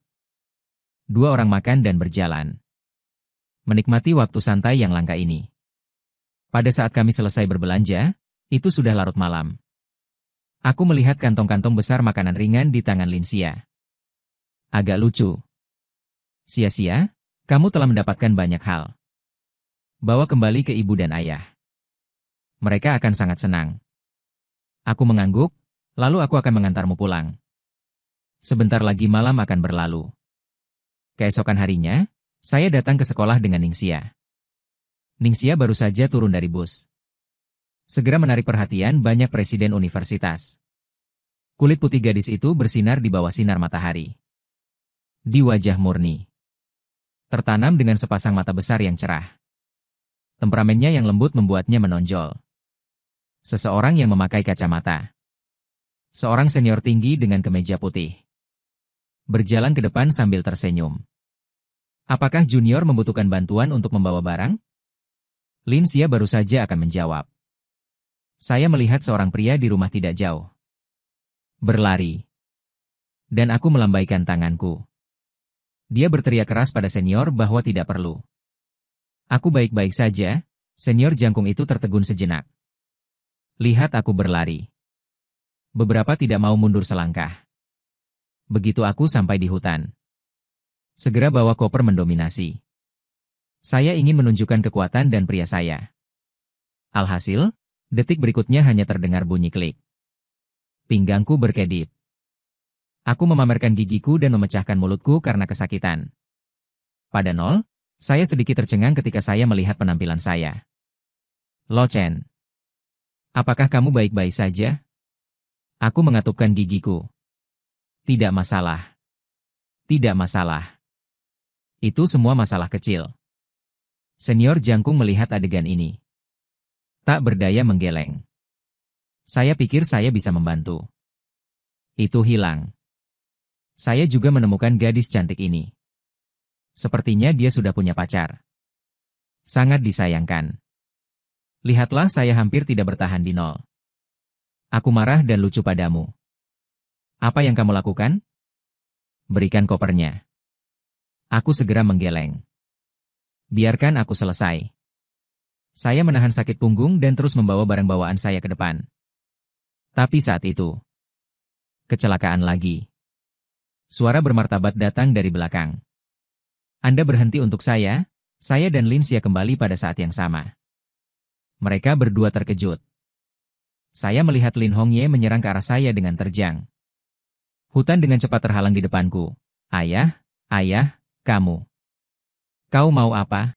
Dua orang makan dan berjalan. Menikmati waktu santai yang langka ini. Pada saat kami selesai berbelanja, itu sudah larut malam. Aku melihat kantong-kantong besar makanan ringan di tangan Lin Xia. Agak lucu. Sia-sia, kamu telah mendapatkan banyak hal. Bawa kembali ke ibu dan ayah. Mereka akan sangat senang. Aku mengangguk, lalu aku akan mengantarmu pulang. Sebentar lagi malam akan berlalu. Keesokan harinya, saya datang ke sekolah dengan Ningxia. Ningxia baru saja turun dari bus. Segera menarik perhatian banyak presiden universitas. Kulit putih gadis itu bersinar di bawah sinar matahari. Di wajah murni, tertanam dengan sepasang mata besar yang cerah. Temperamennya yang lembut membuatnya menonjol. Seseorang yang memakai kacamata. Seorang senior tinggi dengan kemeja putih. Berjalan ke depan sambil tersenyum. Apakah junior membutuhkan bantuan untuk membawa barang? Lin Xia baru saja akan menjawab. Saya melihat seorang pria di rumah tidak jauh. Berlari. Dan aku melambaikan tanganku. Dia berteriak keras pada senior bahwa tidak perlu. Aku baik-baik saja, senior jangkung itu tertegun sejenak. Lihat aku berlari. Beberapa tidak mau mundur selangkah. Begitu aku sampai di hutan. Segera bawa koper mendominasi. Saya ingin menunjukkan kekuatan dan pria saya. Alhasil, detik berikutnya hanya terdengar bunyi klik. Pinggangku berkedip. Aku memamerkan gigiku dan memecahkan mulutku karena kesakitan. Pada nol, saya sedikit tercengang ketika saya melihat penampilan saya. Lo Chen. Apakah kamu baik-baik saja? Aku mengatupkan gigiku. Tidak masalah. Tidak masalah. Itu semua masalah kecil. Senior jangkung melihat adegan ini. Tak berdaya menggeleng. Saya pikir saya bisa membantu. Itu hilang. Saya juga menemukan gadis cantik ini. Sepertinya dia sudah punya pacar. Sangat disayangkan. Lihatlah saya hampir tidak bertahan di nol. Aku marah dan lucu padamu. Apa yang kamu lakukan? Berikan kopernya. Aku segera menggeleng. Biarkan aku selesai. Saya menahan sakit punggung dan terus membawa barang bawaan saya ke depan. Tapi saat itu, kecelakaan lagi. Suara bermartabat datang dari belakang. Anda berhenti untuk saya dan Lin Xia kembali pada saat yang sama. Mereka berdua terkejut. Saya melihat Lin Hongye menyerang ke arah saya dengan terjang. Hutan dengan cepat terhalang di depanku. Ayah, kamu. Kau mau apa?